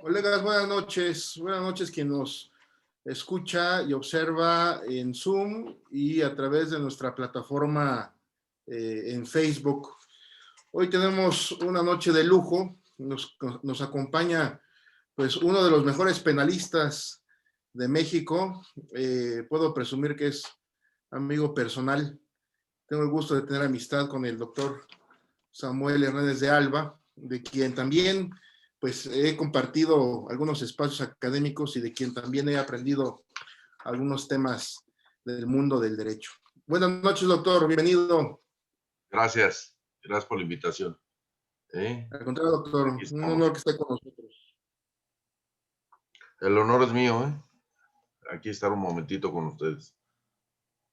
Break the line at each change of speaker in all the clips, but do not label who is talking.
Colegas, buenas noches. Buenas noches quien nos escucha y observa en Zoom y a través de nuestra plataforma en Facebook. Hoy tenemos una noche de lujo. Nos acompaña pues uno de los mejores penalistas de México. Puedo presumir que es amigo personal. Tengo el gusto de tener amistad con el doctor Samuel Hernández de Alba, de quien también pues he compartido algunos espacios académicos y de quien también he aprendido algunos temas del mundo del derecho. Buenas noches, doctor, bienvenido.
Gracias por la invitación.
Al contrario, doctor, un honor que esté con nosotros.
El honor es mío, aquí estar un momentito con ustedes.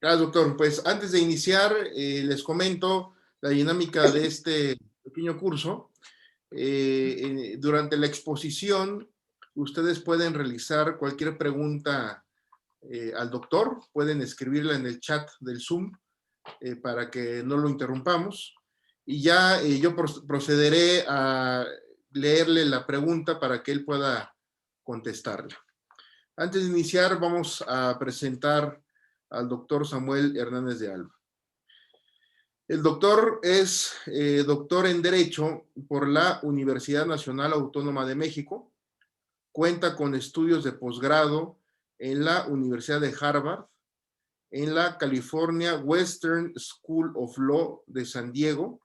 Gracias, doctor. Pues antes de iniciar, les comento la dinámica de este pequeño curso. Durante la exposición, ustedes pueden realizar cualquier pregunta al doctor, pueden escribirla en el chat del Zoom para que no lo interrumpamos. Y ya yo procederé a leerle la pregunta para que él pueda contestarla. Antes de iniciar, vamos a presentar al doctor Samuel Hernández de Alba. El doctor es doctor en Derecho por la Universidad Nacional Autónoma de México. Cuenta con estudios de posgrado en la Universidad de Harvard, en la California Western School of Law de San Diego,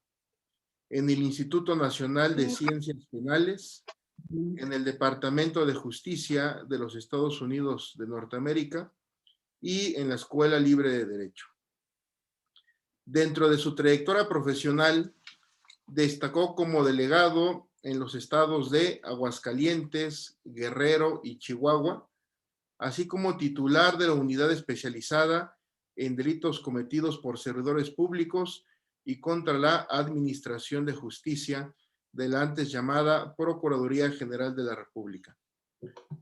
en el Instituto Nacional de Ciencias Penales, en el Departamento de Justicia de los Estados Unidos de Norteamérica y en la Escuela Libre de Derecho. Dentro de su trayectoria profesional, destacó como delegado en los estados de Aguascalientes, Guerrero y Chihuahua, así como titular de la unidad especializada en delitos cometidos por servidores públicos y contra la Administración de Justicia de la antes llamada Procuraduría General de la República.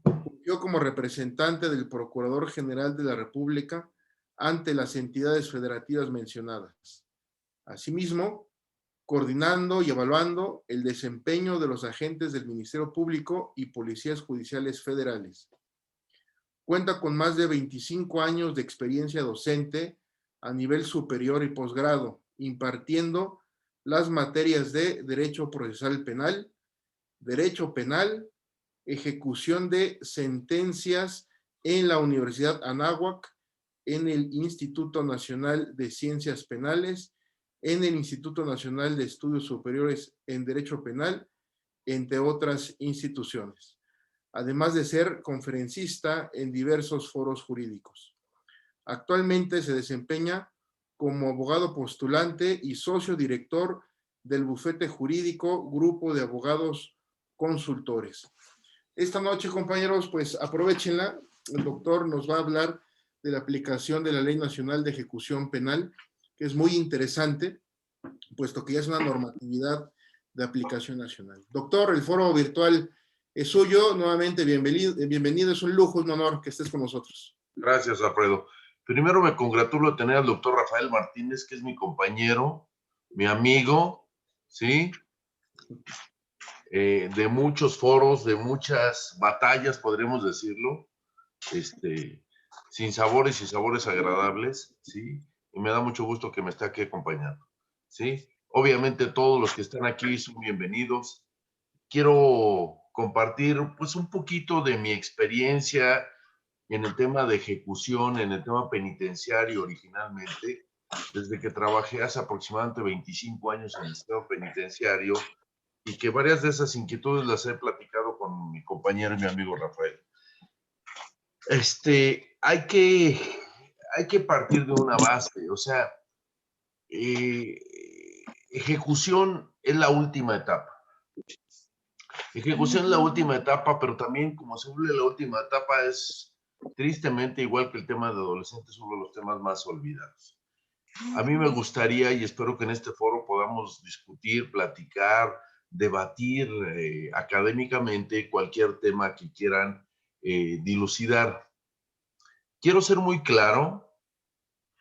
Fungió como representante del Procurador General de la República ante las entidades federativas mencionadas. Asimismo, coordinando y evaluando el desempeño de los agentes del Ministerio Público y policías judiciales federales. Cuenta con más de 25 años de experiencia docente a nivel superior y posgrado, impartiendo las materias de Derecho Procesal Penal, Derecho Penal, ejecución de sentencias en la Universidad Anáhuac, en el Instituto Nacional de Ciencias Penales, en el Instituto Nacional de Estudios Superiores en Derecho Penal, entre otras instituciones, además de ser conferencista en diversos foros jurídicos. Actualmente se desempeña como abogado postulante y socio director del bufete jurídico Grupo de Abogados Consultores. Esta noche, compañeros, pues aprovechenla. El doctor nos va a hablar de la aplicación de la Ley Nacional de Ejecución Penal, que es muy interesante, puesto que ya es una normatividad de aplicación nacional. Doctor, el foro virtual es suyo. Nuevamente, bienvenido. Es un lujo, un honor que estés con nosotros.
Gracias, Alfredo. Primero me congratulo de tener al doctor Rafael Martínez, que es mi compañero, mi amigo, ¿sí? De muchos foros, de muchas batallas, podríamos decirlo, sin sabores y sabores agradables, ¿sí? Y me da mucho gusto que me esté aquí acompañando, ¿sí? Obviamente todos los que están aquí son bienvenidos. Quiero compartir pues un poquito de mi experiencia en el tema de ejecución, en el tema penitenciario originalmente, desde que trabajé hace aproximadamente 25 años en el sistema penitenciario y que varias de esas inquietudes las he platicado con mi compañero y mi amigo Rafael. Hay que partir de una base, o sea, ejecución es la última etapa. Ejecución es la última etapa, pero también como se vuelve la última etapa es tristemente igual que el tema de adolescentes, uno de los temas más olvidados. A mí me gustaría y espero que en este foro podamos discutir, platicar, debatir académicamente cualquier tema que quieran dilucidar. Quiero ser muy claro,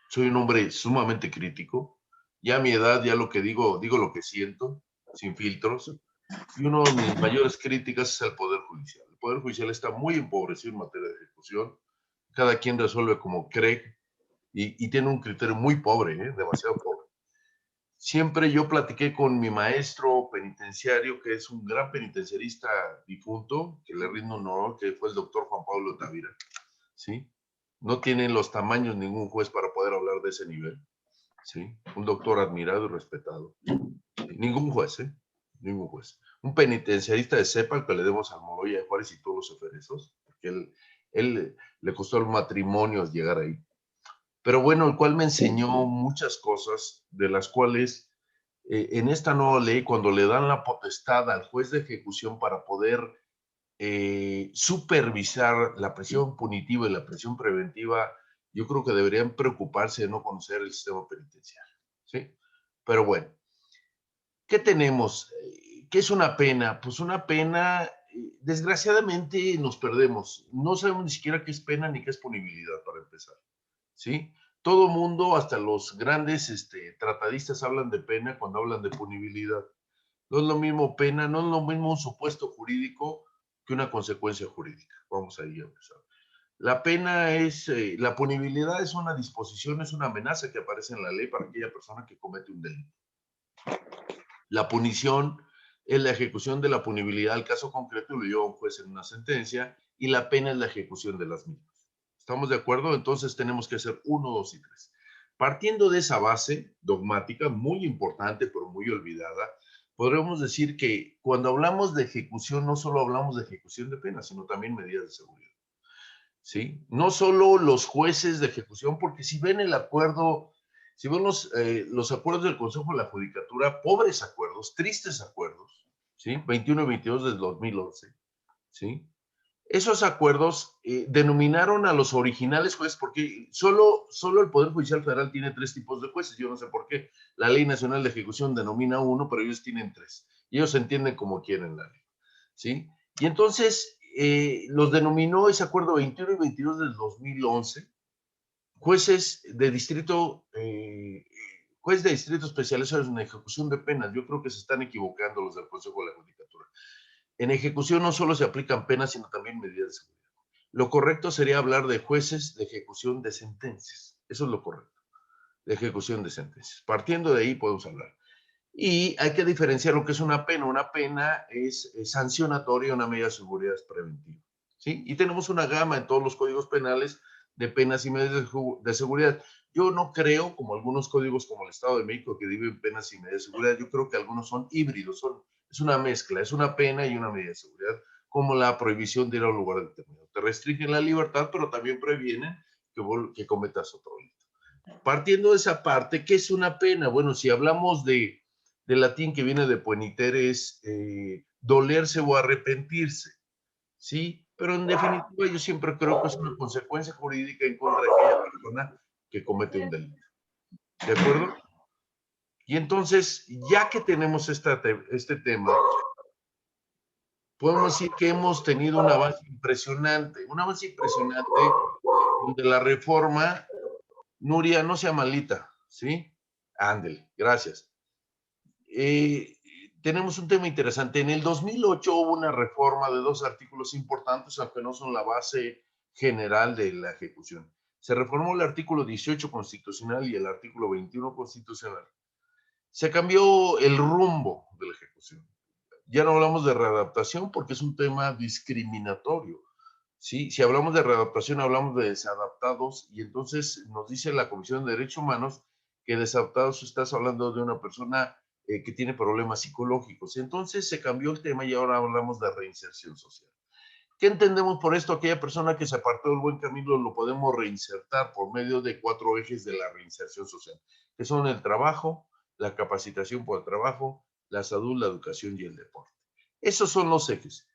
soy un hombre sumamente crítico, ya a mi edad, ya lo que digo lo que siento, sin filtros, y una de mis mayores críticas es el Poder Judicial. El Poder Judicial está muy empobrecido en materia de ejecución. Cada quien resuelve como cree y tiene un criterio muy pobre, demasiado pobre. Siempre yo platiqué con mi maestro penitenciario, que es un gran penitenciarista difunto, que le rindo honor, que fue el doctor Juan Pablo Tavira, ¿sí? No tienen los tamaños ningún juez para poder hablar de ese nivel, ¿sí? Un doctor admirado y respetado. Ningún juez, ¿eh? Ningún juez. Un penitenciarista de cepa, al que le demos a Moroya de Juárez y todos los eferesos, porque él le costó el matrimonio llegar ahí. Pero bueno, el cual me enseñó muchas cosas, de las cuales en esta nueva ley, cuando le dan la potestad al juez de ejecución para poder supervisar la prisión punitiva y la prisión preventiva, yo creo que deberían preocuparse de no conocer el sistema penitenciario, ¿sí? Pero bueno, ¿qué tenemos? ¿Qué es una pena? Pues una pena, desgraciadamente nos perdemos. No sabemos ni siquiera qué es pena ni qué es punibilidad, para empezar, ¿sí? Todo mundo, hasta los grandes tratadistas, hablan de pena cuando hablan de punibilidad. No es lo mismo pena, no es lo mismo un supuesto jurídico que una consecuencia jurídica. Vamos ahí a empezar. La pena es, la punibilidad es una disposición, es una amenaza que aparece en la ley para aquella persona que comete un delito. La punición es la ejecución de la punibilidad. El caso concreto lo lleva un juez en una sentencia y la pena es la ejecución de las mismas. ¿Estamos de acuerdo? Entonces tenemos que hacer 1, 2 y 3. Partiendo de esa base dogmática, muy importante pero muy olvidada, podríamos decir que cuando hablamos de ejecución, no solo hablamos de ejecución de pena, sino también medidas de seguridad, ¿sí? No solo los jueces de ejecución, porque si ven el acuerdo, si ven los acuerdos del Consejo de la Judicatura, pobres acuerdos, tristes acuerdos, ¿sí? 21 y 22 del 2011, ¿sí? Esos acuerdos denominaron a los originales jueces, porque solo el Poder Judicial Federal tiene 3 tipos de jueces. Yo no sé por qué. La Ley Nacional de Ejecución denomina 1, pero ellos tienen 3. Y ellos se entienden como quieren la ley, ¿sí? Y entonces los denominó ese acuerdo 21 y 22 del 2011, jueces de distrito, juez de distrito especializados en ejecución de penas. Yo creo que se están equivocando los del Consejo de la Judicatura. En ejecución no solo se aplican penas, sino también medidas de seguridad. Lo correcto sería hablar de jueces de ejecución de sentencias. Eso es lo correcto, de ejecución de sentencias. Partiendo de ahí podemos hablar. Y hay que diferenciar lo que es una pena. Una pena es sancionatoria, una medida de seguridad es preventiva, ¿sí? Y tenemos una gama en todos los códigos penales de penas y medidas de seguridad. Yo no creo, como algunos códigos como el Estado de México, que dividen penas y medidas de seguridad. Yo creo que algunos son híbridos, es una mezcla, es una pena y una medida de seguridad, como la prohibición de ir a un lugar determinado. Te restringen la libertad, pero también previenen que cometas otro delito. Partiendo de esa parte, ¿qué es una pena? Bueno, si hablamos de latín, que viene de penitere, es dolerse o arrepentirse, ¿sí? Pero en definitiva yo siempre creo que es una consecuencia jurídica en contra de aquella persona que comete un delito. ¿De acuerdo? Y entonces, ya que tenemos este tema, podemos decir que hemos tenido un avance impresionante, donde la reforma, Nuria, no sea malita, ¿sí? Ándele, gracias. Tenemos un tema interesante. En el 2008 hubo una reforma de 2 artículos importantes, aunque no son la base general de la ejecución. Se reformó el artículo 18 constitucional y el artículo 21 constitucional. Se cambió el rumbo de la ejecución. Ya no hablamos de readaptación porque es un tema discriminatorio, ¿sí? Si hablamos de readaptación, hablamos de desadaptados, y entonces nos dice la Comisión de Derechos Humanos que desadaptados estás hablando de una persona que tiene problemas psicológicos. Entonces se cambió el tema y ahora hablamos de reinserción social. ¿Qué entendemos por esto? Aquella persona que se apartó del buen camino lo podemos reinsertar por medio de 4 ejes de la reinserción social, que son el trabajo, la capacitación por el trabajo, la salud, la educación y el deporte. Esos son los ejes.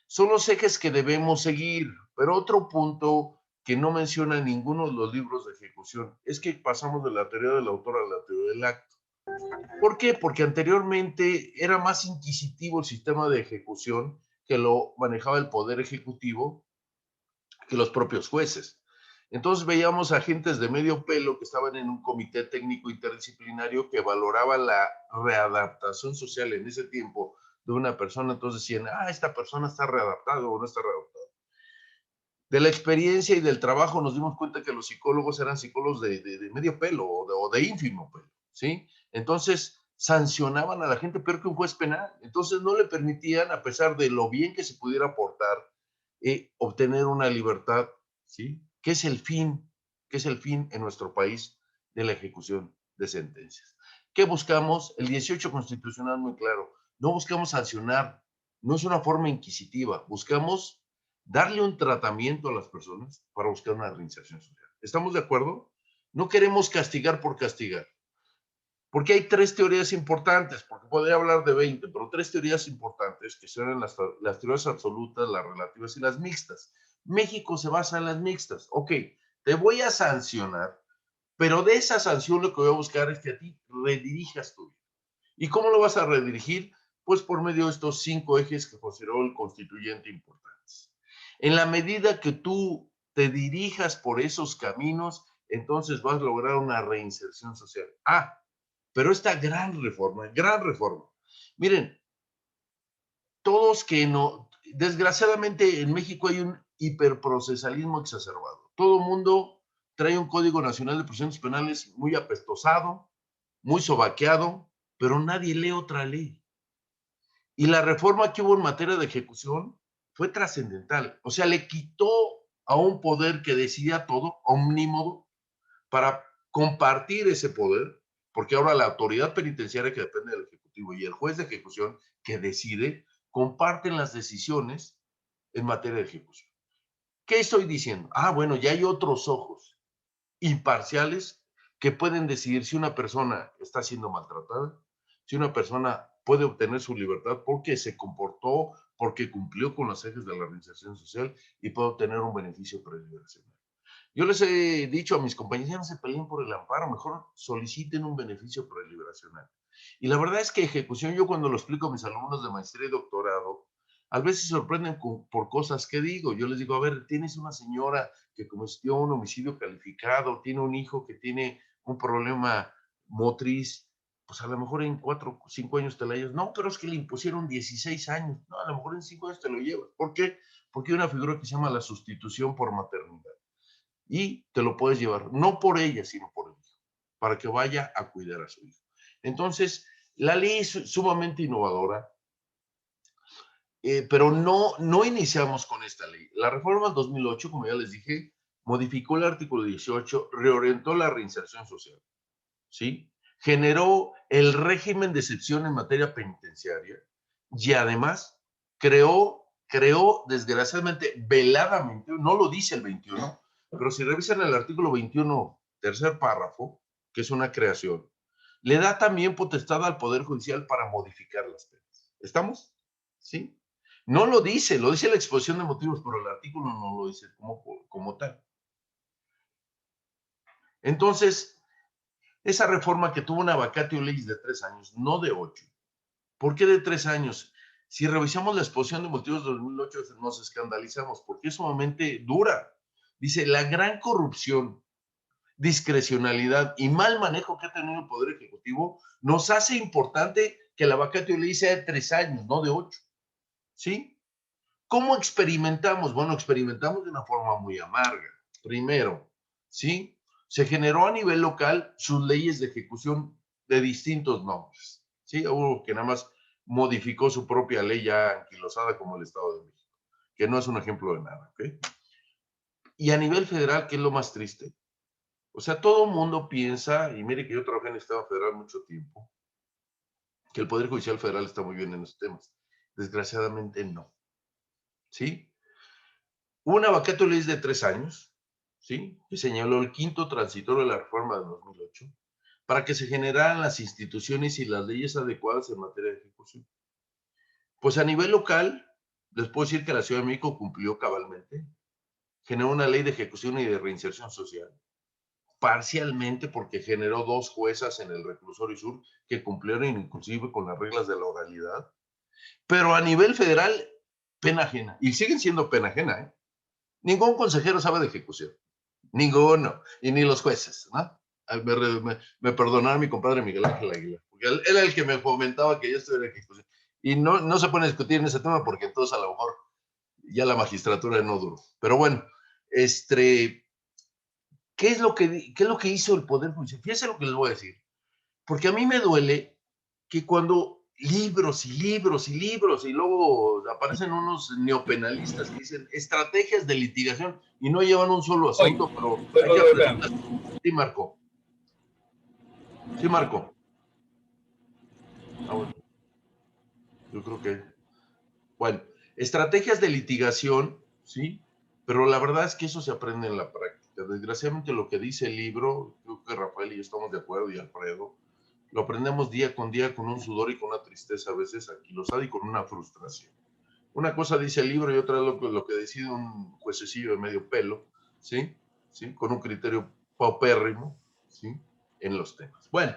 Son los ejes que debemos seguir, pero otro punto que no menciona ninguno de los libros de ejecución es que pasamos de la teoría del autor a la teoría del acto. ¿Por qué? Porque anteriormente era más inquisitivo el sistema de ejecución, que lo manejaba el Poder Ejecutivo, que los propios jueces. Entonces veíamos agentes de medio pelo que estaban en un comité técnico interdisciplinario que valoraba la readaptación social en ese tiempo de una persona, entonces decían, esta persona está readaptada o no está readaptada. De la experiencia y del trabajo nos dimos cuenta que los psicólogos eran psicólogos de medio pelo o de ínfimo pelo, ¿sí? Entonces sancionaban a la gente peor que un juez penal. Entonces no le permitían, a pesar de lo bien que se pudiera aportar, obtener una libertad, ¿sí? ¿Qué es el fin? ¿Qué es el fin en nuestro país de la ejecución de sentencias? ¿Qué buscamos? El 18 constitucional muy claro. No buscamos sancionar, no es una forma inquisitiva, buscamos darle un tratamiento a las personas para buscar una reinserción social. ¿Estamos de acuerdo? No queremos castigar por castigar. Porque hay 3 teorías importantes, porque podría hablar de 20, pero 3 teorías importantes que son las teorías absolutas, las relativas y las mixtas. México se basa en las mixtas. Ok, te voy a sancionar, pero de esa sanción lo que voy a buscar es que a ti redirijas tu vida. ¿Y cómo lo vas a redirigir? Pues por medio de estos 5 ejes que consideró el constituyente importantes. En la medida que tú te dirijas por esos caminos, entonces vas a lograr una reinserción social. Pero esta gran reforma, miren, todos que no, desgraciadamente en México hay un hiperprocesalismo exacerbado. Todo el mundo trae un Código Nacional de Procedimientos Penales muy apestosado, muy sobaqueado, pero nadie lee otra ley. Y la reforma que hubo en materia de ejecución fue trascendental. O sea, le quitó a un poder que decidía todo, omnímodo, para compartir ese poder, porque ahora la autoridad penitenciaria, que depende del Ejecutivo, y el juez de ejecución, que decide, comparten las decisiones en materia de ejecución. ¿Qué estoy diciendo? Bueno, ya hay otros ojos imparciales que pueden decidir si una persona está siendo maltratada, si una persona puede obtener su libertad porque se comportó, porque cumplió con los ejes de la reinserción social y puede obtener un beneficio preliberacional. Yo les he dicho a mis compañeros, ya no se peleen por el amparo, mejor soliciten un beneficio preliberacional. Y la verdad es que ejecución, yo cuando lo explico a mis alumnos de maestría y doctorado, a veces se sorprenden por cosas que digo. Yo les digo, a ver, tienes una señora que cometió un homicidio calificado, tiene un hijo que tiene un problema motriz, pues a lo mejor en 4 o 5 años te la llevas. No, pero es que le impusieron 16 años. No, a lo mejor en 5 años te lo llevas. ¿Por qué? Porque hay una figura que se llama la sustitución por maternidad. Y te lo puedes llevar, no por ella, sino por el hijo, para que vaya a cuidar a su hijo. Entonces, la ley es sumamente innovadora, pero no iniciamos con esta ley. La reforma del 2008, como ya les dije, modificó el artículo 18, reorientó la reinserción social, ¿sí? Generó el régimen de excepción en materia penitenciaria y además creó desgraciadamente, veladamente, no lo dice el 21, pero si revisan el artículo 21, tercer párrafo, que es una creación, le da también potestad al Poder Judicial para modificar las penas. ¿Estamos? ¿Sí? No lo dice, lo dice la exposición de motivos, pero el artículo no lo dice como tal. Entonces, esa reforma que tuvo una vacatio legis de 3 años, no de 8. ¿Por qué de 3 años? Si revisamos la exposición de motivos de 2008, nos escandalizamos, porque es sumamente dura. Dice, la gran corrupción, discrecionalidad y mal manejo que ha tenido el Poder Ejecutivo nos hace importante que la vacatio legis sea de 3 años, no de 8. ¿Sí? ¿Cómo experimentamos? Bueno, experimentamos de una forma muy amarga. Primero, ¿sí? Se generó a nivel local sus leyes de ejecución de distintos nombres, ¿sí? Hubo que nada más modificó su propia ley ya anquilosada como el Estado de México, que no es un ejemplo de nada, ¿ok? Y a nivel federal, ¿qué es lo más triste? O sea, todo el mundo piensa, y mire que yo trabajé en el Estado federal mucho tiempo, que el Poder Judicial Federal está muy bien en los temas. Desgraciadamente no, ¿sí? Una vacatio legis de 3 años, ¿sí? Que señaló el quinto transitorio de la reforma de 2008, para que se generaran las instituciones y las leyes adecuadas en materia de ejecución. Pues a nivel local, les puedo decir que la Ciudad de México cumplió cabalmente, generó una ley de ejecución y de reinserción social, parcialmente porque generó 2 juezas en el reclusorio sur que cumplieron inclusive con las reglas de la oralidad, pero a nivel federal, pena ajena, y siguen siendo pena ajena, ¿eh? Ningún consejero sabe de ejecución. Ninguno. Y ni los jueces, ¿no? Me perdonará mi compadre Miguel Ángel Aguilar, porque él era el que me fomentaba que yo estuviera en ejecución. Y no se puede discutir en ese tema porque entonces a lo mejor ya la magistratura no duró. Pero bueno, ¿qué es lo que hizo el Poder Judicial? Fíjense lo que les voy a decir. Porque a mí me duele que cuando libros y libros y libros y luego aparecen unos neopenalistas que dicen estrategias de litigación y no llevan un solo asunto, pero hay que aprender. Sí, Marco. Sí, Marco. Ah, bueno. Yo creo que, bueno, estrategias de litigación, sí, pero la verdad es que eso se aprende en la práctica. Desgraciadamente lo que dice el libro, creo que Rafael y yo estamos de acuerdo, y Alfredo, lo aprendemos día con un sudor y con una tristeza a veces anquilosada y con una frustración. Una cosa dice el libro y otra es lo que decide un juececillo de medio pelo, ¿sí? ¿Sí? Con un criterio paupérrimo, ¿sí? En los temas. Bueno,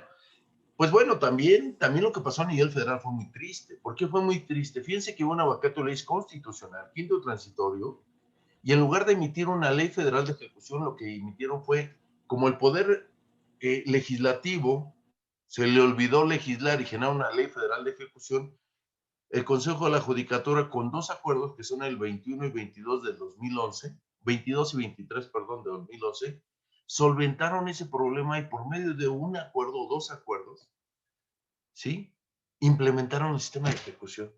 pues bueno, también lo que pasó a nivel federal fue muy triste. ¿Por qué fue muy triste? Fíjense que hubo una vacatio de ley constitucional, quinto transitorio, y en lugar de emitir una ley federal de ejecución, lo que emitieron fue, como el poder legislativo se le olvidó legislar y generar una ley federal de ejecución, el Consejo de la Judicatura, con dos acuerdos que son el 21 y 22 del 2011, 22 y 23, perdón, de 2011, solventaron ese problema y por medio de un acuerdo o dos acuerdos, ¿sí? Implementaron el sistema de ejecución.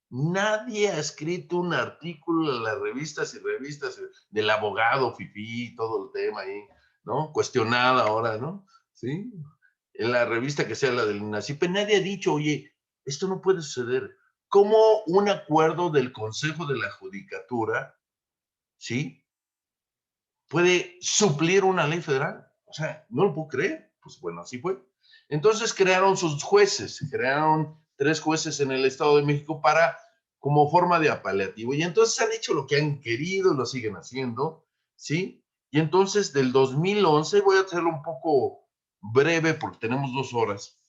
Nadie ha escrito un artículo en las revistas y revistas del abogado Fifi, todo el tema ahí, ¿no? Cuestionada ahora, ¿no? ¿Sí? En la revista que sea la del INACIPE, nadie ha dicho, oye, esto no puede suceder. ¿Cómo un acuerdo del Consejo de la Judicatura, ¿sí? Puede suplir una ley federal? O sea, no lo puedo creer. Pues bueno, así fue. Entonces crearon sus jueces, crearon 3 jueces en el Estado de México para, como forma de apelativo. Y entonces han hecho lo que han querido, lo siguen haciendo, ¿sí? Y entonces del 2011, voy a hacerlo un poco breve porque tenemos 2 horas.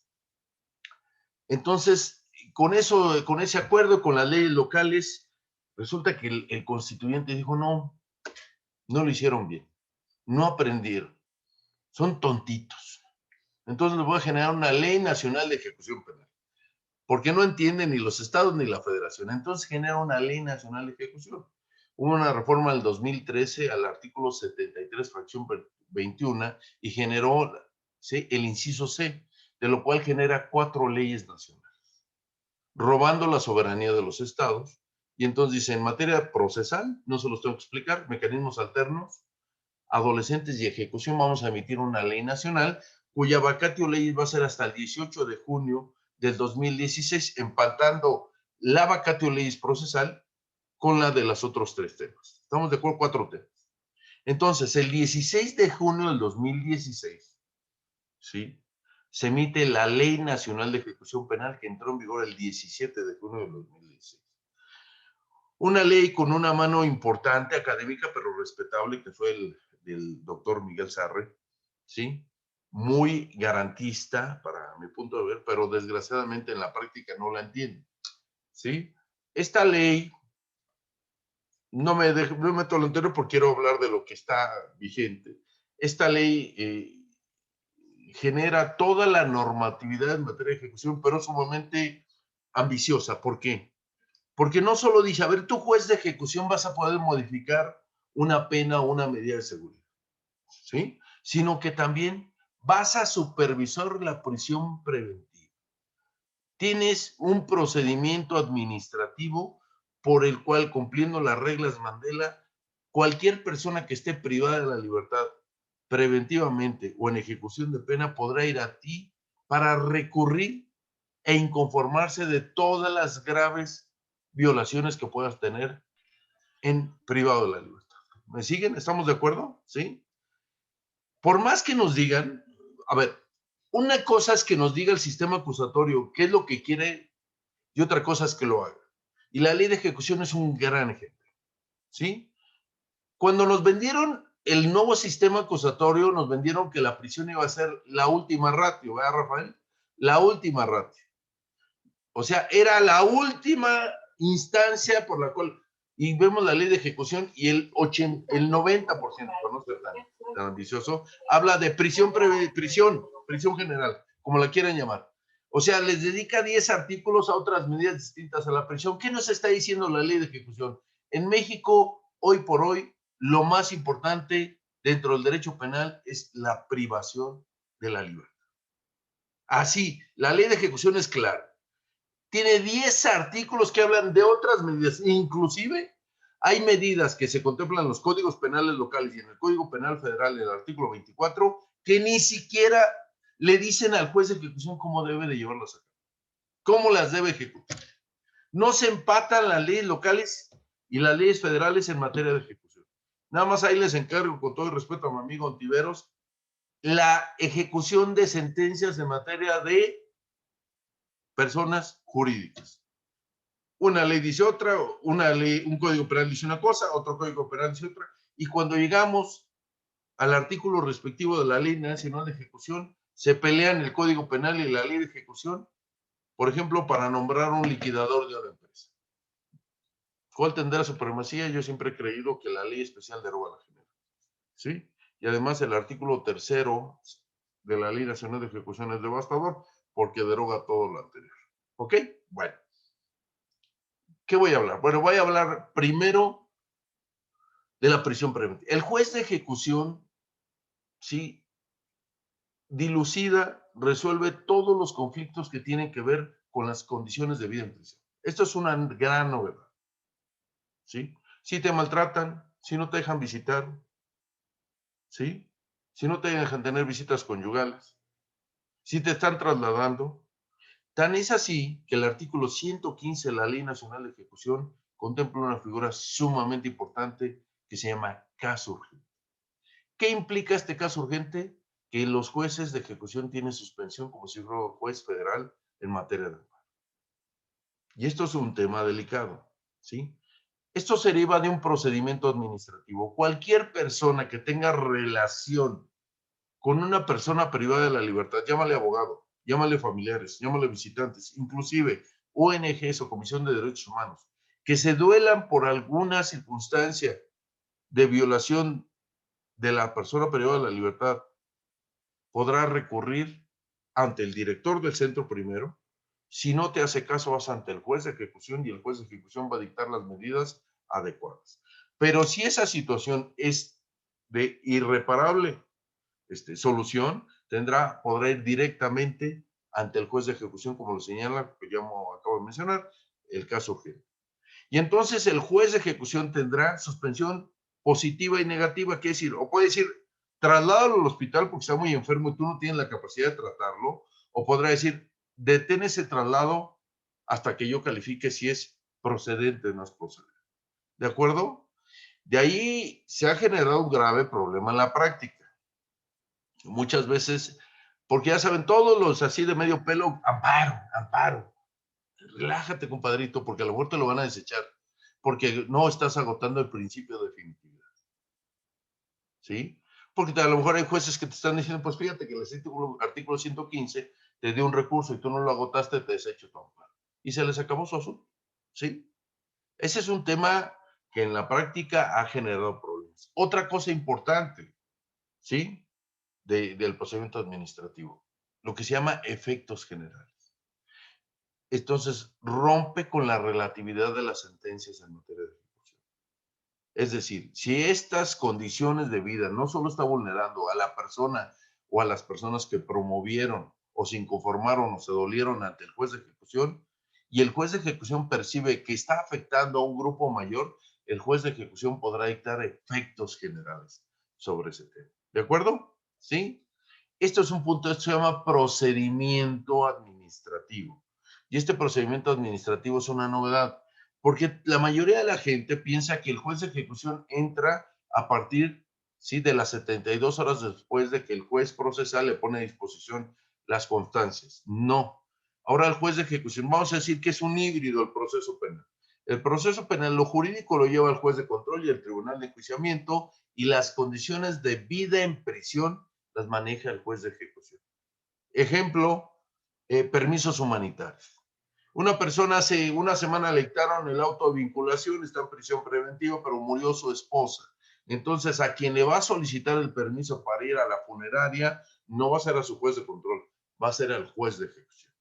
Entonces, con eso, con ese acuerdo, con las leyes locales, resulta que el constituyente dijo, no lo hicieron bien, no aprendieron, son tontitos. Entonces les voy a generar una ley nacional de ejecución penal, porque no entienden ni los estados ni la federación. Entonces genera una ley nacional de ejecución. Hubo una reforma del 2013 al artículo 73, fracción 21, y generó, ¿sí?, el inciso C, de lo cual genera 4 leyes nacionales, robando la soberanía de los estados. Y entonces dice, en materia procesal, no se los tengo que explicar, mecanismos alternos, adolescentes y ejecución, vamos a emitir una ley nacional cuya vacatio ley va a ser hasta el 18 de junio del 2016, empatando la vacatio ley procesal con la de los otros 3 temas. ¿Estamos de acuerdo? 4 temas. Entonces, el 16 de junio del 2016, ¿sí?, se emite la Ley Nacional de Ejecución Penal que entró en vigor el 17 de junio del 2016. Una ley con una mano importante, académica, pero respetable, que fue el doctor Miguel Sarre, ¿sí? Muy garantista para mi punto de ver, pero desgraciadamente en la práctica no la entiende, ¿sí? Esta ley, no me meto al anterior porque quiero hablar de lo que está vigente. Esta ley genera toda la normatividad en materia de ejecución, pero es sumamente ambiciosa. ¿Por qué? Porque no solo dice, a ver, tú juez de ejecución vas a poder modificar una pena o una medida de seguridad, ¿sí? Sino que también vas a supervisar la prisión preventiva. Tienes un procedimiento administrativo por el cual, cumpliendo las reglas Mandela, cualquier persona que esté privada de la libertad preventivamente o en ejecución de pena podrá ir a ti para recurrir e inconformarse de todas las graves violaciones que puedas tener en privado de la libertad. ¿Me siguen? ¿Estamos de acuerdo? ¿Sí? Por más que nos digan, a ver, una cosa es que nos diga el sistema acusatorio qué es lo que quiere y otra cosa es que lo haga. Y la ley de ejecución es un gran ejemplo, ¿sí? Cuando nos vendieron el nuevo sistema acusatorio, nos vendieron que la prisión iba a ser la última ratio, ¿verdad, Rafael? La última ratio. O sea, era la última instancia por la cual, y vemos la ley de ejecución y el 90%, por no ser tan ambicioso, habla de prisión general, como la quieran llamar. O sea, les dedica 10 artículos a otras medidas distintas a la prisión. ¿Qué nos está diciendo la ley de ejecución? En México, hoy por hoy, lo más importante dentro del derecho penal es la privación de la libertad. Así, la ley de ejecución es clara. Tiene 10 artículos que hablan de otras medidas. Inclusive, hay medidas que se contemplan en los códigos penales locales y en el Código Penal Federal, en el artículo 24, que ni siquiera le dicen al juez de ejecución cómo debe de llevarlas a cabo, cómo las debe ejecutar. No se empatan las leyes locales y las leyes federales en materia de ejecución. Nada más ahí les encargo, con todo el respeto a mi amigo Ontiveros, la ejecución de sentencias en materia de personas jurídicas. Una ley dice otra, una ley, un código penal dice una cosa, otro código penal dice otra, y cuando llegamos al artículo respectivo de la Ley Nacional de Ejecución, se pelean el Código Penal y la Ley de Ejecución, por ejemplo, para nombrar un liquidador de una empresa. ¿Cuál tendrá supremacía? Yo siempre he creído que la ley especial deroga la general, ¿sí? Y además el artículo 3º de la Ley Nacional de Ejecución es devastador porque deroga todo lo anterior. ¿Ok? Bueno. ¿Qué voy a hablar? Bueno, voy a hablar primero de la prisión preventiva. El juez de ejecución, sí, dilucida, resuelve todos los conflictos que tienen que ver con las condiciones de vida en prisión. Esto es una gran novedad, ¿sí? Si te maltratan, si no te dejan visitar, ¿sí? Si no te dejan tener visitas conyugales, si te están trasladando. Tan es así que el artículo 115 de la Ley Nacional de Ejecución contempla una figura sumamente importante que se llama caso urgente. ¿Qué implica este caso urgente? Que los jueces de ejecución tienen suspensión como si fuera juez federal en materia de amparo. Y esto es un tema delicado, ¿sí? Esto se deriva de un procedimiento administrativo. Cualquier persona que tenga relación con una persona privada de la libertad, llámale abogado, llámale familiares, llámale visitantes, inclusive ONGs o Comisión de Derechos Humanos, que se duelan por alguna circunstancia de violación de la persona privada de la libertad, podrá recurrir ante el director del centro primero. Si no te hace caso, vas ante el juez de ejecución y el juez de ejecución va a dictar las medidas adecuadas. Pero si esa situación es de irreparable solución, podrá ir directamente ante el juez de ejecución, como lo señala, que ya acabo de mencionar, el caso urgente. Y entonces el juez de ejecución tendrá suspensión positiva y negativa, que decir, o puede decir, trasládalo al hospital porque está muy enfermo y tú no tienes la capacidad de tratarlo, o podrá decir, detén ese traslado hasta que yo califique si es procedente o no es procedente. ¿De acuerdo? De ahí se ha generado un grave problema en la práctica. Muchas veces, porque ya saben, todos los así de medio pelo, amparo, amparo. Relájate, compadrito, porque a lo mejor te lo van a desechar, porque no estás agotando el principio de definitividad, ¿sí? Porque a lo mejor hay jueces que te están diciendo, pues fíjate que el artículo 115 te dio un recurso y tú no lo agotaste, te desecho tu amparo. Y se les acabó su asunto, ¿sí? Ese es un tema que en la práctica ha generado problemas. Otra cosa importante, ¿sí? Del procedimiento administrativo, lo que se llama efectos generales. Entonces, rompe con la relatividad de las sentencias en materia de ejecución. Es decir, si estas condiciones de vida no solo está vulnerando a la persona o a las personas que promovieron o se inconformaron o se dolieron ante el juez de ejecución, y el juez de ejecución percibe que está afectando a un grupo mayor, el juez de ejecución podrá dictar efectos generales sobre ese tema. ¿De acuerdo? ¿Sí? Esto es un punto, esto se llama procedimiento administrativo. Y este procedimiento administrativo es una novedad, porque la mayoría de la gente piensa que el juez de ejecución entra a partir, ¿sí?, de las 72 horas después de que el juez procesal le pone a disposición las constancias. No. Ahora el juez de ejecución, vamos a decir que es un híbrido el proceso penal. El proceso penal, lo jurídico lo lleva el juez de control y el tribunal de enjuiciamiento, y las condiciones de vida en prisión las maneja el juez de ejecución. Ejemplo, permisos humanitarios. Una persona hace una semana le dictaron el auto de vinculación, está en prisión preventiva, pero murió su esposa. Entonces, a quien le va a solicitar el permiso para ir a la funeraria no va a ser a su juez de control, va a ser al juez de ejecución.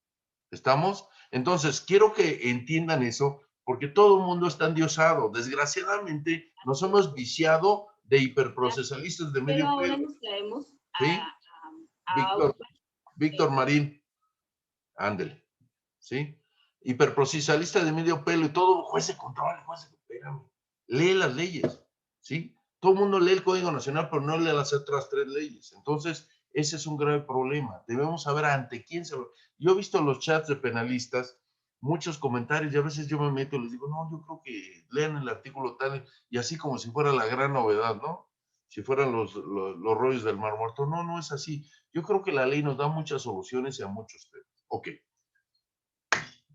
¿Estamos? Entonces, quiero que entiendan eso, porque todo el mundo está endiosado. Desgraciadamente, nos hemos viciado de hiperprocesalistas de
Pero
medio
ahora
pelo.
nos traemos
¿Sí?
a
Víctor Marín, ándele. ¿Sí? Hiperprocesista de medio pelo y todo, juez de control, espérame. Lee las leyes. ¿Sí? Todo el mundo lee el Código Nacional, pero no lee las otras 3 leyes. Entonces, ese es un grave problema. Debemos saber ante quién se lo... Yo he visto los chats de penalistas, muchos comentarios, y a veces yo me meto y les digo, no, yo creo que lean el artículo tal, y así como si fuera la gran novedad, ¿no? Si fueran los rollos del Mar Muerto. No, no es así. Yo creo que la ley nos da muchas soluciones y a muchos temas. Ok.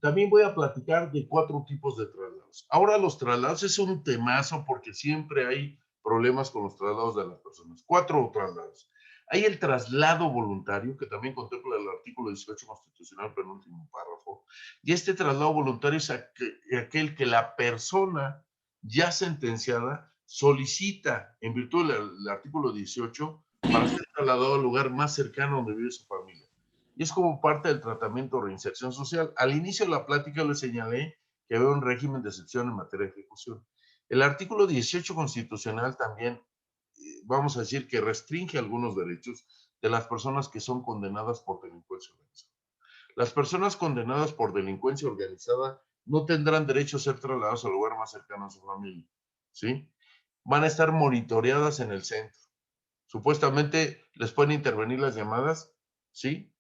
También voy a platicar de 4 tipos de traslados. Ahora los traslados es un temazo porque siempre hay problemas con los traslados de las personas. 4 traslados. Hay el traslado voluntario, que también contempla el artículo 18 constitucional, penúltimo párrafo. Y este traslado voluntario es aquel que la persona ya sentenciada solicita, en virtud del artículo 18, para ser trasladado al lugar más cercano donde vive su familia. Y es como parte del tratamiento de reinserción social. Al inicio de la plática les señalé que había un régimen de excepción en materia de ejecución. El artículo 18 constitucional también, vamos a decir que restringe algunos derechos de las personas que son condenadas por delincuencia organizada. Las personas condenadas por delincuencia organizada no tendrán derecho a ser trasladados al lugar más cercano a su familia, ¿sí? Van a estar monitoreadas en el centro. Supuestamente les pueden intervenir las llamadas, ¿sí?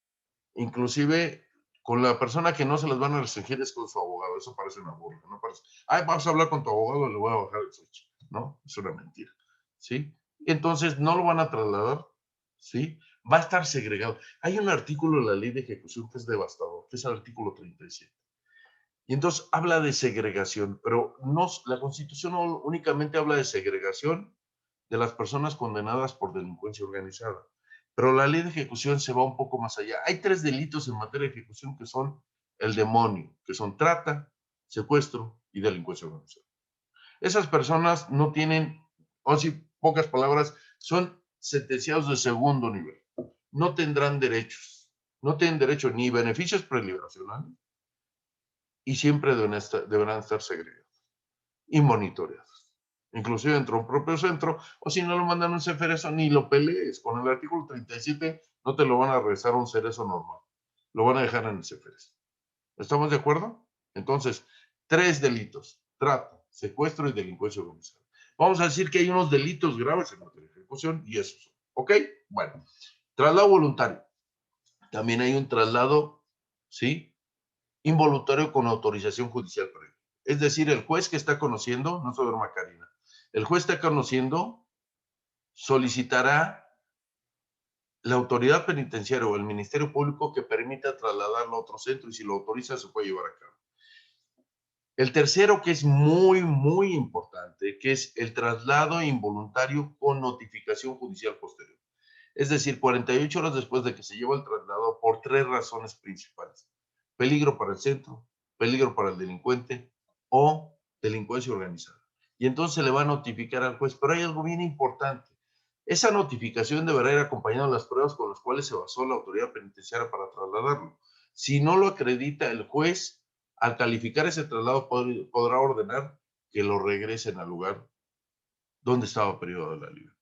Inclusive con la persona que no se las van a restringir es con su abogado. Eso parece una burla, ¿no? Parece, ay, vas a hablar con tu abogado, le voy a bajar el switch. No, es una mentira, ¿sí? Entonces no lo van a trasladar, ¿sí? Va a estar segregado. Hay un artículo de la ley de ejecución que es devastador, que es el artículo 37. Y entonces habla de segregación, pero no, la Constitución no únicamente habla de segregación de las personas condenadas por delincuencia organizada. Pero la ley de ejecución se va un poco más allá. Hay 3 delitos en materia de ejecución que son el demonio, que son trata, secuestro y delincuencia organizada. Esas personas no tienen, o si pocas palabras, son sentenciados de segundo nivel. No tendrán derechos. No tienen derecho ni beneficios preliberacionales y siempre deberán estar segregados y monitoreados. Inclusive dentro de un propio centro, o si no lo mandan a un cerezo, ni lo pelees. Con el artículo 37 no te lo van a regresar a un cerezo normal. Lo van a dejar en el cerezo. ¿Estamos de acuerdo? Entonces, 3 delitos: trata, secuestro y delincuencia organizada. Vamos a decir que hay unos delitos graves en materia de ejecución y esos son. ¿Ok? Bueno, traslado voluntario. También hay un traslado, ¿sí? Involuntario con autorización judicial previa. Es decir, el juez que está conociendo, no se duerma Karina, el juez está conociendo, solicitará la autoridad penitenciaria o el Ministerio Público que permita trasladarlo a otro centro y si lo autoriza se puede llevar a cabo. El tercero, que es muy, muy importante, que es el traslado involuntario con notificación judicial posterior. Es decir, 48 horas después de que se lleva el traslado por 3 razones principales: peligro para el centro, peligro para el delincuente o delincuencia organizada. Y entonces se le va a notificar al juez, pero hay algo bien importante. Esa notificación deberá ir acompañada de las pruebas con las cuales se basó la autoridad penitenciaria para trasladarlo. Si no lo acredita el juez, al calificar ese traslado podrá ordenar que lo regresen al lugar donde estaba privado de la libertad.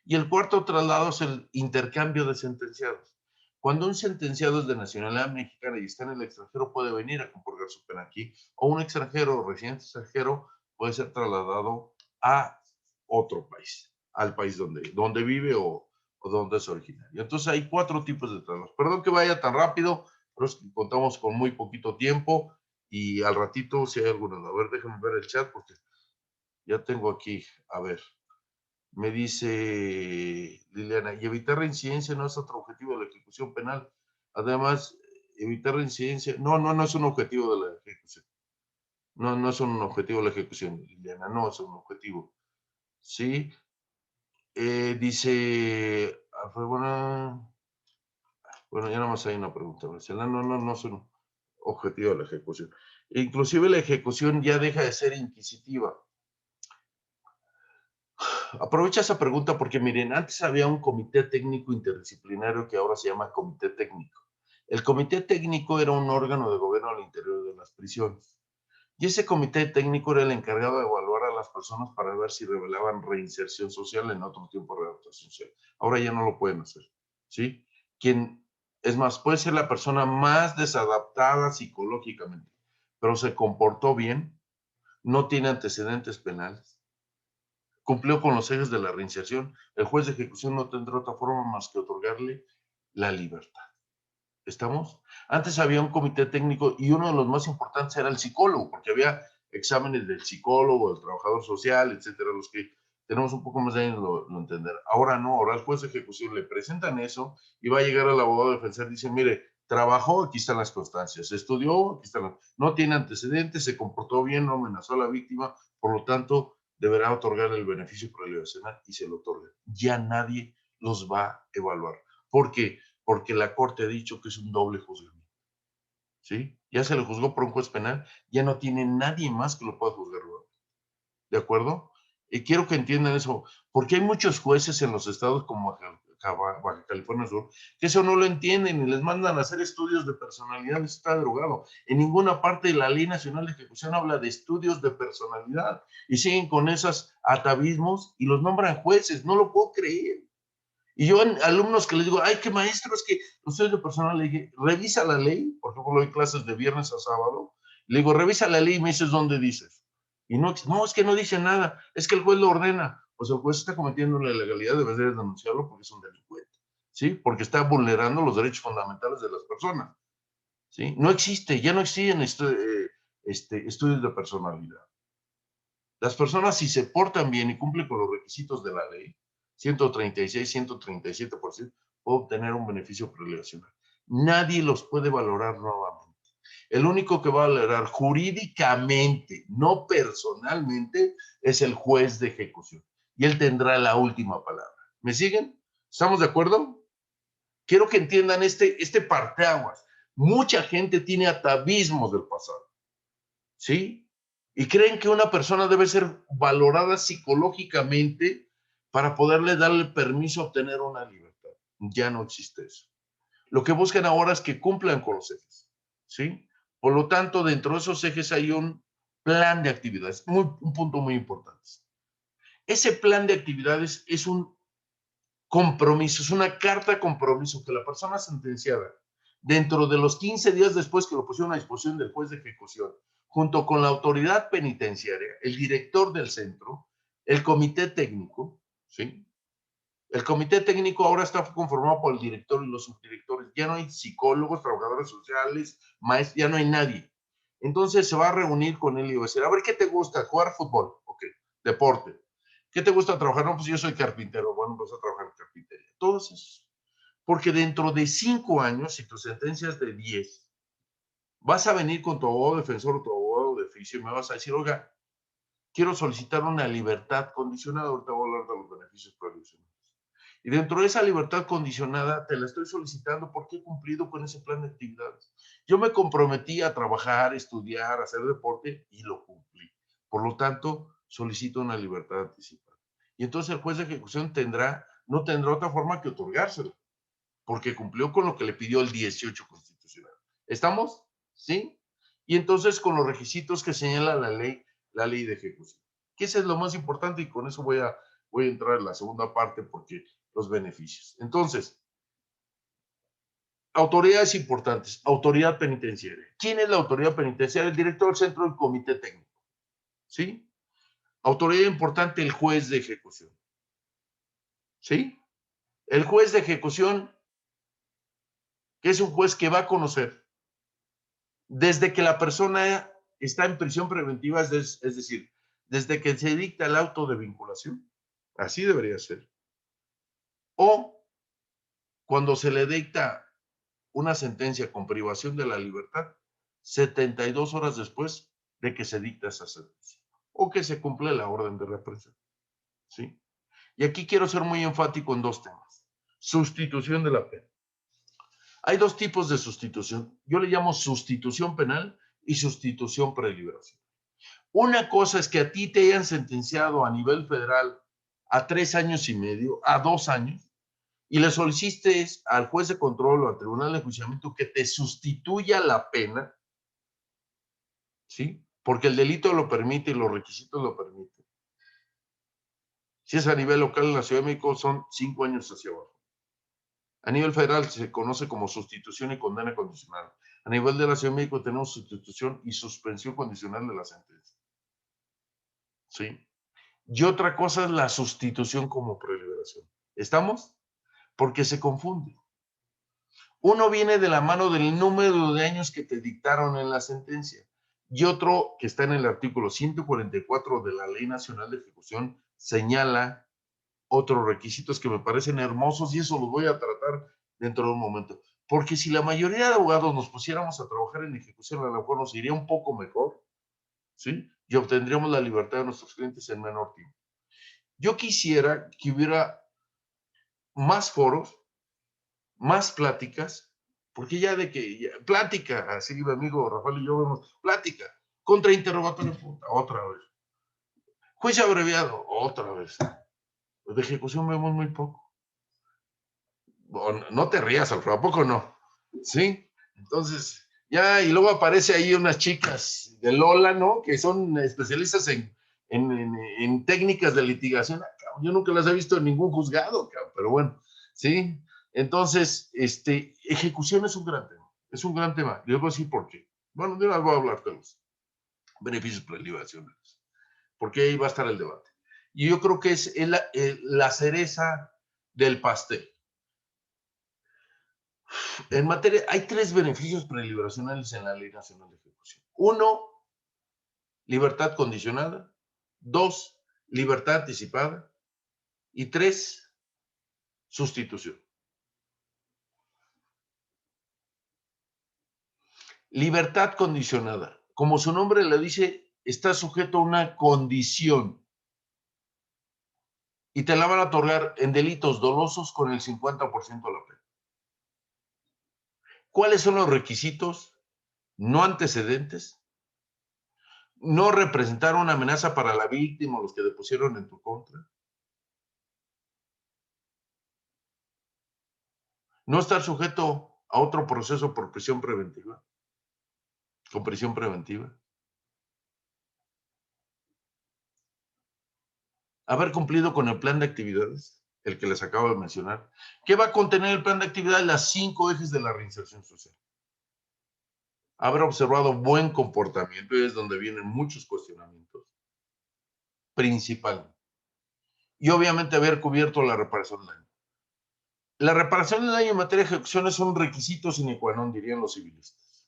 Y el cuarto traslado es el intercambio de sentenciados. Cuando un sentenciado es de nacionalidad mexicana y está en el extranjero, puede venir a compurgar su pena aquí, o un extranjero o residente extranjero puede ser trasladado a otro país, al país donde vive o donde es originario. Entonces hay 4 tipos de traslados. Perdón que vaya tan rápido, pero es que contamos con muy poquito tiempo y al ratito si hay alguna. A ver, déjenme ver el chat porque ya tengo aquí, a ver. Me dice Liliana, y evitar reincidencia no es otro objetivo de la ejecución penal. Además, evitar reincidencia, no es un objetivo de la ejecución. No es un objetivo de la ejecución, Liliana, no es un objetivo. Sí, dice, bueno, ya nada más hay una pregunta. No es un objetivo de la ejecución. Inclusive la ejecución ya deja de ser inquisitiva. Aprovecha esa pregunta porque miren, antes había un comité técnico interdisciplinario que ahora se llama comité técnico. El comité técnico era un órgano de gobierno al interior de las prisiones. Y ese comité técnico era el encargado de evaluar a las personas para ver si revelaban reinserción social en otro tiempo de readaptación social. Ahora ya no lo pueden hacer, ¿sí? Es más, puede ser la persona más desadaptada psicológicamente, pero se comportó bien, no tiene antecedentes penales, cumplió con los ejes de la reinserción. El juez de ejecución no tendrá otra forma más que otorgarle la libertad. ¿Estamos? Antes había un comité técnico y uno de los más importantes era el psicólogo, porque había exámenes del psicólogo, del trabajador social, etcétera, los que tenemos un poco más de años lo entenderán. Ahora no, ahora al juez de ejecución le presentan eso y va a llegar al abogado defensor y dice, mire, trabajó, aquí están las constancias, estudió, aquí están no tiene antecedentes, se comportó bien, no amenazó a la víctima, por lo tanto, deberá otorgar el beneficio provisional y se lo otorga. Ya nadie los va a evaluar. ¿Por qué? Porque la Corte ha dicho que es un doble juzgamiento, ¿sí? Ya se le juzgó por un juez penal, ya no tiene nadie más que lo pueda juzgar, ¿de acuerdo? Y quiero que entiendan eso, porque hay muchos jueces en los estados como Baja California Sur, que eso no lo entienden y les mandan a hacer estudios de personalidad, está drogado. En ninguna parte de la Ley Nacional de Ejecución habla de estudios de personalidad y siguen con esos atavismos y los nombran jueces, no lo puedo creer. Y yo en alumnos que les digo, ay, qué maestro, es que ustedes de personal, le dije, revisa la ley, por ejemplo, doy clases de viernes a sábado, le digo, revisa la ley y me dices dónde dices. Y no, es que no dice nada, es que el juez lo ordena. Pues el juez está cometiendo una ilegalidad, debes de denunciarlo porque es un delincuente, ¿sí? Porque está vulnerando los derechos fundamentales de las personas, ¿sí? No existe, ya no existen estudios de personalidad. Las personas, si se portan bien y cumplen con los requisitos de la ley, 136, 137%, puede obtener un beneficio prelacional. Nadie los puede valorar nuevamente. El único que va a valorar jurídicamente, no personalmente, es el juez de ejecución. Y él tendrá la última palabra. ¿Me siguen? ¿Estamos de acuerdo? Quiero que entiendan este parteaguas. Mucha gente tiene atavismos del pasado, ¿sí? Y creen que una persona debe ser valorada psicológicamente para poderle darle permiso a obtener una libertad. Ya no existe eso. Lo que buscan ahora es que cumplan con los ejes, ¿sí? Por lo tanto, dentro de esos ejes hay un plan de actividades, un punto muy importante. Ese plan de actividades es un compromiso, es una carta de compromiso que la persona sentenciada, dentro de los 15 días después que lo pusieron a disposición del juez de ejecución, junto con la autoridad penitenciaria, el director del centro, el comité técnico, ¿sí? El comité técnico ahora está conformado por el director y los subdirectores. Ya no hay psicólogos, trabajadores sociales, maestros, ya no hay nadie. Entonces se va a reunir con él y va a decir, a ver, ¿qué te gusta? Jugar fútbol, ok, deporte. ¿Qué te gusta trabajar? No, pues yo soy carpintero. Bueno, vas a trabajar en carpintería. Todos esos. Porque dentro de 5 años, si tu sentencia es de 10, vas a venir con tu abogado defensor o tu abogado de oficio y me vas a decir, oiga, quiero solicitar una libertad condicionada. Ahorita voy a hablar de los beneficios provisionales. Y dentro de esa libertad condicionada te la estoy solicitando porque he cumplido con ese plan de actividades. Yo me comprometí a trabajar, estudiar, hacer deporte y lo cumplí. Por lo tanto, solicito una libertad anticipada. Y entonces el juez de ejecución no tendrá otra forma que otorgárselo, porque cumplió con lo que le pidió el 18 constitucional. ¿Estamos? ¿Sí? Y entonces con los requisitos que señala la ley de ejecución. Que ese es lo más importante y con eso voy a entrar en la segunda parte porque los beneficios. Entonces, autoridades importantes, autoridad penitenciaria. ¿Quién es la autoridad penitenciaria? El director del centro del comité técnico. ¿Sí? Autoridad importante, el juez de ejecución. ¿Sí? El juez de ejecución, que es un juez que va a conocer desde que la persona está en prisión preventiva, es decir, desde que se dicta el auto de vinculación, así debería ser, o cuando se le dicta una sentencia con privación de la libertad 72 horas después de que se dicta esa sentencia o que se cumple la orden de represión, ¿sí? Y aquí quiero ser muy enfático en dos temas. Sustitución de la pena. Hay dos tipos de sustitución. Yo le llamo sustitución penal y sustitución preliberación. Una cosa es que a ti te hayan sentenciado a nivel federal a 3 años y medio, a 2 años, y le solicites al juez de control o al tribunal de enjuiciamiento que te sustituya la pena, ¿sí? Porque el delito lo permite y los requisitos lo permiten. Si es a nivel local en la Ciudad de México, son 5 años hacia abajo. A nivel federal se conoce como sustitución y condena condicional. A nivel de la Ciudad de México tenemos sustitución y suspensión condicional de la sentencia. ¿Sí? Y otra cosa es la sustitución como preliberación. ¿Estamos? Porque se confunde. Uno viene de la mano del número de años que te dictaron en la sentencia y otro que está en el artículo 144 de la Ley Nacional de Ejecución señala otros requisitos que me parecen hermosos y eso los voy a tratar dentro de un momento. Porque si la mayoría de abogados nos pusiéramos a trabajar en ejecución, a lo mejor nos iría un poco mejor, ¿sí? Y obtendríamos la libertad de nuestros clientes en menor tiempo. Yo quisiera que hubiera más foros, más pláticas, porque ya de que, plática, así mi amigo Rafael y yo vemos, plática, contrainterrogatorio, otra vez. Juicio abreviado, otra vez. De ejecución vemos muy poco. No te rías, Alfredo, ¿a poco no? ¿Sí? Entonces, ya, y luego aparece ahí unas chicas de Lola, ¿no? Que son especialistas en técnicas de litigación. Yo nunca las he visto en ningún juzgado, pero bueno, ¿sí? Entonces, ejecución es un gran tema. Es un gran tema. Les voy a decir por qué. Bueno, yo les voy a hablar de los beneficios preliberacionales, porque ahí va a estar el debate. Y yo creo que es la cereza del pastel. En materia, hay 3 beneficios preliberacionales en la Ley Nacional de Ejecución. 1, libertad condicionada. 2, libertad anticipada. Y 3, sustitución. Libertad condicionada. Como su nombre le dice, está sujeto a una condición. Y te la van a otorgar en delitos dolosos con el 50% de la pena. ¿Cuáles son los requisitos? No antecedentes, no representar una amenaza para la víctima o los que depusieron en tu contra, no estar sujeto a otro proceso por prisión preventiva, con prisión preventiva, haber cumplido con el plan de actividades, el que les acabo de mencionar. ¿Qué va a contener el plan de actividades? Las 5 ejes de la reinserción social. Haber observado buen comportamiento, y es donde vienen muchos cuestionamientos, principal. Y obviamente haber cubierto la reparación del daño. La reparación del daño en materia de ejecución es un requisito sine qua non, dirían los civilistas.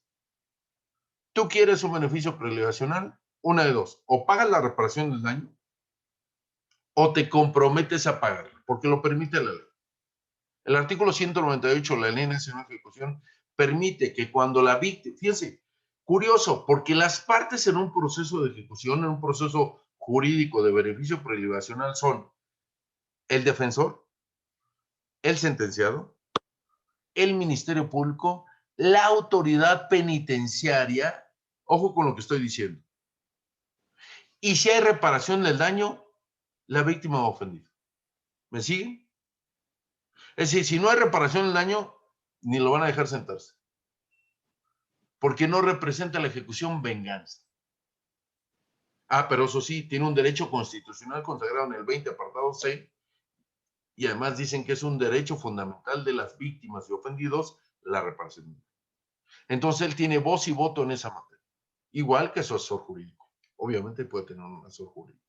Tú quieres un beneficio preliberacional, una de dos, o pagas la reparación del daño, o te comprometes a pagarla, porque lo permite la ley. El artículo 198 de la Ley Nacional de Ejecución permite que cuando la víctima, fíjense, curioso, porque las partes en un proceso de ejecución, en un proceso jurídico de beneficio preliberacional son el defensor, el sentenciado, el Ministerio Público, la autoridad penitenciaria, ojo con lo que estoy diciendo. Y si hay reparación del daño, la víctima va ofendida. ¿Me siguen? Es decir, si no hay reparación del daño, ni lo van a dejar sentarse. Porque no representa la ejecución venganza. Pero eso sí, tiene un derecho constitucional consagrado en el 20, apartado C, y además dicen que es un derecho fundamental de las víctimas y ofendidos la reparación. Entonces él tiene voz y voto en esa materia, igual que su asesor jurídico. Obviamente puede tener un asesor jurídico.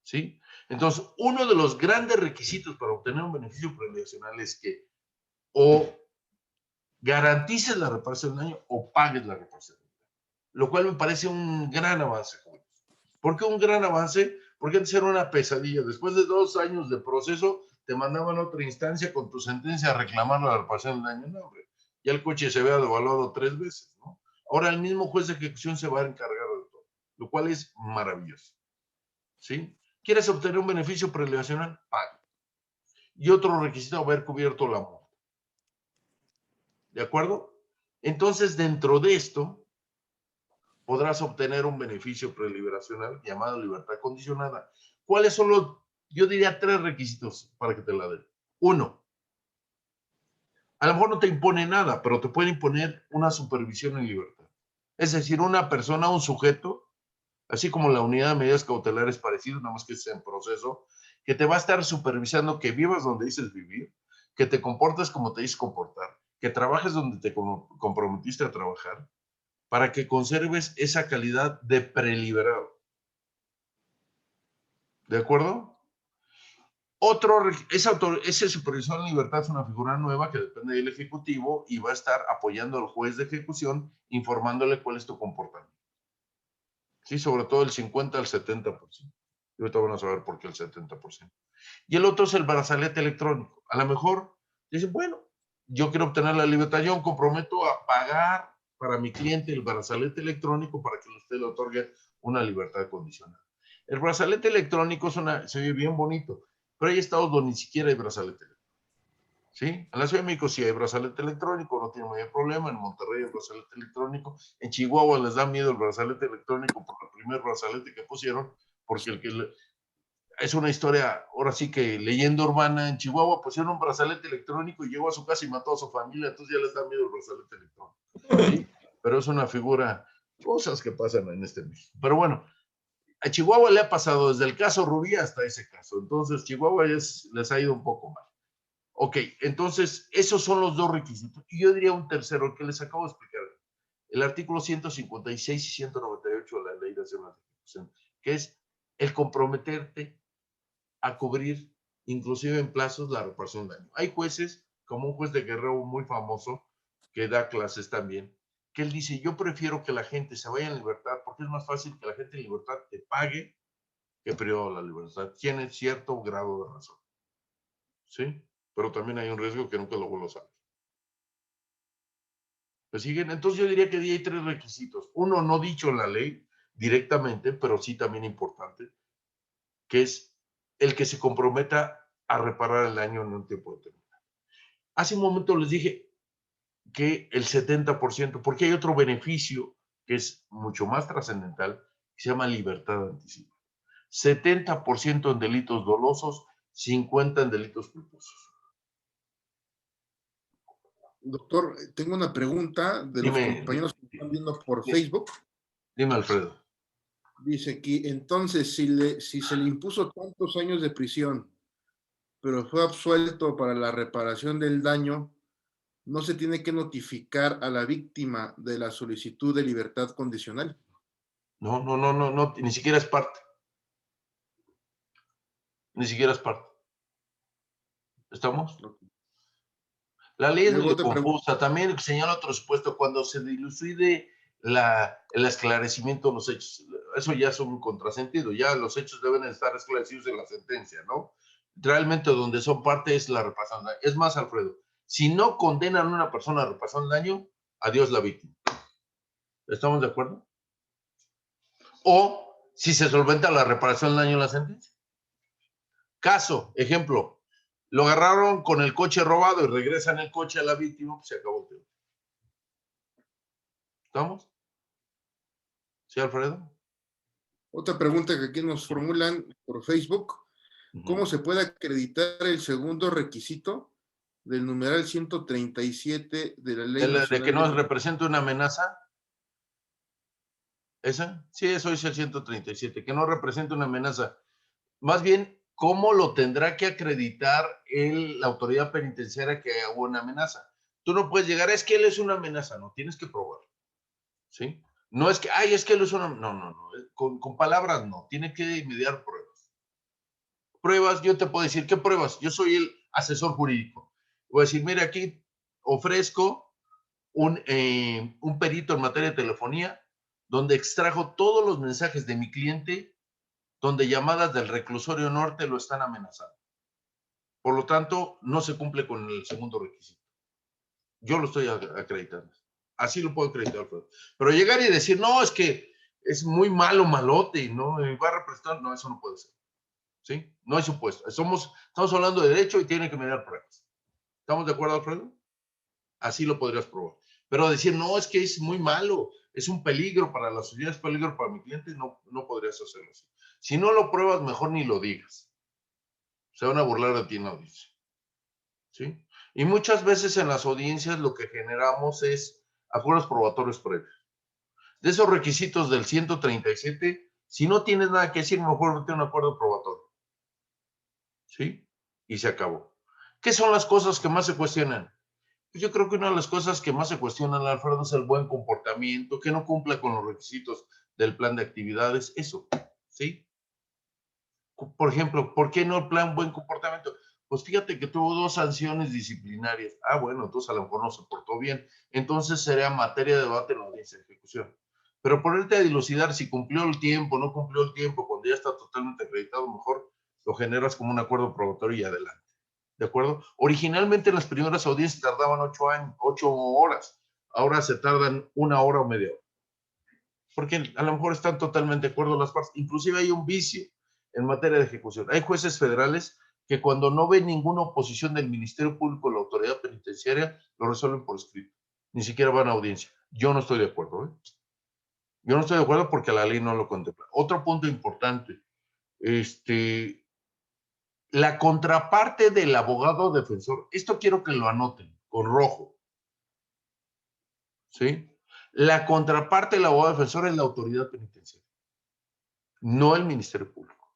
¿Sí? Entonces, uno de los grandes requisitos para obtener un beneficio preliberacional es que o garantices la reparación del daño o pagues la reparación del daño. Lo cual me parece un gran avance. ¿Por qué un gran avance? Porque antes era una pesadilla. Después de 2 años de proceso, te mandaban a otra instancia con tu sentencia a reclamar la reparación del daño. No, hombre, ya el coche se había devaluado 3 veces, ¿no? Ahora el mismo juez de ejecución se va a encargar de todo, lo cual es maravilloso. ¿Sí? ¿Quieres obtener un beneficio preliberacional? Paga. Y otro requisito, haber cubierto la multa. ¿De acuerdo? Entonces, dentro de esto, podrás obtener un beneficio preliberacional llamado libertad condicionada. ¿Cuáles son los, yo diría, 3 requisitos para que te la den? 1, A lo mejor no te impone nada, pero te puede imponer una supervisión en libertad. Es decir, una persona, un sujeto, así como la unidad de medidas cautelares parecido, nada más que es en proceso, que te va a estar supervisando que vivas donde dices vivir, que te comportes como te dices comportar, que trabajes donde te comprometiste a trabajar, para que conserves esa calidad de preliberado. ¿De acuerdo? Ese supervisor en libertad es una figura nueva que depende del Ejecutivo y va a estar apoyando al juez de ejecución, informándole cuál es tu comportamiento. Sí, sobre todo el 50 al 70%. Y ahorita van a saber por qué el 70%. Y el otro es el brazalete electrónico. A lo mejor dicen, bueno, yo quiero obtener la libertad, yo me comprometo a pagar para mi cliente el brazalete electrónico para que usted le otorgue una libertad condicional. El brazalete electrónico se ve bien bonito, pero hay estados donde ni siquiera hay brazalete electrónico. ¿Sí? En la Ciudad de México sí hay brazalete electrónico, no tiene mayor problema. En Monterrey hay brazalete electrónico. En Chihuahua les da miedo el brazalete electrónico por el primer brazalete que pusieron, porque es una historia, ahora sí que leyenda urbana. En Chihuahua pusieron un brazalete electrónico y llegó a su casa y mató a su familia, entonces ya les da miedo el brazalete electrónico. ¿Sí? Pero es una figura, cosas que pasan en este México. Pero bueno, a Chihuahua le ha pasado desde el caso Rubí hasta ese caso, entonces Chihuahua les ha ido un poco mal. Ok, entonces esos son los dos requisitos. Y yo diría un tercero que les acabo de explicar. El artículo 156 y 198 de la Ley Nacional de Ejecución, que es el comprometerte a cubrir, inclusive en plazos, la reparación de daño. Hay jueces, como un juez de Guerrero muy famoso, que da clases también, que él dice, yo prefiero que la gente se vaya en libertad, porque es más fácil que la gente en libertad te pague que privado de la libertad. Tiene cierto grado de razón. ¿Sí? Pero también hay un riesgo que nunca lo saber. ¿Me siguen? Entonces yo diría que hay tres requisitos. Uno, no dicho en la ley directamente, pero sí también importante, que es el que se comprometa a reparar el daño en un tiempo determinado. Hace un momento les dije que el 70%, porque hay otro beneficio que es mucho más trascendental, que se llama libertad anticipada. 70% en delitos dolosos, 50% en delitos culposos.
Doctor, tengo una pregunta de los compañeros que están viendo por Facebook.
Dime, Alfredo.
Dice aquí, entonces, si se le impuso tantos años de prisión, pero fue absuelto para la reparación del daño, ¿no se tiene que notificar a la víctima de la solicitud de libertad condicional?
No, ni siquiera es parte. Ni siquiera es parte. ¿Estamos? La ley es muy confusa. También señala otro supuesto, cuando se dilucide el esclarecimiento de los hechos. Eso ya es un contrasentido. Ya los hechos deben estar esclarecidos en la sentencia, ¿no? Realmente donde son parte es la reparación. Es más, Alfredo, si no condenan a una persona a reparación de daño, adiós la víctima. ¿Estamos de acuerdo? O si se solventa la reparación del daño en la sentencia. Caso, ejemplo, lo agarraron con el coche robado y regresan el coche a la víctima, pues se acabó el tema. ¿Estamos? ¿Sí, Alfredo?
Otra pregunta que aquí nos formulan por Facebook. ¿Cómo se puede acreditar el segundo requisito del numeral 137 de la Ley Nacional
¿De que no represente una amenaza? ¿Esa? Sí, eso dice el 137, que no represente una amenaza. Más bien, ¿cómo lo tendrá que acreditar la autoridad penitenciaria que hubo una amenaza? Tú no puedes llegar, es que él es una amenaza, no, tienes que probarlo. ¿Sí? No es que, ay, es que él es una... No. Con palabras no, tiene que mediar pruebas. Pruebas, yo te puedo decir, ¿qué pruebas? Yo soy el asesor jurídico. Voy a decir, mira, aquí ofrezco un perito en materia de telefonía donde extrajo todos los mensajes de mi cliente donde llamadas del reclusorio norte lo están amenazando. Por lo tanto, no se cumple con el segundo requisito. Yo lo estoy acreditando. Así lo puedo acreditar, Alfredo. Pero llegar y decir, no, es que es muy malo, malote, ¿no? Va a representar, no, eso no puede ser. ¿Sí? No hay supuesto. Estamos hablando de derecho y tienen que mediar pruebas. ¿Estamos de acuerdo, Alfredo? Así lo podrías probar. Pero decir, no, es que es muy malo, es un peligro para la sociedad, es peligro para mi cliente, no podrías hacerlo así. Si no lo pruebas, mejor ni lo digas. Se van a burlar de ti, no dice. ¿Sí? Y muchas veces en las audiencias lo que generamos es acuerdos probatorios previos. De esos requisitos del 137, si no tienes nada que decir, mejor no tiene un acuerdo probatorio. ¿Sí? Y se acabó. ¿Qué son las cosas que más se cuestionan? Yo creo que una de las cosas que más se cuestionan, Alfredo, es el buen comportamiento, que no cumpla con los requisitos del plan de actividades, eso, ¿sí? Por ejemplo, ¿por qué no el plan buen comportamiento? Pues fíjate que tuvo 2 sanciones disciplinarias. Ah, bueno, entonces a lo mejor no se portó bien. Entonces sería materia de debate en la audiencia de ejecución. Pero ponerte a dilucidar si cumplió el tiempo, no cumplió el tiempo, cuando ya está totalmente acreditado, mejor lo generas como un acuerdo probatorio y adelante. ¿De acuerdo? Originalmente en las primeras audiencias tardaban 8 horas. Ahora se tardan 1 hora o media hora. Porque a lo mejor están totalmente de acuerdo las partes. Inclusive hay un vicio en materia de ejecución. Hay jueces federales que cuando no ven ninguna oposición del Ministerio Público o la autoridad penitenciaria, lo resuelven por escrito. Ni siquiera van a audiencia. Yo no estoy de acuerdo. Yo no estoy de acuerdo porque la ley no lo contempla. Otro punto importante. La contraparte del abogado defensor, esto quiero que lo anoten con rojo. ¿Sí? La contraparte del abogado defensor es la autoridad penitenciaria, no el Ministerio Público.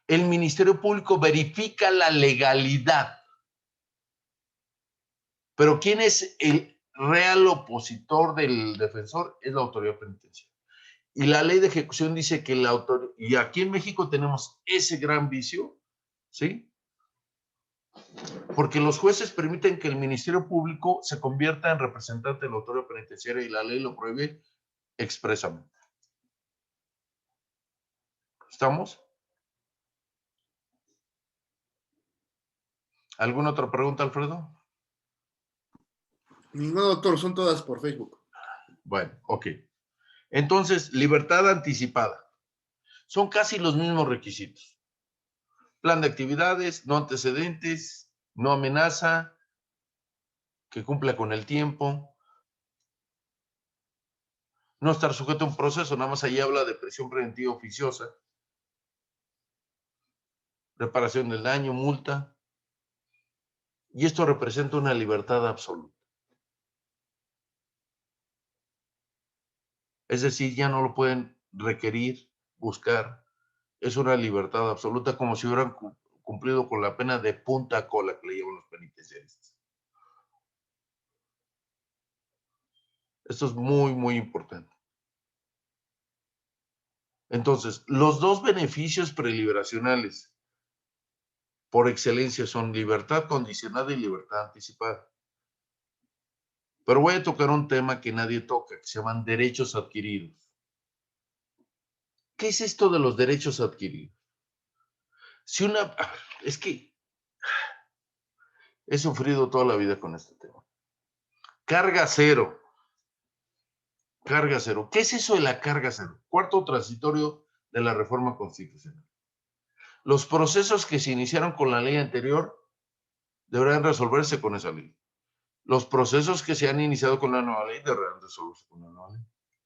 El Ministerio Público verifica la legalidad. Pero ¿quién es el real opositor del defensor? Es la autoridad penitenciaria. Y la ley de ejecución dice que la autoridad, y aquí en México tenemos ese gran vicio, ¿sí? Porque los jueces permiten que el Ministerio Público se convierta en representante de la autoridad penitenciaria y la ley lo prohíbe expresamente. ¿Estamos? ¿Alguna otra pregunta, Alfredo?
Ningún doctor, son todas por Facebook.
Bueno, ok. Entonces, libertad anticipada. Son casi los mismos requisitos. Plan de actividades, no antecedentes, no amenaza, que cumpla con el tiempo, no estar sujeto a un proceso, nada más ahí habla de prisión preventiva oficiosa, reparación del daño, multa, y esto representa una libertad absoluta. Es decir, ya no lo pueden requerir, buscar, es una libertad absoluta como si hubieran cumplido con la pena de punta cola que le llevan los penitenciaristas. Esto es muy, muy importante. Entonces, los dos beneficios preliberacionales por excelencia son libertad condicionada y libertad anticipada. Pero voy a tocar un tema que nadie toca, que se llaman derechos adquiridos. ¿Qué es esto de los derechos adquiridos? Es que he sufrido toda la vida con este tema. Carga cero. Carga cero. ¿Qué es eso de la carga cero? Cuarto transitorio de la reforma constitucional. Los procesos que se iniciaron con la ley anterior deberán resolverse con esa ley. Los procesos que se han iniciado con la nueva ley deberán resolverse con la nueva ley.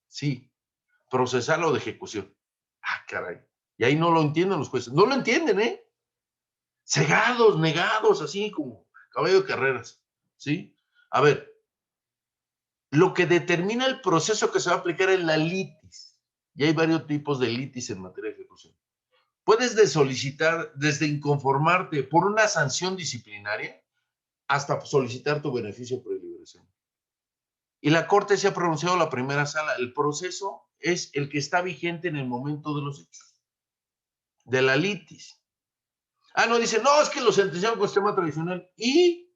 Sí, procesal o de ejecución. Ah, caray. Y ahí no lo entienden los jueces. No lo entienden, ¿eh? Cegados, negados, así como caballo de carreras. ¿Sí? A ver, lo que determina el proceso que se va a aplicar es la litis. Y hay varios tipos de litis en materia de ejecución. Puedes solicitar desde inconformarte por una sanción disciplinaria hasta solicitar tu beneficio por liberación. Y la Corte se ha pronunciado la primera sala. El proceso es el que está vigente en el momento de los hechos. De la litis. Ah, no, dice, no, es que lo sentenciaron con sistema tradicional. Y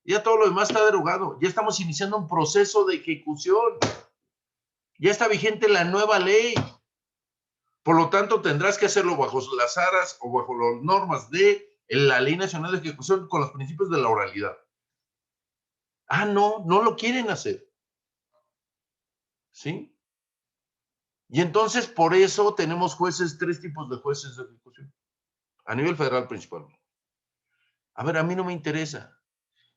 ya todo lo demás está derogado. Ya estamos iniciando un proceso de ejecución. Ya está vigente la nueva ley. Por lo tanto, tendrás que hacerlo bajo las aras o bajo las normas de la Ley Nacional de Ejecución con los principios de la oralidad. Ah, no, no lo quieren hacer. ¿Sí? Y entonces, por eso tenemos jueces, 3 tipos de jueces de ejecución. A nivel federal principalmente. A ver, a mí no me interesa.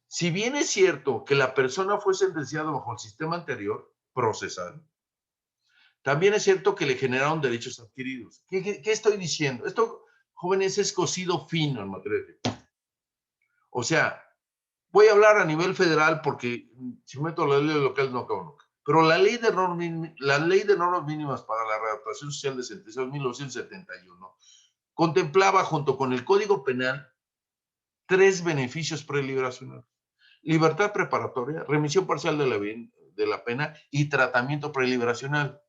Si bien es cierto que la persona fue sentenciada bajo el sistema anterior, procesal, también es cierto que le generaron derechos adquiridos. ¿Qué estoy diciendo? Esto, jóvenes, es cocido fino en materia de ejecución. O sea, voy a hablar a nivel federal porque si meto la ley local no acabo nunca. Pero la ley de normas mínimas para la readaptación social de sentencias de 1971 contemplaba junto con el Código Penal 3 beneficios preliberacionales: libertad preparatoria, remisión parcial de la pena y tratamiento preliberacional.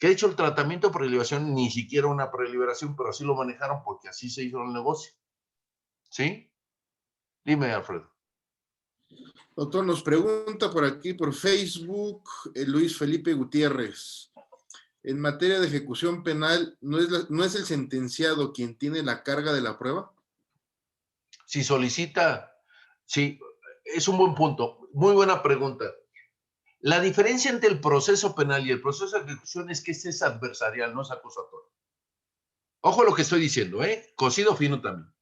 Que de hecho el tratamiento preliberación ni siquiera una preliberación, pero así lo manejaron porque así se hizo el negocio. ¿Sí? Dime, Alfredo.
Doctor, nos pregunta por aquí, por Facebook, Luis Felipe Gutiérrez. En materia de ejecución penal, ¿no es el sentenciado quien tiene la carga de la prueba?
Si solicita, sí, es un buen punto. Muy buena pregunta. La diferencia entre el proceso penal y el proceso de ejecución es que este es adversarial, no es acusatorio. Ojo a lo que estoy diciendo, cocido fino también.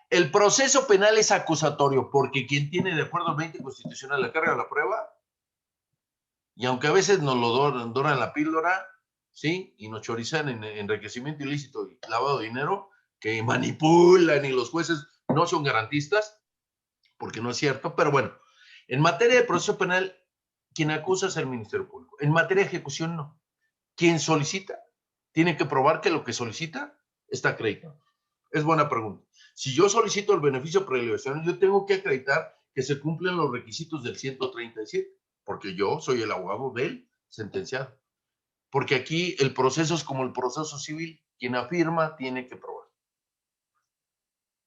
El proceso penal es acusatorio porque quien tiene, de acuerdo al 20 constitucional, la carga de la prueba, y aunque a veces nos lo doran la píldora, ¿sí? Y nos chorizan en enriquecimiento ilícito y lavado de dinero, que manipulan y los jueces no son garantistas, porque no es cierto, pero bueno, en materia de proceso penal, quien acusa es el Ministerio Público. En materia de ejecución, no. Quien solicita tiene que probar que lo que solicita está acreditado. Es buena pregunta. Si yo solicito el beneficio preliberacional, yo tengo que acreditar que se cumplen los requisitos del 137, porque yo soy el abogado del sentenciado. Porque aquí el proceso es como el proceso civil. Quien afirma tiene que probar.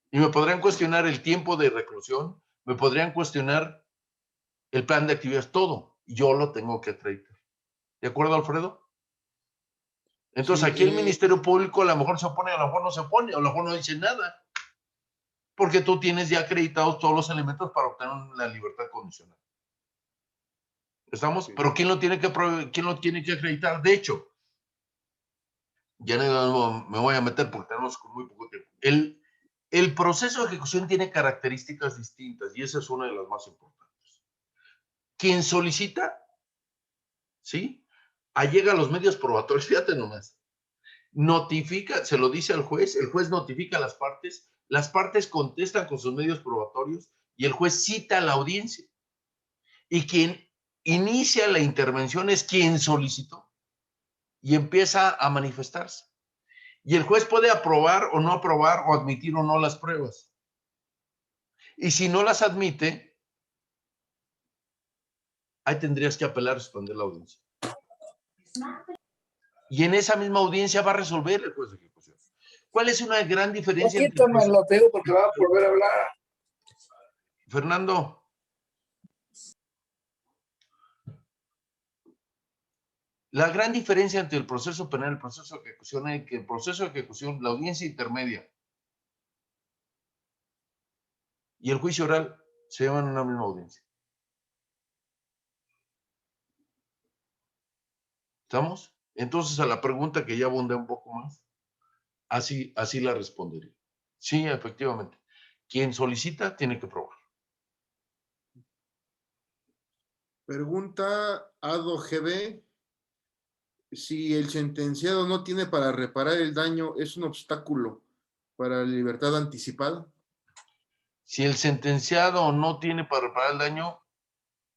Y me podrían cuestionar el tiempo de reclusión, me podrían cuestionar el plan de actividades, todo. Yo lo tengo que acreditar. ¿De acuerdo, Alfredo? Entonces,
Sí,
aquí el Ministerio Público a lo mejor se opone, a lo mejor no se opone, a lo mejor no dice nada, porque tú tienes ya acreditados todos los elementos para obtener la libertad condicional. ¿Estamos?
sí.
Pero ¿quién lo tiene que acreditar? De hecho, ya no me voy a meter porque tenemos muy poco tiempo. El proceso de ejecución tiene características distintas y esa es una de las más importantes. Quien solicita, ¿sí? Allega a los medios probatorios, fíjate nomás. Notifica, se lo dice al juez, el juez notifica a las partes contestan con sus medios probatorios y el juez cita a la audiencia. Y quien inicia la intervención es quien solicitó y empieza a manifestarse. Y el juez puede aprobar o no aprobar o admitir o no las pruebas. Y si no las admite, ahí tendrías que apelar a suspender la audiencia. Y en esa misma audiencia va a resolver el juez de ejecución. ¿Cuál es una gran diferencia?
Quítamelo, te digo, porque va a volver a hablar.
Fernando. La gran diferencia entre el proceso penal y el proceso de ejecución es que el proceso de ejecución, la audiencia intermedia y el juicio oral se llevan en una misma audiencia. ¿Estamos? Entonces, a la pregunta que ya abundé un poco más, así la respondería. Sí, efectivamente. Quien solicita tiene que probar.
Pregunta Ado GB. Si el sentenciado no tiene para reparar el daño, ¿es un obstáculo para la libertad anticipada?
Si el sentenciado no tiene para reparar el daño,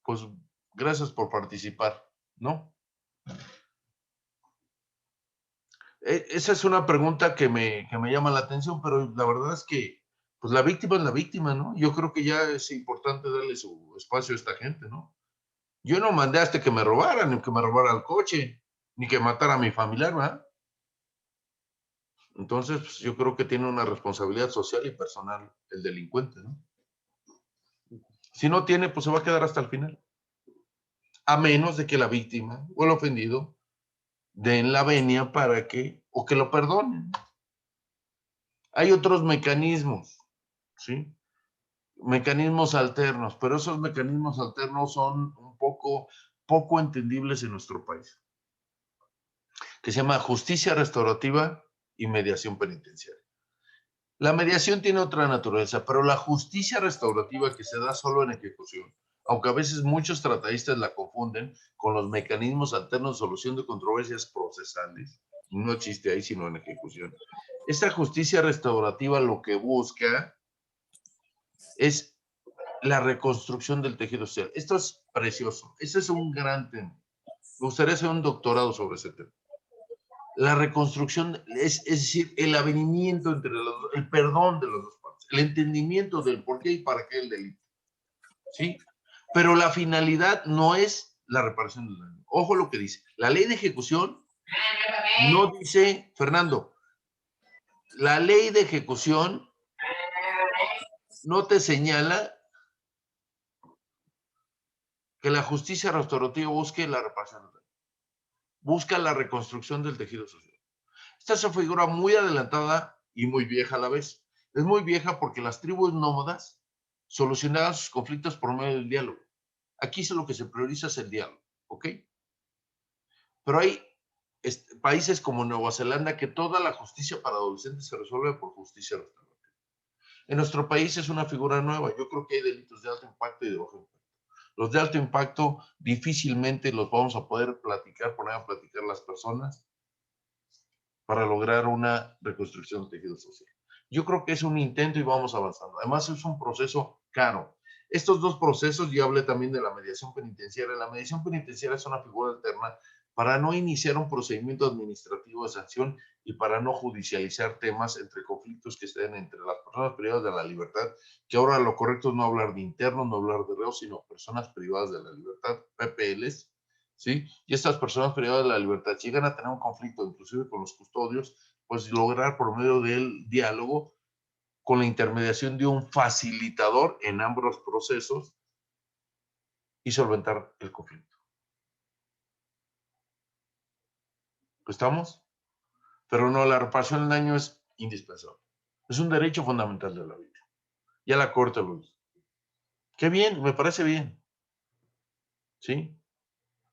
pues gracias por participar, ¿no? Esa es una pregunta que me llama la atención, pero la verdad es que pues la víctima es la víctima, ¿no? Yo creo que ya es importante darle su espacio a esta gente, ¿no? Yo no mandé hasta que me robaran, ni que me robara el coche, ni que matara a mi familiar, ¿verdad? Entonces, pues, yo creo que tiene una responsabilidad social y personal el delincuente, ¿no? Si no tiene, pues se va a quedar hasta el final. A menos de que la víctima o el ofendido den la venia para que, o que lo perdonen. Hay otros mecanismos, ¿sí? Mecanismos alternos, pero esos mecanismos alternos son un poco entendibles en nuestro país, que se llama justicia restaurativa y mediación penitenciaria. La mediación tiene otra naturaleza, pero la justicia restaurativa que se da solo en ejecución, aunque a veces muchos tratadistas la confunden con los mecanismos alternos de solución de controversias procesales, no existe ahí sino en ejecución. Esta justicia restaurativa lo que busca es la reconstrucción del tejido social. Esto es precioso. Ese es un gran tema. Me gustaría hacer un doctorado sobre ese tema. La reconstrucción es decir, el avenimiento entre el perdón de las dos partes, el entendimiento del por qué y para qué el delito. ¿Sí? Pero la finalidad no es la reparación del daño. Ojo lo que dice. La ley de ejecución no dice, Fernando, la ley de ejecución no te señala que la justicia restaurativa busque la reparación del daño. Busca la reconstrucción del tejido social. Esta es una figura muy adelantada y muy vieja a la vez. Es muy vieja porque las tribus nómadas solucionaban sus conflictos por medio del diálogo. Aquí lo que se prioriza es el diálogo, ¿ok? Pero hay países como Nueva Zelanda que toda la justicia para adolescentes se resuelve por justicia restaurativa. En nuestro país es una figura nueva. Yo creo que hay delitos de alto impacto y de bajo impacto. Los de alto impacto difícilmente los vamos a poder poner a platicar las personas para lograr una reconstrucción del tejido social. Yo creo que es un intento y vamos avanzando. Además es un proceso caro. Estos dos procesos, ya hablé también de la mediación penitenciaria. La mediación penitenciaria es una figura alterna para no iniciar un procedimiento administrativo de sanción y para no judicializar temas entre conflictos que estén entre las personas privadas de la libertad, que ahora lo correcto es no hablar de internos, no hablar de reos, sino personas privadas de la libertad, PPLs, ¿sí? Y estas personas privadas de la libertad llegan a tener un conflicto, inclusive con los custodios, pues lograr por medio del diálogo, con la intermediación de un facilitador en ambos procesos y solventar el conflicto. ¿Estamos? Pero no, la reparación del daño es indispensable. Es un derecho fundamental de la vida. Ya la Corte lo dice. Qué bien, me parece bien. ¿Sí?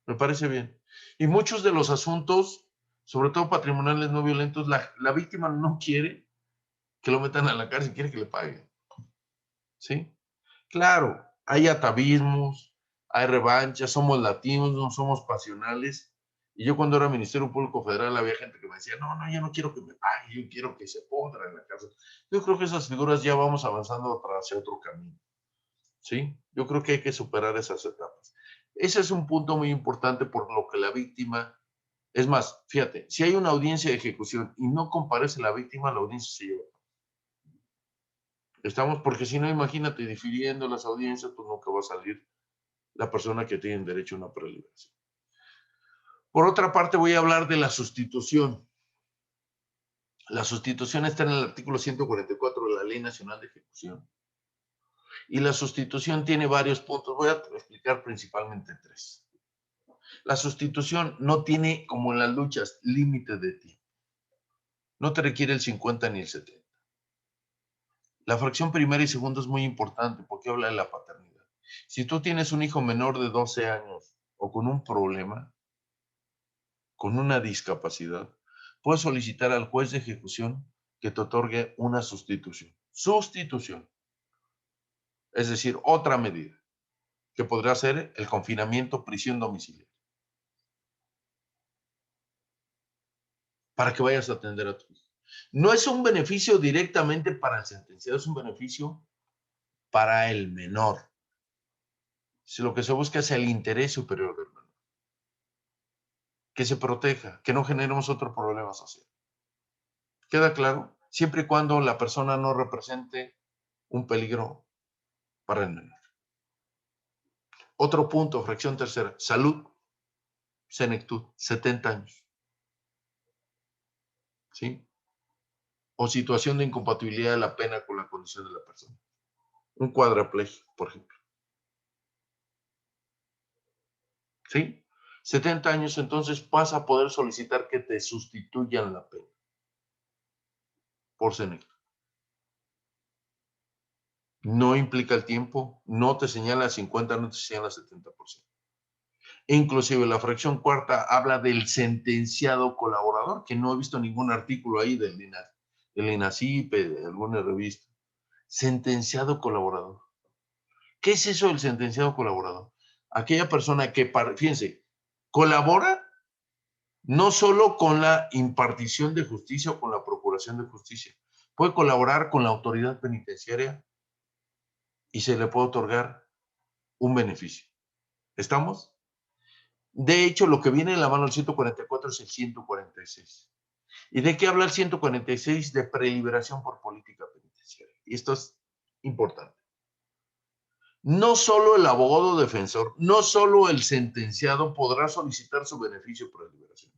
Me parece bien. Y muchos de los asuntos, sobre todo patrimoniales no violentos, la víctima no quiere que lo metan a la cárcel, quiere que le paguen. ¿Sí? Claro, hay atavismos, hay revanchas, somos latinos, no somos pasionales. Y yo cuando era Ministerio Público Federal había gente que me decía, no, yo no quiero que me pague, yo quiero que se pudra en la cárcel. Yo creo que esas figuras ya vamos avanzando hacia otro camino. ¿Sí? Yo creo que hay que superar esas etapas. Ese es un punto muy importante por lo que la víctima, es más, fíjate, si hay una audiencia de ejecución y no comparece la víctima, la audiencia se lleva. Estamos, porque si no, imagínate, difiriendo las audiencias, pues nunca va a salir la persona que tiene derecho a una preliberación. Por otra parte, voy a hablar de la sustitución. La sustitución está en el artículo 144 de la Ley Nacional de Ejecución. Y la sustitución tiene varios puntos. Voy a explicar principalmente tres. La sustitución no tiene, como en las luchas, límite de tiempo. No te requiere el 50 ni el 70. La fracción primera y segunda es muy importante porque habla de la paternidad. Si tú tienes un hijo menor de 12 años o con un problema, con una discapacidad, puedes solicitar al juez de ejecución que te otorgue una sustitución. Sustitución. Es decir, otra medida, que podrá ser el confinamiento, prisión domiciliaria. Para que vayas a atender a tu hijo. No es un beneficio directamente para el sentenciado, es un beneficio para el menor. Si lo que se busca es el interés superior del menor. Que se proteja, que no generemos otro problema social. ¿Queda claro? Siempre y cuando la persona no represente un peligro para el menor. Otro punto, fracción tercera, salud, senectud, 70 años. ¿Sí? O situación de incompatibilidad de la pena con la condición de la persona. Un cuadrapléjico, por ejemplo. ¿Sí? 70 años, entonces vas a poder solicitar que te sustituyan la pena por senectud. No implica el tiempo, no te señala 50, no te señala 70%. Inclusive la fracción cuarta habla del sentenciado colaborador, que no he visto ningún artículo ahí del INACIPE, de alguna revista. Sentenciado colaborador. ¿Qué es eso del sentenciado colaborador? Aquella persona que, fíjense, colabora no solo con la impartición de justicia o con la procuración de justicia, puede colaborar con la autoridad penitenciaria y se le puede otorgar un beneficio. ¿Estamos? De hecho, lo que viene en la mano del 144 es el 146. ¿Y de qué habla el 146? De preliberación por política penitenciaria. Y esto es importante. No solo el abogado defensor, no solo el sentenciado podrá solicitar su beneficio por liberación,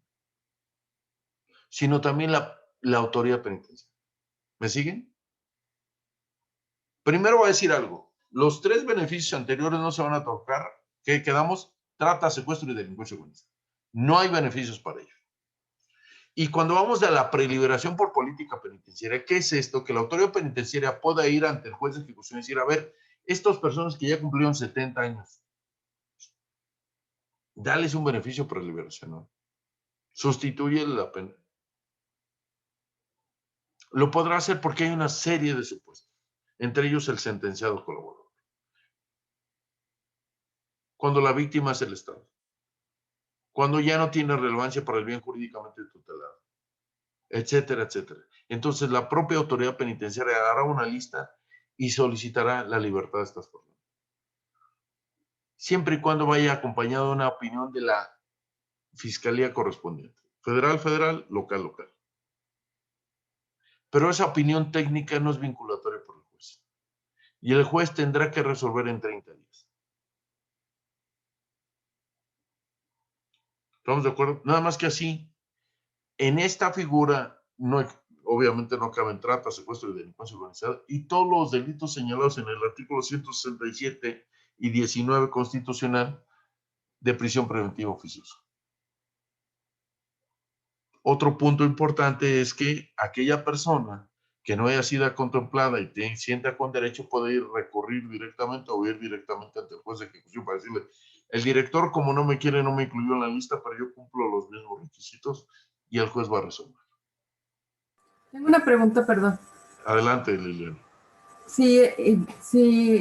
sino también la autoridad penitenciaria. ¿Me siguen? Primero voy a decir algo. Los 3 beneficios anteriores no se van a tocar. ¿Qué quedamos? Trata, secuestro y delincuencia organizada. No hay beneficios para ellos. Y cuando vamos a la preliberación por política penitenciaria, ¿qué es esto? Que la autoridad penitenciaria pueda ir ante el juez de ejecución y decir, a ver, estas personas que ya cumplieron 70 años, dales un beneficio preliberación, ¿no? Sustituye la pena. Lo podrá hacer porque hay una serie de supuestos, entre ellos el sentenciado colaborador. Cuando la víctima es el Estado. Cuando ya no tiene relevancia para el bien jurídicamente tutelado, etcétera, etcétera. Entonces la propia autoridad penitenciaria hará una lista y solicitará la libertad de estas personas. Siempre y cuando vaya acompañado de una opinión de la fiscalía correspondiente. Federal, federal, local, local. Pero esa opinión técnica no es vinculatoria por el juez. Y el juez tendrá que resolver en 30 días. ¿Estamos de acuerdo? Nada más que así, en esta figura, no, obviamente no caben trata, secuestro y delincuencia organizada, y todos los delitos señalados en el artículo 167 y 19 constitucional de prisión preventiva oficiosa. Otro punto importante es que aquella persona que no haya sido contemplada y sienta con derecho puede ir recurrir directamente o ir directamente ante el juez de ejecución para decirle, el director como no me quiere, no me incluyó en la lista, pero yo cumplo los mismos requisitos y el juez va a resolver.
Tengo una pregunta, perdón.
Adelante, Liliana.
Sí,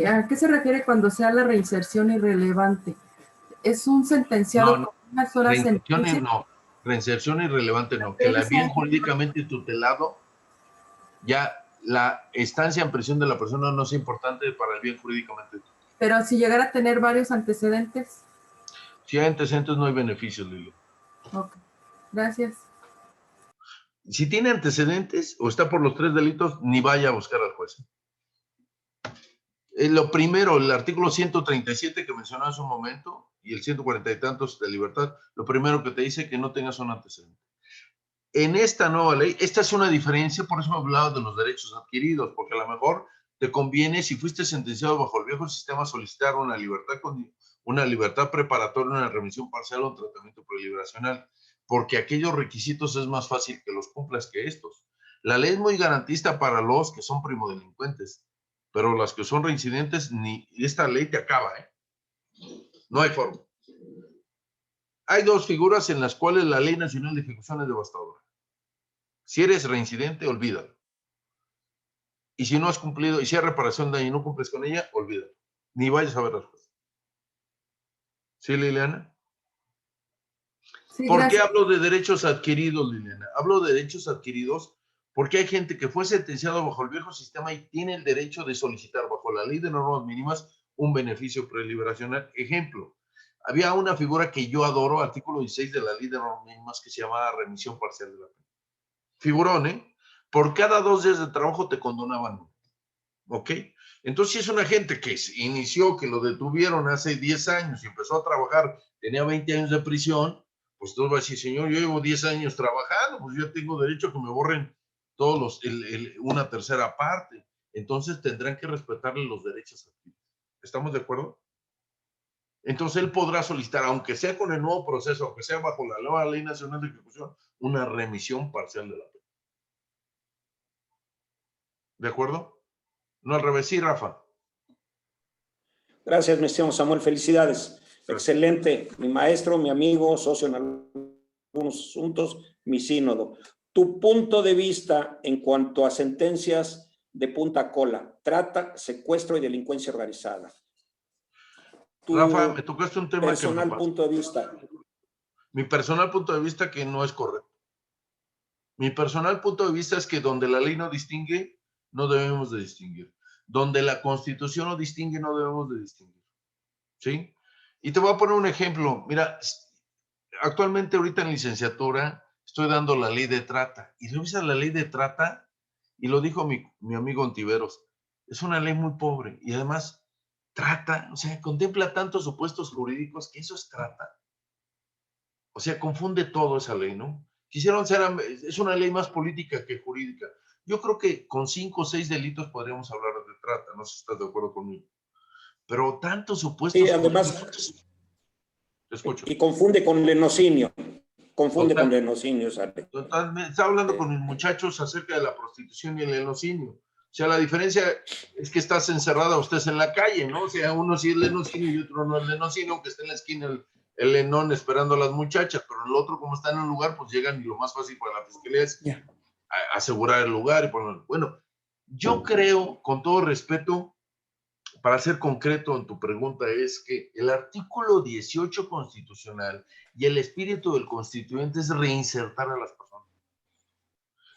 ¿a qué se refiere cuando sea la reinserción irrelevante? ¿Es un sentenciado
No,
con una sola sentencia?
no, reinserción irrelevante no, que la bien jurídicamente tutelado, ya la estancia en prisión de la persona no es importante para el bien jurídicamente tutelado.
Pero si llegara a tener varios antecedentes.
Si hay antecedentes no hay beneficios, Lili.
Ok, gracias.
Si tiene antecedentes o está por los 3 delitos, ni vaya a buscar al juez. Lo primero, el artículo 137 que mencioné hace un momento y el 140 y tantos de libertad, lo primero que te dice que no tengas un antecedente. En esta nueva ley, esta es una diferencia, por eso me hablaba de los derechos adquiridos, porque a lo mejor te conviene, si fuiste sentenciado bajo el viejo sistema, solicitar una libertad preparatoria, una remisión parcial o un tratamiento preliberacional, porque aquellos requisitos es más fácil que los cumplas que estos. La ley es muy garantista para los que son primodelincuentes, pero las que son reincidentes, ni esta ley te acaba, ¿eh? No hay forma. Hay 2 figuras en las cuales la Ley Nacional de Ejecución es devastadora. Si eres reincidente, olvídalo. Y si no has cumplido, y si hay reparación de daño y no cumples con ella, olvídalo. Ni vayas a ver las cosas. ¿Sí, Liliana?
Sí,
¿Por qué
gracias.
hablo de derechos adquiridos, Liliana? Hablo de derechos adquiridos porque hay gente que fue sentenciado bajo el viejo sistema y tiene el derecho de solicitar bajo la ley de normas mínimas un beneficio preliberacional. Ejemplo, había una figura que yo adoro, artículo 16 de la ley de normas mínimas, que se llamaba remisión parcial de la pena. Figurón, ¿eh? Por cada 2 días de trabajo te condonaban uno. ¿Ok? Entonces, si es una gente que inició, que lo detuvieron hace 10 años y empezó a trabajar, tenía 20 años de prisión, pues tú vas a decir, señor, yo llevo 10 años trabajando, pues yo tengo derecho a que me borren todos una tercera parte. Entonces tendrán que respetarle los derechos adquiridos. ¿Estamos de acuerdo? Entonces él podrá solicitar, aunque sea con el nuevo proceso, aunque sea bajo la nueva Ley Nacional de Ejecución, una remisión parcial de la pena. ¿De acuerdo? No al revés, sí, Rafa.
Gracias, mi estimado Samuel. Felicidades. Excelente. Mi maestro, mi amigo, socio en algunos asuntos, mi sínodo. Tu punto de vista en cuanto a sentencias de punta cola, trata, secuestro y delincuencia organizada. Tu
Rafa, me tocaste un tema
personal
que me
punto de vista.
Mi personal punto de vista que no es correcto. Mi personal punto de vista es que donde la ley no distingue, no debemos de distinguir. donde la Constitución no distingue, no debemos de distinguir, ¿sí? Y te voy a poner un ejemplo. Mira, actualmente ahorita en licenciatura estoy dando la ley de trata, y revisas la ley de trata, y lo dijo mi amigo Ontiveros, es una ley muy pobre, y además trata, o sea, contempla tantos supuestos jurídicos que eso es trata. O sea, confunde todo esa ley, ¿no? Quisieron ser, es una ley más política que jurídica. Yo creo que con 5 o 6 delitos podríamos hablar de trata, no sé si estás de acuerdo conmigo. Pero tantos supuestos
Sí, además,
jurídicos. Te escucho.
y confunde con lenocinio. Confunde con
Total.
lenocinio, ¿sabes?
Totalmente. Estaba hablando con mis muchachos acerca de la prostitución y el lenocinio. O sea, la diferencia es que estás encerrada ustedes en la calle, ¿no? O sea, uno sí es lenocinio y otro no es lenocinio, aunque esté en la esquina el lenón esperando a las muchachas, pero el otro, como está en un lugar, pues llegan y lo más fácil para la fiscalía es asegurar el lugar. Y poner. Bueno, yo creo, con todo respeto, para ser concreto en tu pregunta, es que el artículo 18 constitucional y el espíritu del constituyente es reinsertar a las personas.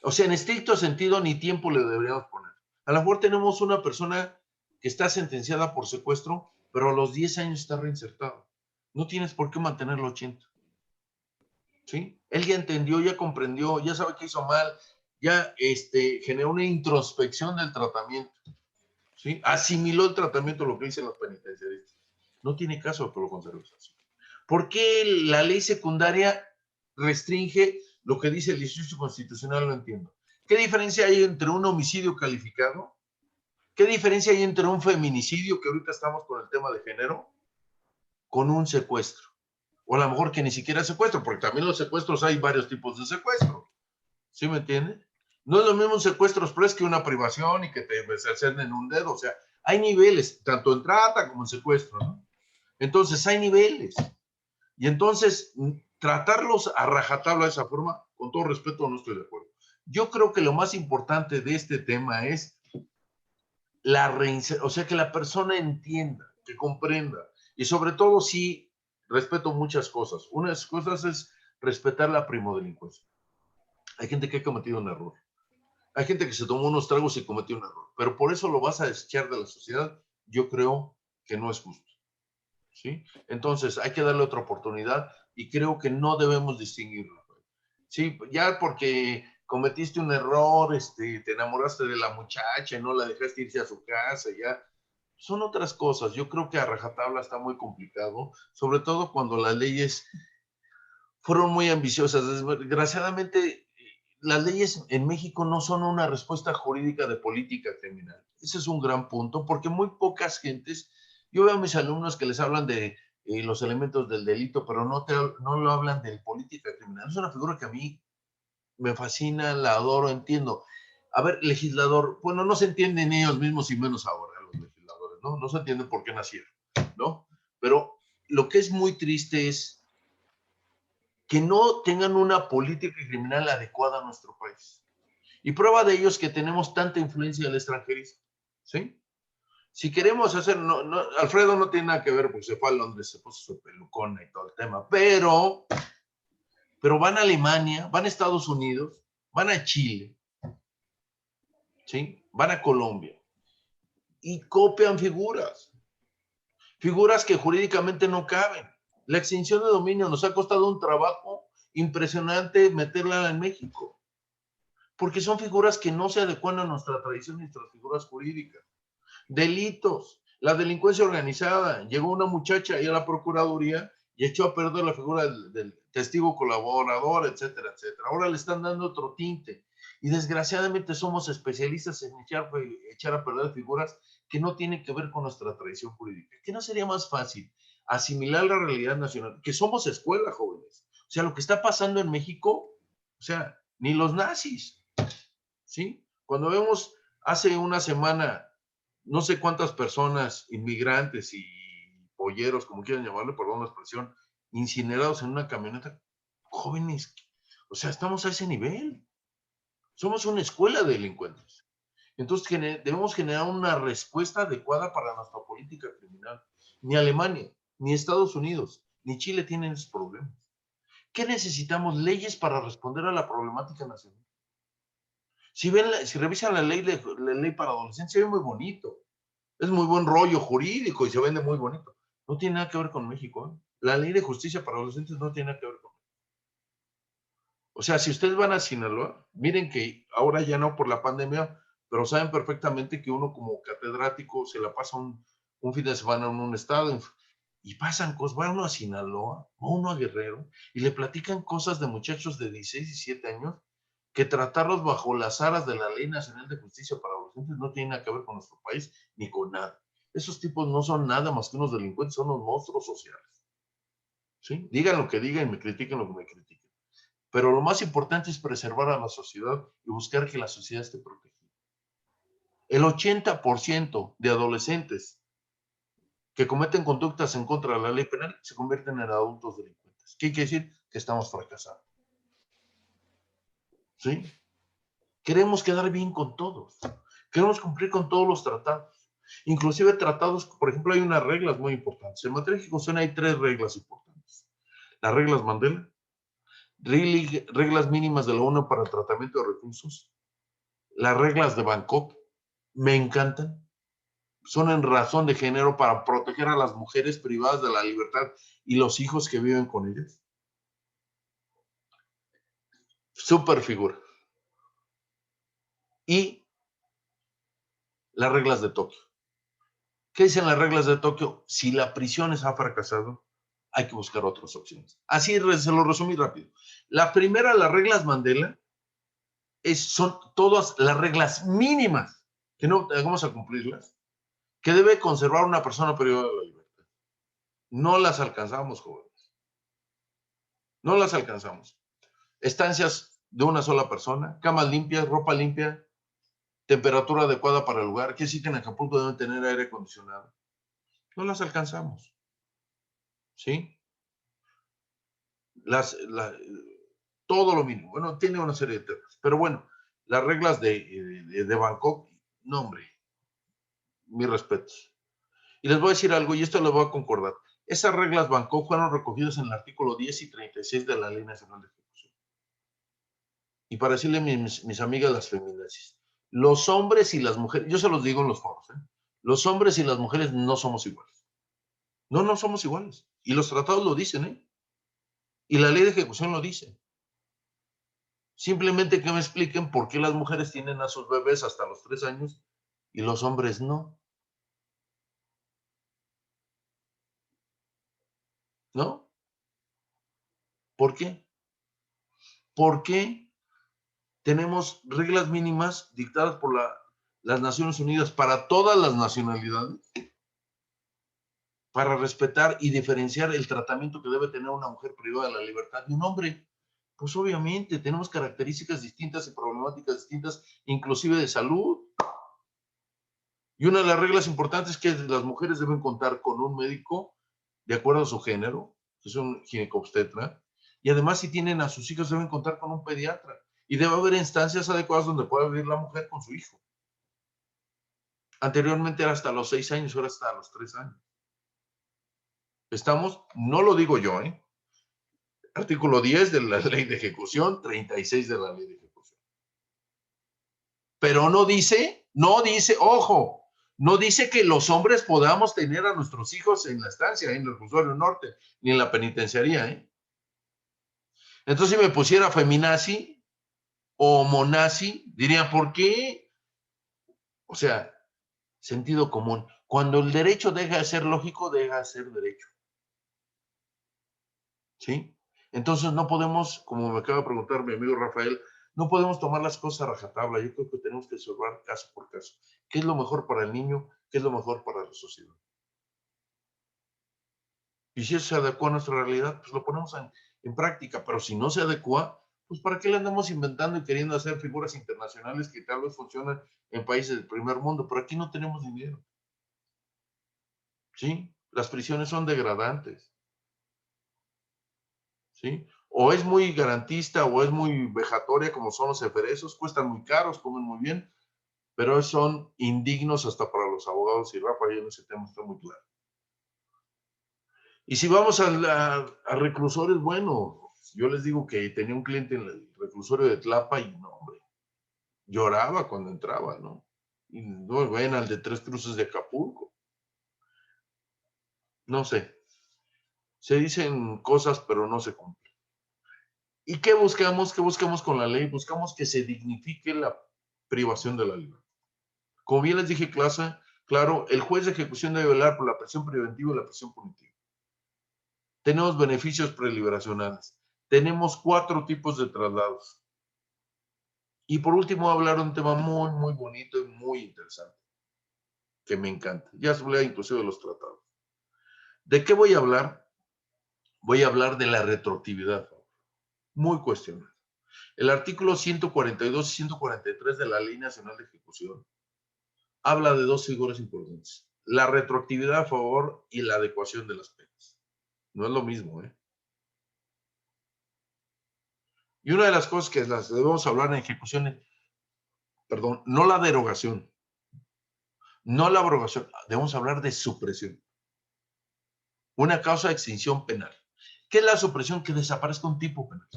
O sea, en estricto sentido, ni tiempo le deberíamos poner. A lo mejor tenemos una persona que está sentenciada por secuestro, pero a los 10 años está reinsertado. No tienes por qué mantenerlo 80. ¿Sí? Él ya entendió, ya comprendió, ya sabe que hizo mal, ya generó una introspección del tratamiento. ¿Sí? Asimiló el tratamiento, lo que dicen los penitenciaristas. No tiene caso que lo conserves así. ¿Por qué la ley secundaria restringe lo que dice el 18 constitucional? No entiendo. ¿Qué diferencia hay entre un homicidio calificado? ¿Qué diferencia hay entre un feminicidio, que ahorita estamos con el tema de género, con un secuestro? O a lo mejor que ni siquiera es secuestro, porque también los secuestros hay varios tipos de secuestro. ¿Sí me entiende? No es lo mismo un secuestro express que una privación y que te cercenen un dedo. O sea, hay niveles, tanto en trata como en secuestro, ¿no? Entonces, hay niveles. Y entonces, tratarlos a rajatabla de esa forma, con todo respeto, no estoy de acuerdo. Yo creo que lo más importante de este tema es la reinserción, o sea, que la persona entienda, que comprenda. Y sobre todo, sí, respeto muchas cosas. Una de las cosas es respetar la primodelincuencia. Hay gente que ha cometido un error. Hay gente que se tomó unos tragos y cometió un error. Pero por eso lo vas a desechar de la sociedad. Yo creo que no es justo. ¿Sí? Entonces, hay que darle otra oportunidad y creo que no debemos distinguirlo. Sí, ya porque cometiste un error, te enamoraste de la muchacha, no la dejaste irse a su casa, ya. Son otras cosas. Yo creo que a rajatabla está muy complicado, sobre todo cuando las leyes fueron muy ambiciosas. Desgraciadamente, las leyes en México no son una respuesta jurídica de política criminal. Ese es un gran punto, porque muy pocas gentes, yo veo a mis alumnos que les hablan de los elementos del delito, pero no lo hablan de política criminal. Es una figura que a mí me fascina, la adoro, entiendo. A ver, legislador, bueno, no se entienden ellos mismos y menos ahora los legisladores, ¿no? No se entiende por qué nacieron, ¿no? Pero lo que es muy triste es que no tengan una política criminal adecuada a nuestro país. Y prueba de ello es que tenemos tanta influencia del extranjerismo, ¿sí? Si queremos hacer, Alfredo no tiene nada que ver porque se fue a Londres, se puso su pelucona y todo el tema, pero van a Alemania, van a Estados Unidos, van a Chile, ¿sí? Van a Colombia y copian figuras que jurídicamente no caben. La extinción de dominio nos ha costado un trabajo impresionante meterla en México, porque son figuras que no se adecuan a nuestra tradición y nuestras figuras jurídicas. Delitos, la delincuencia organizada. Llegó una muchacha ahí a la Procuraduría y echó a perder la figura del testigo colaborador, etcétera, etcétera. Ahora le están dando otro tinte. Y desgraciadamente somos especialistas en echar a perder figuras que no tienen que ver con nuestra tradición jurídica. ¿Qué no sería más fácil asimilar la realidad nacional? Que somos escuela, jóvenes. O sea, lo que está pasando en México, o sea, ni los nazis, ¿sí? Cuando vemos hace una semana no sé cuántas personas, inmigrantes y polleros, como quieran llamarle, perdón la expresión, incinerados en una camioneta, jóvenes, o sea, estamos a ese nivel. Somos una escuela de delincuentes. Entonces debemos generar una respuesta adecuada para nuestra política criminal. Ni Alemania, ni Estados Unidos, ni Chile tienen esos problemas. ¿Qué necesitamos? Leyes para responder a la problemática nacional. Si revisan la ley para adolescentes, se ve muy bonito. Es muy buen rollo jurídico y se vende muy bonito. No tiene nada que ver con México, ¿eh? La ley de justicia para adolescentes no tiene nada que ver con México. O sea, si ustedes van a Sinaloa, miren que ahora ya no por la pandemia, pero saben perfectamente que uno como catedrático se la pasa un fin de semana en un estado y pasan cosas. Va uno a Sinaloa, va uno a Guerrero y le platican cosas de muchachos de 16, 17 años que tratarlos bajo las aras de la Ley Nacional de Justicia para Adolescentes no tiene nada que ver con nuestro país ni con nada. Esos tipos no son nada más que unos delincuentes, son unos monstruos sociales. ¿Sí? Digan lo que digan y me critiquen lo que me critiquen. Pero lo más importante es preservar a la sociedad y buscar que la sociedad esté protegida. El 80% de adolescentes que cometen conductas en contra de la ley penal se convierten en adultos delincuentes. ¿Qué quiere decir? Que estamos fracasando. ¿Sí? Queremos quedar bien con todos. Queremos cumplir con todos los tratados. Inclusive tratados, por ejemplo, hay unas reglas muy importantes. En materia de ejecución hay 3 reglas importantes. Las reglas Mandela, reglas mínimas de la ONU para el tratamiento de recursos, las reglas de Bangkok, me encantan. Son en razón de género para proteger a las mujeres privadas de la libertad y los hijos que viven con ellas. Super figura. Y las reglas de Tokio. ¿Qué dicen las reglas de Tokio? Si la prisión ha fracasado, hay que buscar otras opciones. Así se lo resumí rápido. La primera, las reglas Mandela, son todas las reglas mínimas que no vamos a cumplirlas, que debe conservar una persona privada de la libertad. No las alcanzamos, jóvenes. No las alcanzamos. Estancias de una sola persona, camas limpias, ropa limpia, temperatura adecuada para el lugar. ¿Qué sí que en Acapulco deben tener aire acondicionado? No las alcanzamos. ¿Sí? Todo lo mínimo. Bueno, tiene una serie de temas. Pero bueno, las reglas de Bangkok, no, hombre, mis respetos. Y les voy a decir algo, y esto lo voy a concordar. Esas reglas Bangkok fueron recogidas en el artículo 10 y 36 de la Ley Nacional de Ejecución. Y para decirle a mis amigas las feminazis, los hombres y las mujeres, yo se los digo en los foros, los hombres y las mujeres no somos iguales. No, no somos iguales. Y los tratados lo dicen, ¿eh? Y la ley de ejecución lo dice. Simplemente que me expliquen por qué las mujeres tienen a sus bebés hasta los 3 años y los hombres no. ¿No? ¿Por qué? ¿Por qué tenemos reglas mínimas dictadas por las Naciones Unidas para todas las nacionalidades? Para respetar y diferenciar el tratamiento que debe tener una mujer privada de la libertad de un hombre. Pues obviamente tenemos características distintas y problemáticas distintas, inclusive de salud. Y una de las reglas importantes es que las mujeres deben contar con un médico de acuerdo a su género, que es un ginecobstetra, y además si tienen a sus hijos deben contar con un pediatra. Y debe haber instancias adecuadas donde pueda vivir la mujer con su hijo. Anteriormente era hasta los 6 años, ahora hasta los 3 años. Estamos, no lo digo yo, artículo 10 de la ley de ejecución, 36 de la ley de ejecución. Pero no dice, ojo, no dice que los hombres podamos tener a nuestros hijos en la estancia, en el reclusorio norte, ni en la penitenciaría, Entonces, si me pusiera feminazi o homonazi, diría, ¿por qué? O sea, sentido común. Cuando el derecho deja de ser lógico, deja de ser derecho. ¿Sí? Entonces no podemos, como me acaba de preguntar mi amigo Rafael, no podemos tomar las cosas a rajatabla. Yo creo que tenemos que observar caso por caso. ¿Qué es lo mejor para el niño? ¿Qué es lo mejor para la sociedad? Y si eso se adecua a nuestra realidad, pues lo ponemos en práctica. Pero si no se adecua, pues ¿para qué le andamos inventando y queriendo hacer figuras internacionales que tal vez funcionan en países del primer mundo? Pero aquí no tenemos dinero. ¿Sí? Las prisiones son degradantes. ¿Sí? O es muy garantista o es muy vejatoria como son los eferesos, cuestan muy caros, comen muy bien, pero son indignos hasta para los abogados y Rafa, ya en ese tema está muy claro. Y si vamos a reclusorios, bueno, yo les digo que tenía un cliente en el reclusorio de Tlapa y no, hombre, Lloraba cuando entraba, ¿no? Y no ven al de Tres Cruces de Acapulco. No sé. Se dicen cosas, pero no se cumplen. ¿Y qué buscamos? ¿Qué buscamos con la ley? Buscamos que se dignifique la privación de la libertad. Como bien les dije, claro, el juez de ejecución debe velar por la prisión preventiva y la prisión punitiva. Tenemos beneficios preliberacionales. Tenemos 4 tipos de traslados. Y por último, hablar de un tema muy, muy bonito y muy interesante, que me encanta. Ya se hablaba inclusive de los tratados. ¿De qué voy a hablar? Voy a hablar de la retroactividad, muy cuestionada. El artículo 142 y 143 de la Ley Nacional de Ejecución habla de 2 figuras importantes: la retroactividad a favor y la adecuación de las penas. No es lo mismo, ¿eh? Y una de las cosas que las debemos hablar en ejecuciones, perdón, no la derogación, no la abrogación, debemos hablar de supresión. Una causa de extinción penal. ¿Qué es la supresión? Que desaparezca un tipo penal.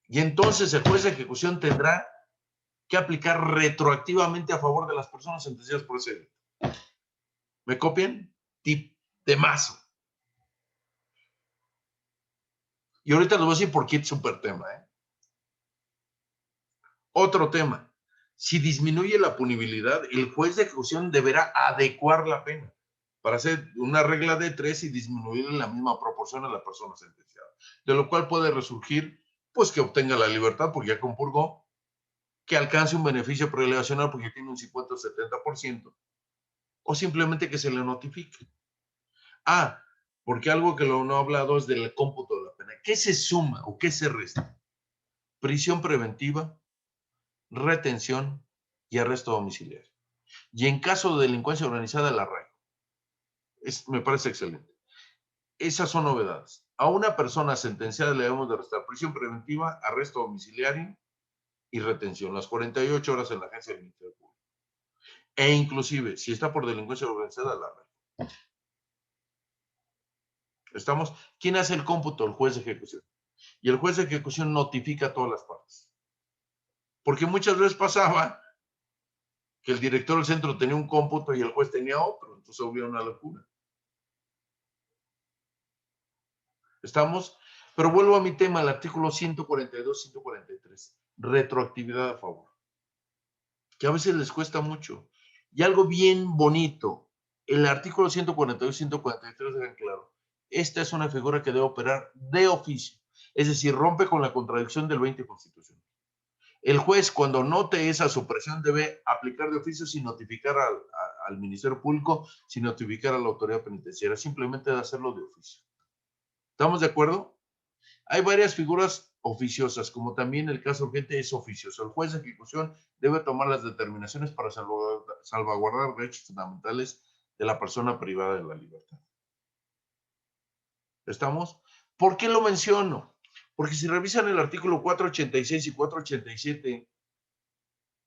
Y entonces el juez de ejecución tendrá que aplicar retroactivamente a favor de las personas sentenciadas por ese delito. ¿Me copian? Temazo. Y ahorita les voy a decir por qué es súper tema, ¿eh? Otro tema. Si disminuye la punibilidad, el juez de ejecución deberá adecuar la pena para hacer una regla de 3 y disminuir en la misma proporción a la persona sentenciada. De lo cual puede resurgir, pues, que obtenga la libertad porque ya compurgó, que alcance un beneficio prelevacional porque tiene un 50 o 70%, o simplemente que se le notifique. Porque algo que no he hablado es del cómputo de la pena. ¿Qué se suma o qué se resta? Prisión preventiva, retención y arresto domiciliario. Y en caso de delincuencia organizada, el arraigo. Me parece excelente. Esas son novedades. A una persona sentenciada le debemos de restar prisión preventiva, arresto domiciliario y retención, las 48 horas en la agencia del Ministerio Público. E inclusive, si está por delincuencia organizada, el arraigo. ¿Estamos? ¿Quién hace el cómputo? El juez de ejecución. Y el juez de ejecución notifica a todas las partes. Porque muchas veces pasaba que el director del centro tenía un cómputo y el juez tenía otro, entonces hubo una locura. ¿Estamos? Pero vuelvo a mi tema, el artículo 142, 143, retroactividad a favor, que a veces les cuesta mucho. Y algo bien bonito, el artículo 142, 143 dejan claro, esta es una figura que debe operar de oficio, es decir, rompe con la contradicción del 20 constitucional. El juez, cuando note esa supresión, debe aplicar de oficio sin notificar al Ministerio Público, sin notificar a la autoridad penitenciaria, simplemente de hacerlo de oficio. ¿Estamos de acuerdo? Hay varias figuras oficiosas, como también el caso urgente es oficioso. El juez de ejecución debe tomar las determinaciones para salvaguardar derechos fundamentales de la persona privada de la libertad. ¿Estamos? ¿Por qué lo menciono? Porque si revisan el artículo 486 y 487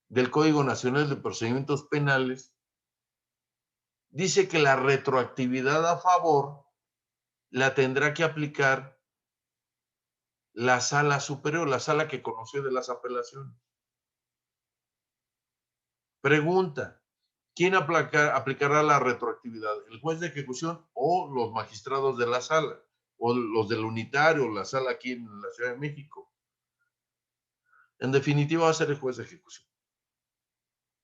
del Código Nacional de Procedimientos Penales, dice que la retroactividad a favor la tendrá que aplicar la sala superior, la sala que conoció de las apelaciones. Pregunta, ¿quién aplicará la retroactividad? ¿El juez de ejecución o los magistrados de la sala? ¿O los del unitario, la sala aquí en la Ciudad de México? En definitiva, va a ser el juez de ejecución.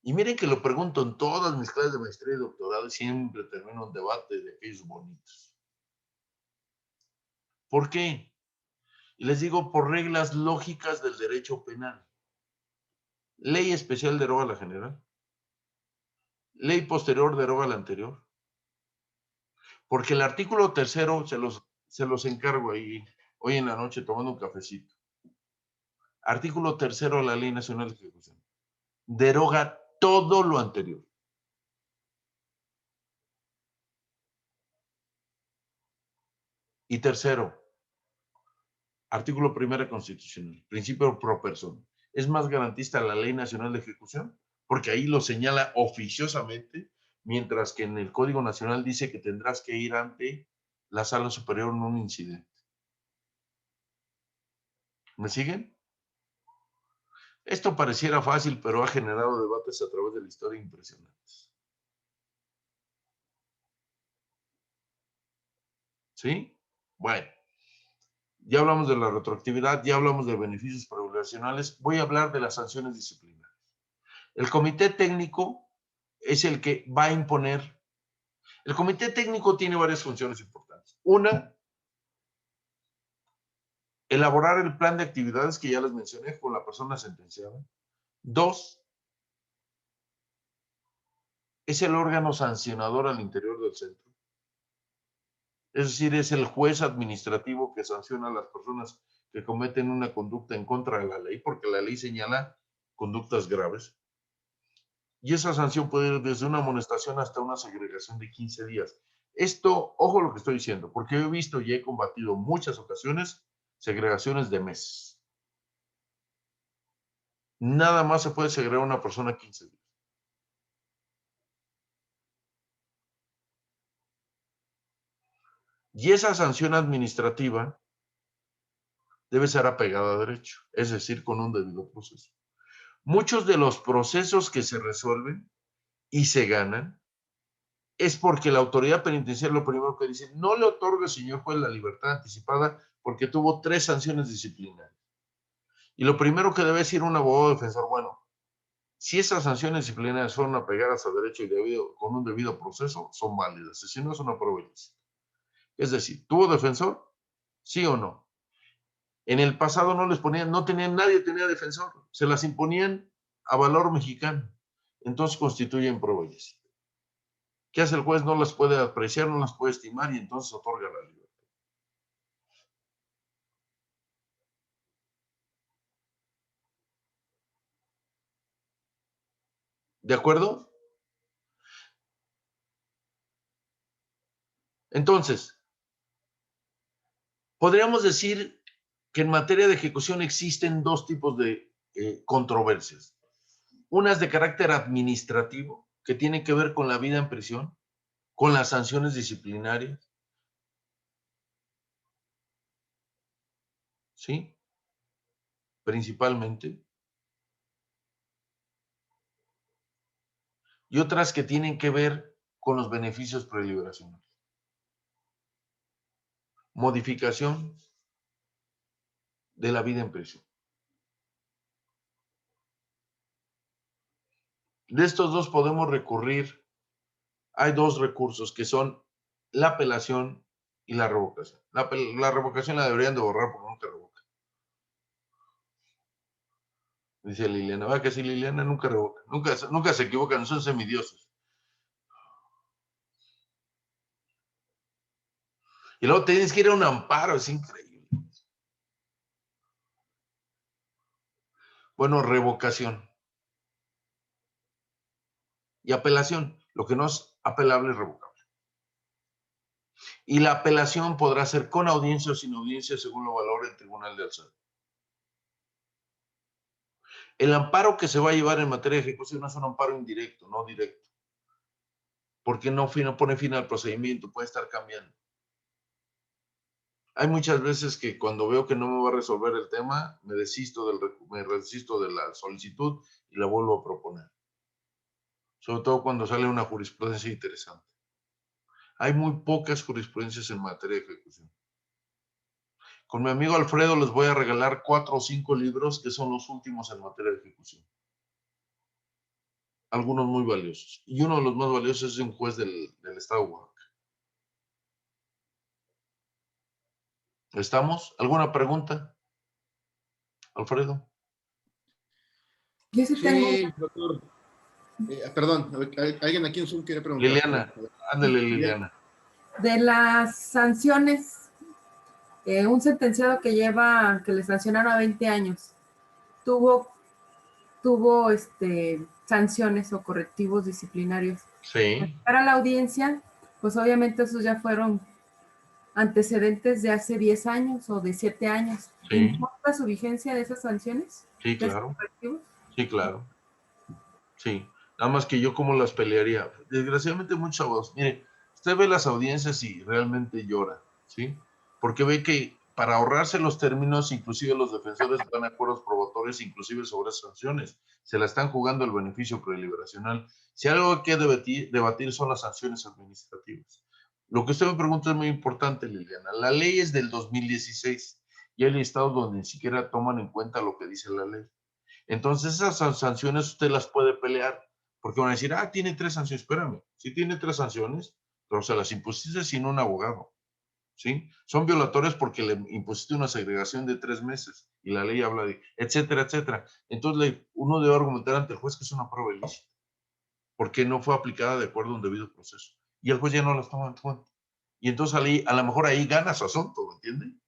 Y miren que lo pregunto en todas mis clases de maestría y doctorado y siempre termino un debate de aquellos bonitos. ¿Por qué? Y les digo, por reglas lógicas del derecho penal. Ley especial deroga la general. Ley posterior deroga la anterior. Porque el artículo 3º, se los encargo ahí hoy en la noche tomando un cafecito. Artículo 3º de la Ley Nacional de Ejecución. Deroga todo lo anterior. Y tercero, artículo 1º constitucional, principio pro persona. Es más garantista la Ley Nacional de Ejecución, porque ahí lo señala oficiosamente, mientras que en el Código Nacional dice que tendrás que ir ante la Sala Superior en un incidente. ¿Me siguen? Esto pareciera fácil, pero ha generado debates a través de la historia impresionantes. ¿Sí? Bueno, ya hablamos de la retroactividad, ya hablamos de beneficios poblacionales. Voy a hablar de las sanciones disciplinarias. El comité técnico es el que va a imponer. El comité técnico tiene varias funciones importantes. Una, elaborar el plan de actividades que ya les mencioné con la persona sentenciada. Dos, es el órgano sancionador al interior del centro. Es decir, es el juez administrativo que sanciona a las personas que cometen una conducta en contra de la ley, porque la ley señala conductas graves. Y esa sanción puede ir desde una amonestación hasta una segregación de 15 días. Esto, ojo lo que estoy diciendo, porque he visto y he combatido muchas ocasiones segregaciones de meses. Nada más se puede segregar a una persona 15 días. Y esa sanción administrativa debe ser apegada a derecho, es decir, con un debido proceso. Muchos de los procesos que se resuelven y se ganan es porque la autoridad penitenciaria lo primero que dice, no le otorgue, señor juez, la libertad anticipada porque tuvo 3 sanciones disciplinarias. Y lo primero que debe decir un abogado defensor, bueno, si esas sanciones disciplinarias fueron apegadas a derecho y con un debido proceso, son válidas. Y si no, es una prueba ilícita. Es decir, ¿tuvo defensor? ¿Sí o no? En el pasado no les ponían, nadie tenía defensor. Se las imponían a valor mexicano. Entonces constituyen prueba ilícita. ¿Qué hace el juez? No las puede apreciar, no las puede estimar y entonces otorga la libertad. ¿De acuerdo? Entonces, podríamos decir que en materia de ejecución existen 2 tipos de controversias. Unas de carácter administrativo, que tienen que ver con la vida en prisión, con las sanciones disciplinarias, ¿sí? Principalmente. Y otras que tienen que ver con los beneficios preliberacionales. Modificación de la vida en prisión. De estos 2 podemos recurrir. Hay 2 recursos que son la apelación y la revocación. La revocación la deberían de borrar porque nunca revoca. Dice Liliana, va que sí, Liliana nunca revoca, nunca se equivocan, son semidioses. Y luego tienes que ir a un amparo, es increíble. Bueno, revocación. Y apelación, lo que no es apelable es revocable. Y la apelación podrá ser con audiencia o sin audiencia según lo valore el Tribunal de Alzada. El amparo que se va a llevar en materia de ejecución es un amparo indirecto, no directo. Porque no pone fin al procedimiento, puede estar cambiando. Hay muchas veces que cuando veo que no me va a resolver el tema, me resisto de la solicitud y la vuelvo a proponer. Sobre todo cuando sale una jurisprudencia interesante. Hay muy pocas jurisprudencias en materia de ejecución. Con mi amigo Alfredo les voy a regalar 4 o 5 libros que son los últimos en materia de ejecución. Algunos muy valiosos. Y uno de los más valiosos es de un juez del estado de Oaxaca. ¿Estamos? ¿Alguna pregunta? Alfredo.
Yo sí tengo
Sí, doctor. Perdón, alguien aquí en Zoom quiere preguntar.
Liliana, ándale, Liliana.
de las sanciones, un sentenciado que le sancionaron a 20 años, tuvo sanciones o correctivos disciplinarios.
Sí.
Para la audiencia, pues obviamente esos ya fueron antecedentes de hace 10 años o de 7 años.
Sí.
¿Importa su vigencia de esas sanciones?
Sí, claro. Sí, claro. Sí. Nada más que yo cómo las pelearía. Desgraciadamente muchos abogados. Mire, usted ve las audiencias y realmente llora, ¿sí? Porque ve que para ahorrarse los términos, inclusive los defensores dan acuerdos probatorios, inclusive sobre sanciones. Se la están jugando el beneficio preliberacional. Si algo hay que debatir son las sanciones administrativas. Lo que usted me pregunta es muy importante, Liliana. La ley es del 2016 y hay estados donde ni siquiera toman en cuenta lo que dice la ley. Entonces esas sanciones usted las puede pelear, porque van a decir, ah, tiene 3 sanciones. Espérame, sí tiene 3 sanciones, pero se las impusiste sin un abogado. ¿Sí? Son violatorias porque le impusiste una segregación de 3 meses y la ley habla de etcétera, etcétera. Entonces uno debe argumentar ante el juez que es una prueba ilícita porque no fue aplicada de acuerdo a un debido proceso y el juez ya no las toma en cuenta. Y entonces a lo mejor ahí gana su asunto, ¿me entiende?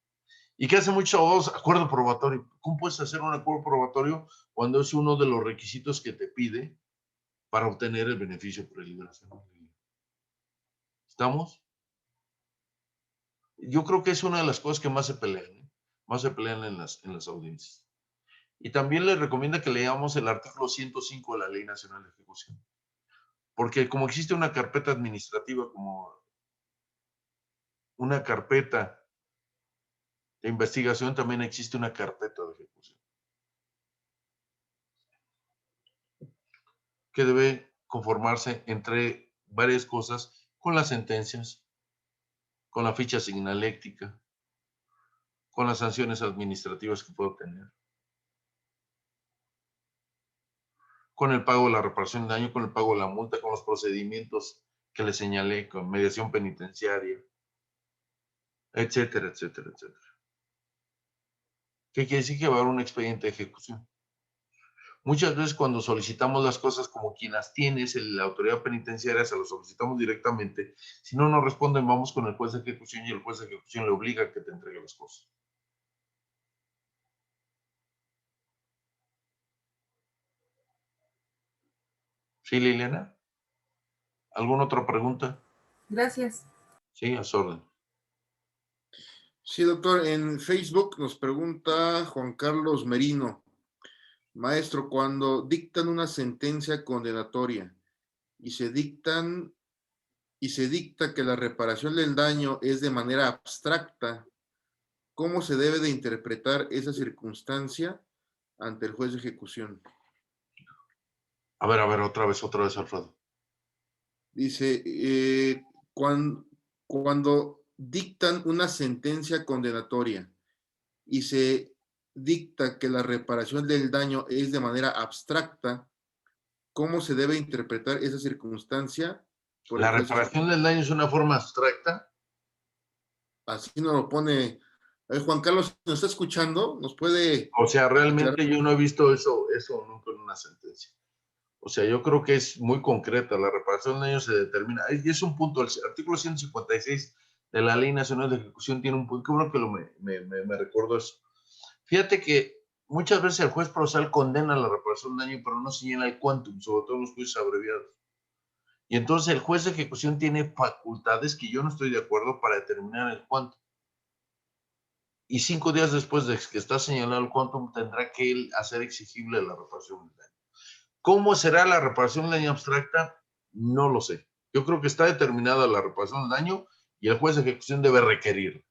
¿Y qué hace muchos abogados? Acuerdo probatorio. ¿Cómo puedes hacer un acuerdo probatorio cuando es uno de los requisitos que te pide para obtener el beneficio preliberacional? ¿Estamos? Yo creo que es una de las cosas que más se pelean, ¿eh? Más se pelean en las audiencias. Y también les recomienda que leamos el artículo 105 de la Ley Nacional de Ejecución. Porque como existe una carpeta administrativa, como una carpeta de investigación, también existe una carpeta de ejecución. Que debe conformarse entre varias cosas, con las sentencias, con la ficha signaléctica, con las sanciones administrativas que puedo tener, con el pago de la reparación de daño, con el pago de la multa, con los procedimientos que le señalé, con mediación penitenciaria, etcétera, etcétera, etcétera. ¿Qué quiere decir? Que va a haber un expediente de ejecución. Muchas veces cuando solicitamos las cosas como quien las tiene, es la autoridad penitenciaria, se lo solicitamos directamente. Si no nos responden, vamos con el juez de ejecución y el juez de ejecución le obliga a que te entregue las cosas. ¿Sí, Liliana? ¿Alguna otra pregunta?
Gracias.
Sí, a su orden.
Sí, doctor, en Facebook nos pregunta Juan Carlos Merino. Maestro, cuando dictan una sentencia condenatoria y se dicta que la reparación del daño es de manera abstracta, ¿cómo se debe de interpretar esa circunstancia ante el juez de ejecución?
A ver, otra vez, Alfredo.
Dice, cuando dictan una sentencia condenatoria y se dicta que la reparación del daño es de manera abstracta, ¿cómo se debe interpretar esa circunstancia por el
¿La
juez?
reparación del daño es una forma abstracta?
Así nos lo pone. Juan Carlos, ¿nos está escuchando? ¿Nos puede
O sea,
aclarar?
realmente yo no he visto eso nunca en una sentencia. O sea, yo creo que es muy concreta. La reparación del daño se determina. Y es un punto, el artículo 156 de la Ley Nacional de Ejecución tiene un punto. Qué bueno que me recuerdo eso. Fíjate que muchas veces el juez procesal condena la reparación del daño, pero no señala el quantum, sobre todo en los juicios abreviados. Y entonces el juez de ejecución tiene facultades que yo no estoy de acuerdo para determinar el quantum. Y 5 días después de que está señalado el quantum, tendrá que él hacer exigible la reparación del daño. ¿Cómo será la reparación del daño abstracta? No lo sé. Yo creo que está determinada la reparación del daño y el juez de ejecución debe requerirla,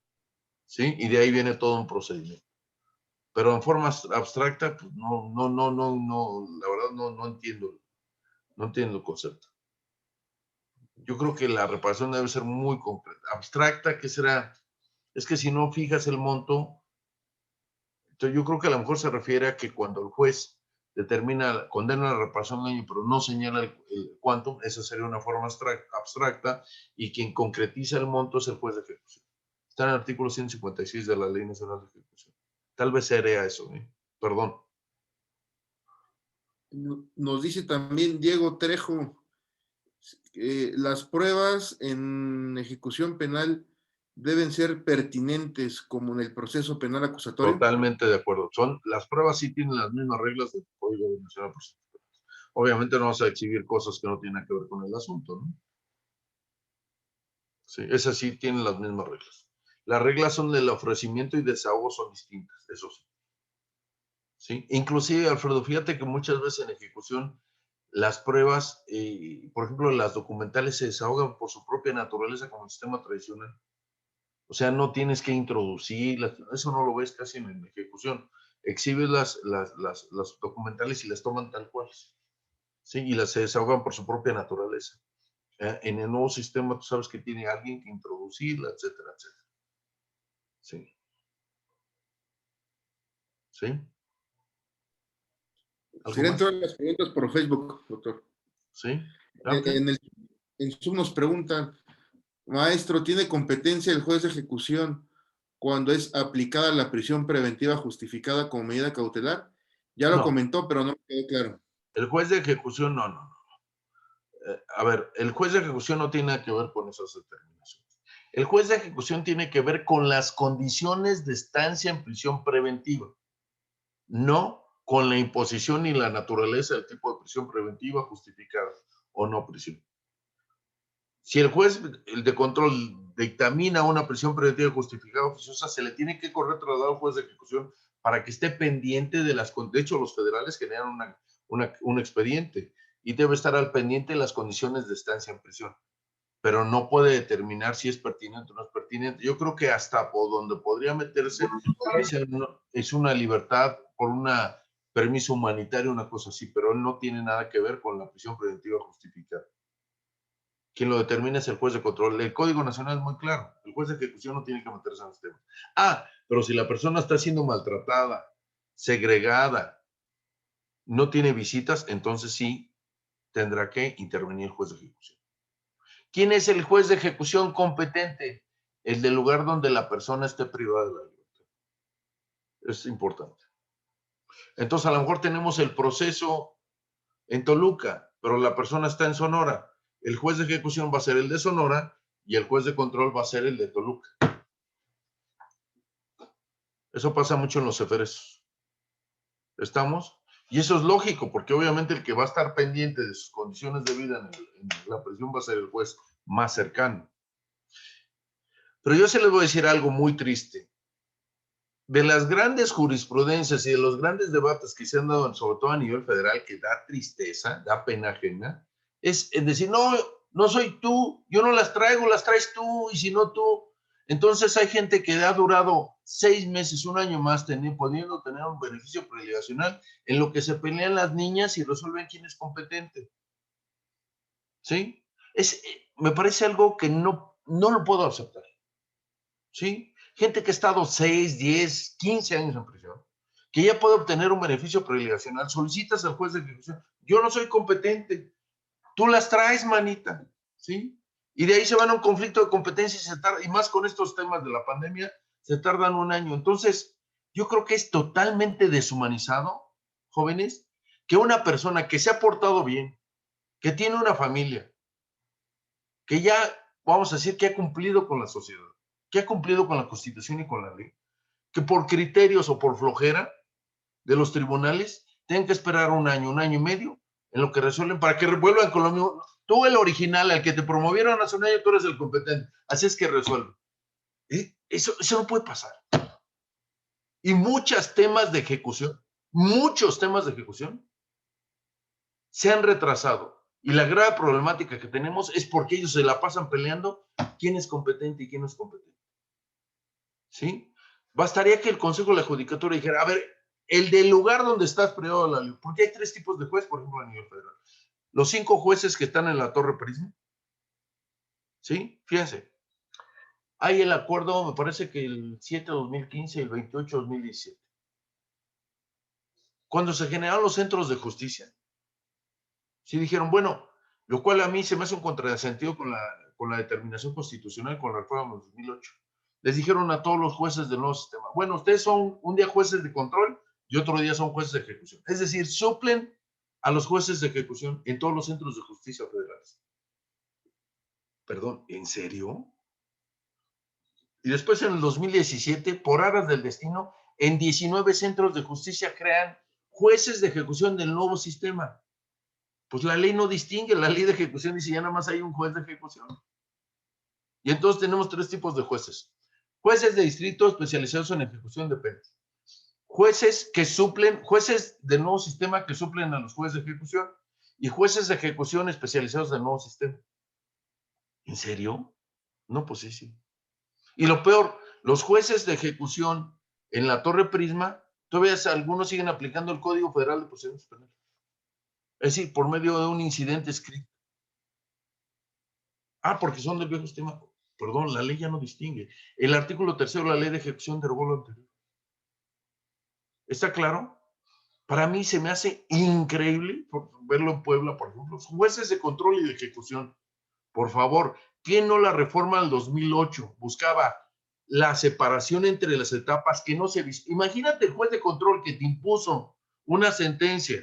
¿sí? Y de ahí viene todo un procedimiento. Pero en forma abstracta, pues no, la verdad no entiendo el concepto. Yo creo que la reparación debe ser muy concreta. Abstracta, ¿qué será? Es que si no fijas el monto, entonces yo creo que a lo mejor se refiere a que cuando el juez condena la reparación del daño, pero no señala el quantum, esa sería una forma abstracta, y quien concretiza el monto es el juez de ejecución. Está en el artículo 156 de la Ley Nacional de Ejecución. Tal vez sería eso, perdón.
Nos dice también Diego Trejo, las pruebas en ejecución penal deben ser pertinentes como en el proceso penal acusatorio.
Totalmente de acuerdo. Las pruebas sí tienen las mismas reglas del Código Nacional de Procedimientos Penales. Obviamente no vas a exhibir cosas que no tienen que ver con el asunto, ¿no? Sí, esas sí tienen las mismas reglas. Las reglas son del ofrecimiento y desahogo son distintas, eso sí. ¿Sí? Inclusive, Alfredo, fíjate que muchas veces en ejecución las pruebas, por ejemplo, las documentales se desahogan por su propia naturaleza como el sistema tradicional. O sea, no tienes que introducirlas, eso no lo ves casi en la ejecución. Exhibes las documentales y las toman tal cual, ¿sí? Y las se desahogan por su propia naturaleza. En el nuevo sistema tú sabes que tiene alguien que introducirla, etcétera, etcétera. Sí. ¿Sí? ¿Algo
Serían
más?
todas las preguntas por Facebook, doctor.
¿Sí? Ok.
En Zoom nos preguntan, maestro, ¿tiene competencia el juez de ejecución cuando es aplicada la prisión preventiva justificada como medida cautelar? Ya lo
No,
comentó, pero no me quedó claro.
el juez de ejecución no. A ver, el juez de ejecución no tiene nada que ver con esas determinaciones. El juez de ejecución tiene que ver con las condiciones de estancia en prisión preventiva, no con la imposición ni la naturaleza del tipo de prisión preventiva justificada o no prisión. Si el juez el de control dictamina una prisión preventiva justificada oficiosa, se le tiene que correr trasladado al juez de ejecución para que esté pendiente de las... De hecho, los federales generan un expediente y debe estar al pendiente de las condiciones de estancia en prisión, pero no puede determinar si es pertinente o no es pertinente. Yo creo que hasta por donde podría meterse es una libertad por un permiso humanitario, una cosa así, pero no tiene nada que ver con la prisión preventiva justificada. Quien lo determina es el juez de control. El Código Nacional es muy claro. El juez de ejecución no tiene que meterse en los temas. Pero si la persona está siendo maltratada, segregada, no tiene visitas, entonces sí tendrá que intervenir el juez de ejecución. ¿Quién es el juez de ejecución competente? El del lugar donde la persona esté privada de la libertad. Es importante. Entonces, a lo mejor tenemos el proceso en Toluca, pero la persona está en Sonora. El juez de ejecución va a ser el de Sonora y el juez de control va a ser el de Toluca. Eso pasa mucho en los ceferes. ¿Estamos? Y eso es lógico, porque obviamente el que va a estar pendiente de sus condiciones de vida en la prisión va a ser el juez más cercano. Pero yo se les voy a decir algo muy triste. De las grandes jurisprudencias y de los grandes debates que se han dado, sobre todo a nivel federal, que da tristeza, da pena ajena, es decir, no soy tú, yo no las traigo, las traes tú, y si no tú. Entonces hay gente que ha durado 6 meses, un año más, pudiendo tener un beneficio preliminacional en lo que se pelean las niñas y resuelven quién es competente. ¿Sí? Me parece algo que no lo puedo aceptar. ¿Sí? Gente que ha estado 6, 10, 15 años en prisión, que ya puede obtener un beneficio preliminacional, solicitas al juez de ejecución, yo no soy competente, tú las traes, manita, ¿sí? Y de ahí se van a un conflicto de competencia y más con estos temas de la pandemia, se tardan un año. Entonces, yo creo que es totalmente deshumanizado, jóvenes, que una persona que se ha portado bien, que tiene una familia, que ya, vamos a decir, que ha cumplido con la sociedad, que ha cumplido con la Constitución y con la ley, que por criterios o por flojera de los tribunales tienen que esperar un año y medio en lo que resuelven para que vuelvan con lo mismo. Tú el original, el que te promovieron hace un año, tú eres el competente. Así es que resuelve. Eso no puede pasar. Y muchos temas de ejecución se han retrasado. Y la grave problemática que tenemos es porque ellos se la pasan peleando quién es competente y quién no es competente. ¿Sí? Bastaría que el Consejo de la Judicatura dijera, a ver, el del lugar donde estás privado de la libertad, porque hay 3 tipos de juez, por ejemplo, a nivel federal. Los 5 jueces que están en la Torre Prisma, ¿sí? Fíjense, hay el acuerdo, me parece que el 7-2015 y el 28-2017. Cuando se generaron los centros de justicia, sí dijeron, bueno, lo cual a mí se me hace un contrasentido con la determinación constitucional, con la reforma de 2008. Les dijeron a todos los jueces del nuevo sistema, bueno, ustedes son un día jueces de control y otro día son jueces de ejecución. Es decir, suplen a los jueces de ejecución en todos los centros de justicia federales. Perdón, ¿en serio? Y después en el 2017, por aras del destino, en 19 centros de justicia crean jueces de ejecución del nuevo sistema. Pues la ley no distingue, la ley de ejecución dice ya nada más hay un juez de ejecución. Y entonces tenemos 3 tipos de jueces. Jueces de distrito especializados en ejecución de penas. Jueces del nuevo sistema que suplen a los jueces de ejecución. Y jueces de ejecución especializados del nuevo sistema. ¿En serio? No, pues sí. Y lo peor, los jueces de ejecución en la Torre Prisma, todavía algunos siguen aplicando el Código Federal de Procedimientos Penales. Es decir, por medio de un incidente escrito. Ah, porque son del viejo sistema. Perdón, la ley ya no distingue. El artículo 3 de la ley de ejecución derogó lo anterior. ¿Está claro? Para mí se me hace increíble verlo en Puebla, por ejemplo. Los jueces de control y de ejecución, por favor, ¿quién no la reforma del 2008? Buscaba la separación entre las etapas que no se... Imagínate el juez de control que te impuso una sentencia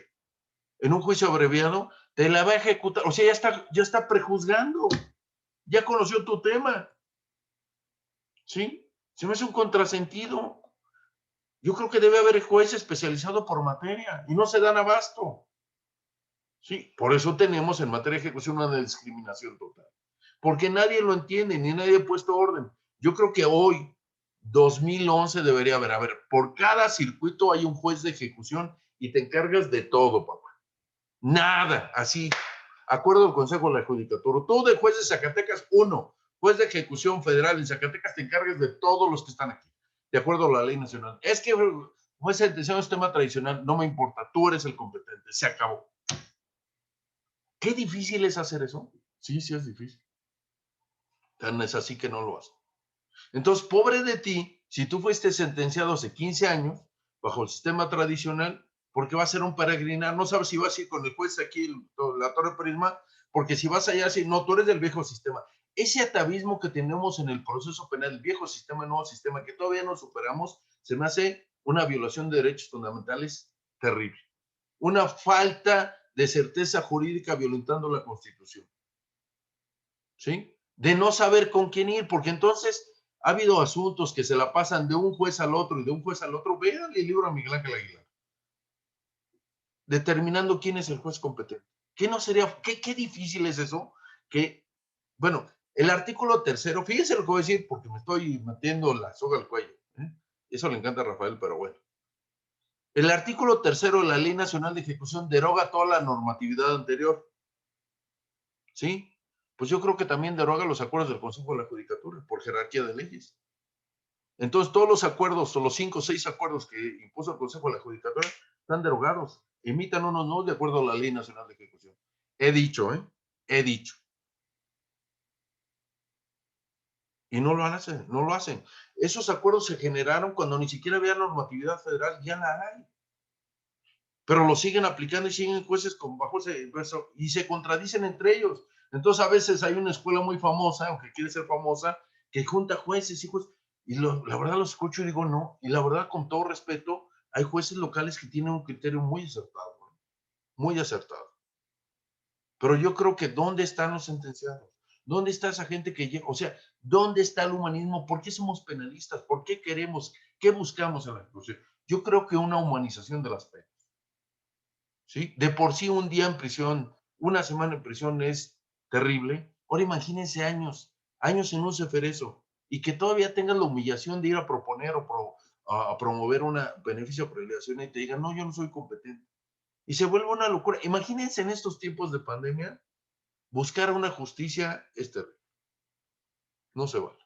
en un juicio abreviado, te la va a ejecutar. O sea, ya está prejuzgando. Ya conoció tu tema. ¿Sí? Se me hace un contrasentido. Yo creo que debe haber juez especializado por materia y no se dan abasto. Sí, por eso tenemos en materia de ejecución una discriminación total. Porque nadie lo entiende, ni nadie ha puesto orden. Yo creo que hoy, 2011, debería haber, a ver, por cada circuito hay un juez de ejecución y te encargas de todo, papá. Nada, así. Acuerdo del Consejo de la Judicatura. Tú de juez de Zacatecas, uno. Juez de ejecución federal en Zacatecas, te encargas de todos los que están aquí. De acuerdo a la ley nacional. Es que juez sentenciado es tema tradicional, no me importa. Tú eres el competente. Se acabó. ¿Qué difícil es hacer eso? Sí, sí es difícil. Tan es así que no lo hace. Entonces, pobre de ti, si tú fuiste sentenciado hace 15 años, bajo el sistema tradicional, porque va a ser un peregrinar, no sabes si vas a ir con el juez aquí, la Torre Prisma, porque si vas allá, si no, tú eres del viejo sistema. Ese atavismo que tenemos en el proceso penal, el viejo sistema, el nuevo sistema, que todavía no superamos, se me hace una violación de derechos fundamentales terrible. Una falta de certeza jurídica violentando la Constitución. ¿Sí? De no saber con quién ir, porque entonces ha habido asuntos que se la pasan de un juez al otro y de un juez al otro. Vean el libro a Miguel Ángel Aguilar, determinando quién es el juez competente. ¿Qué no sería, qué difícil es eso? Que, bueno, el artículo 3, fíjense lo que voy a decir porque me estoy metiendo la soga al cuello. Eso le encanta a Rafael, pero bueno. El artículo 3 de la Ley Nacional de Ejecución deroga toda la normatividad anterior. ¿Sí? Pues yo creo que también deroga los acuerdos del Consejo de la Judicatura por jerarquía de leyes. Entonces, todos los acuerdos, o los 5 o 6 acuerdos que impuso el Consejo de la Judicatura, están derogados. Emitan unos no de acuerdo a la Ley Nacional de Ejecución. He dicho, ¿eh? He dicho. Y no lo hacen, no lo hacen. Esos acuerdos se generaron cuando ni siquiera había normatividad federal, ya la hay. Pero lo siguen aplicando y siguen jueces con bajo ese y se contradicen entre ellos. Entonces, a veces hay una escuela muy famosa, aunque quiere ser famosa, que junta jueces y jueces. Y la verdad los escucho y digo no. Y la verdad, con todo respeto, hay jueces locales que tienen un criterio muy acertado, ¿no? Muy acertado. Pero yo creo que ¿dónde están los sentenciados? ¿Dónde está esa gente que llega? O sea, ¿dónde está el humanismo? ¿Por qué somos penalistas? ¿Por qué queremos? ¿Qué buscamos en la ejecución? Yo creo que una humanización de las penas. ¿Sí? De por sí un día en prisión, una semana en prisión es terrible. Ahora imagínense años en un ceferezo y que todavía tengas la humillación de ir a proponer o a promover un beneficio de prelación y te digan, no, yo no soy competente. Y se vuelve una locura. Imagínense en estos tiempos de pandemia, buscar una justicia es terrible. No se vale.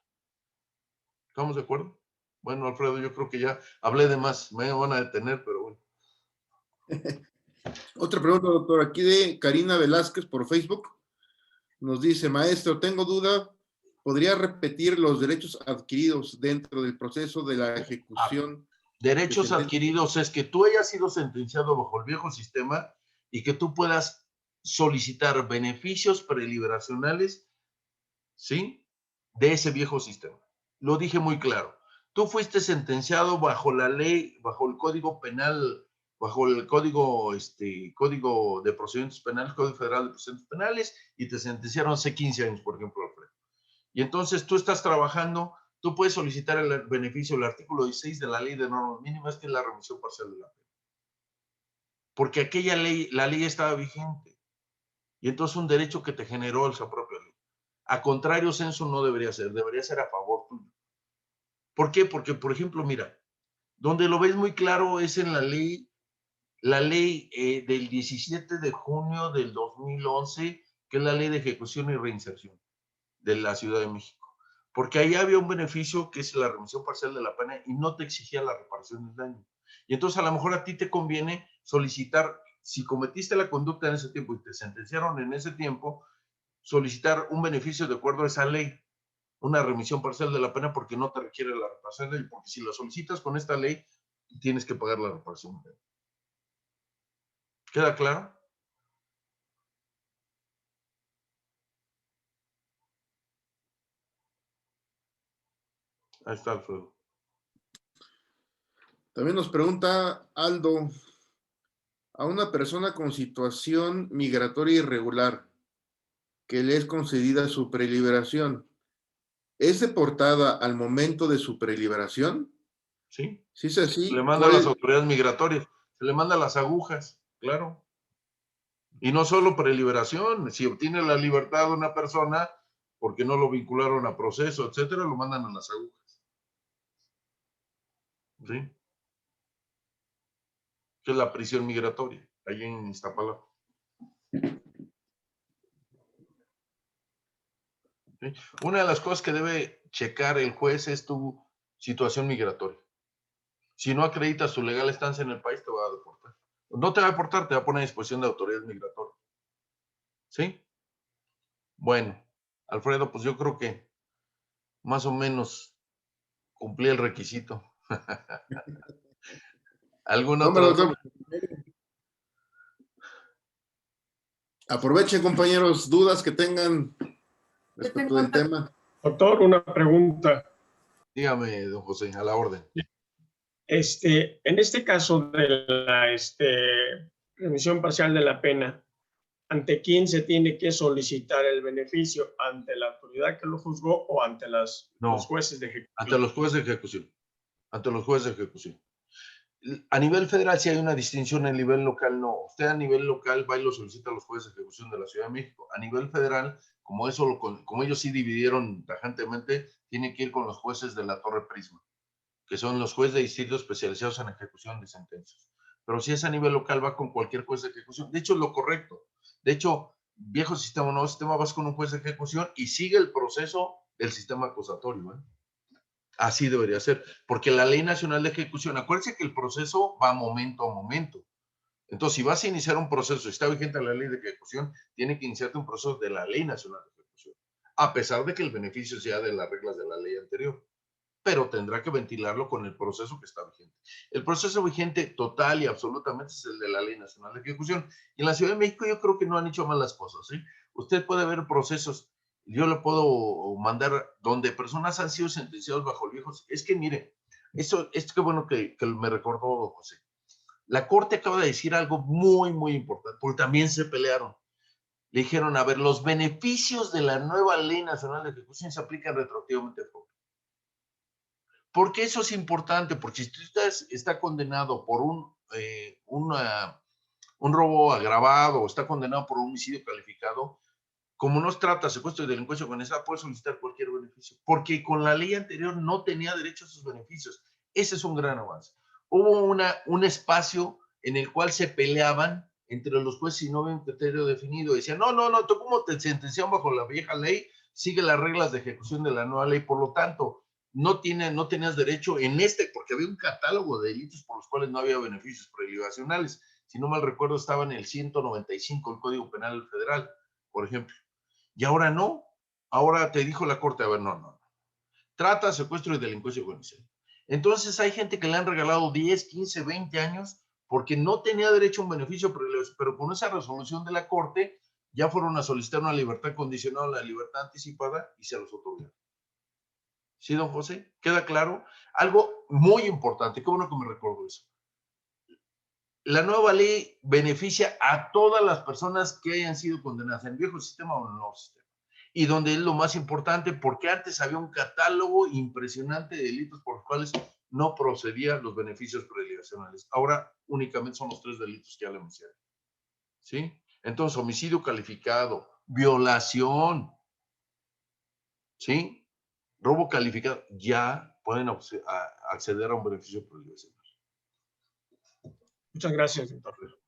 ¿Estamos de acuerdo? Bueno, Alfredo, yo creo que ya hablé de más. Me van a detener, pero bueno.
Otra pregunta, doctor, aquí de Karina Velázquez por Facebook. Nos dice, maestro, tengo duda, ¿podría repetir los derechos adquiridos dentro del proceso de la ejecución?
Derechos adquiridos es que tú hayas sido sentenciado bajo el viejo sistema y que tú puedas solicitar beneficios preliberacionales, ¿sí? De ese viejo sistema. Lo dije muy claro. Tú fuiste sentenciado bajo la ley, bajo el Código Penal, bajo el Código de Procedimientos Penales, Código Federal de Procedimientos Penales, y te sentenciaron hace 15 años, por ejemplo, Alfredo. Y entonces tú estás trabajando, tú puedes solicitar el beneficio, el artículo 16 de la Ley de Normas Mínimas, que es la remisión parcial de la pena. Porque aquella ley, la ley estaba vigente. Y entonces un derecho que te generó esa propia ley. A contrario, censo no debería ser a favor tuyo. ¿Por qué? Porque, por ejemplo, mira, donde lo ves muy claro es en la ley del 17 de junio del 2011, que es la Ley de Ejecución y Reinserción de la Ciudad de México. Porque ahí había un beneficio que es la remisión parcial de la pena y no te exigía la reparación del daño. Y entonces a lo mejor a ti te conviene solicitar, si cometiste la conducta en ese tiempo y te sentenciaron en ese tiempo, solicitar un beneficio de acuerdo a esa ley, una remisión parcial de la pena porque no te requiere la reparación del daño, porque si la solicitas con esta ley, tienes que pagar la reparación del daño. ¿Queda claro? Ahí está, Alfredo.
También nos pregunta Aldo, a una persona con situación migratoria irregular que le es concedida su preliberación, ¿es deportada al momento de su preliberación?
¿Sí?
Si es así,
Se le manda a las autoridades migratorias, se le manda las agujas, claro. Y no solo preliberación, si obtiene la libertad de una persona porque no lo vincularon a proceso, etcétera, lo mandan a las agujas. ¿Sí? Que es la prisión migratoria, ahí en Iztapalapa. ¿Sí? Una de las cosas que debe checar el juez es tu situación migratoria. Si no acreditas tu legal estancia en el país, te va a deportar. No te va a deportar, te va a poner a disposición de autoridades migratorias. ¿Sí? Bueno, Alfredo, pues yo creo que más o menos cumplí el requisito. ¿Alguna
Hombre,
otra
doctor,
duda?
aprovechen, compañeros, dudas que tengan respecto del tema.
Doctor, una pregunta.
Dígame, don José, a la orden.
En este caso de la remisión parcial de la pena, ¿ante quién se tiene que solicitar el beneficio? ¿Ante la autoridad que lo juzgó o ante los jueces de ejecución?
Ante los jueces de ejecución. Ante los jueces de ejecución. A nivel federal sí hay una distinción, a nivel local no. Usted a nivel local va y lo solicita a los jueces de ejecución de la Ciudad de México. A nivel federal, como ellos sí dividieron tajantemente, tiene que ir con los jueces de la Torre Prisma, que son los jueces de distrito especializados en ejecución de sentencias. Pero si es a nivel local, va con cualquier juez de ejecución. De hecho, es lo correcto. De hecho, viejo sistema o nuevo sistema, vas con un juez de ejecución y sigue el proceso del sistema acusatorio, ¿eh? Así debería ser, porque la Ley Nacional de Ejecución, acuérdense que el proceso va momento a momento. Entonces, si vas a iniciar un proceso y está vigente la Ley de Ejecución, tiene que iniciarte un proceso de la Ley Nacional de Ejecución, a pesar de que el beneficio sea de las reglas de la ley anterior, pero tendrá que ventilarlo con el proceso que está vigente. El proceso vigente total y absolutamente es el de la Ley Nacional de Ejecución. Y en la Ciudad de México yo creo que no han hecho mal las cosas, ¿sí? Usted puede ver procesos, yo le puedo mandar donde personas han sido sentenciados bajo el viejo. Es que mire, eso es que bueno que me recordó José. La Corte acaba de decir algo muy, muy importante, porque también se pelearon. Le dijeron, a ver, los beneficios de la nueva Ley Nacional de Ejecución se aplican retroactivamente a todo. ¿Por qué eso es importante? Porque si usted está condenado por un robo agravado o está condenado por un homicidio calificado, como no trata secuestro y delincuencia organizada, puede solicitar cualquier beneficio, porque con la ley anterior no tenía derecho a esos beneficios. Ese es un gran avance. Hubo un espacio en el cual se peleaban entre los jueces y no había un criterio definido. Decían, no, tú como te sentenciaron bajo la vieja ley, sigue las reglas de ejecución de la nueva ley, por lo tanto, no tenías derecho porque había un catálogo de delitos por los cuales no había beneficios prelibacionales. Si no mal recuerdo, estaba en el 195 del Código Penal Federal, por ejemplo. Y ahora no. Ahora te dijo la Corte, a ver, no. Trata, secuestro y delincuencia organizada. Entonces hay gente que le han regalado 10, 15, 20 años porque no tenía derecho a un beneficio, pero con esa resolución de la Corte ya fueron a solicitar una libertad condicional, la libertad anticipada y se los otorgaron. ¿Sí, don José? ¿Queda claro? Algo muy importante, qué bueno que me recordó eso. La nueva ley beneficia a todas las personas que hayan sido condenadas en el viejo sistema o en el nuevo sistema. Y donde es lo más importante, porque antes había un catálogo impresionante de delitos por los cuales no procedían los beneficios prelibacionales. Ahora únicamente son los 3 delitos que ya le mencioné. ¿Sí? Entonces, homicidio calificado, violación, ¿sí? Robo calificado, ya pueden acceder a un beneficio prelibacional.
Muchas gracias, doctor.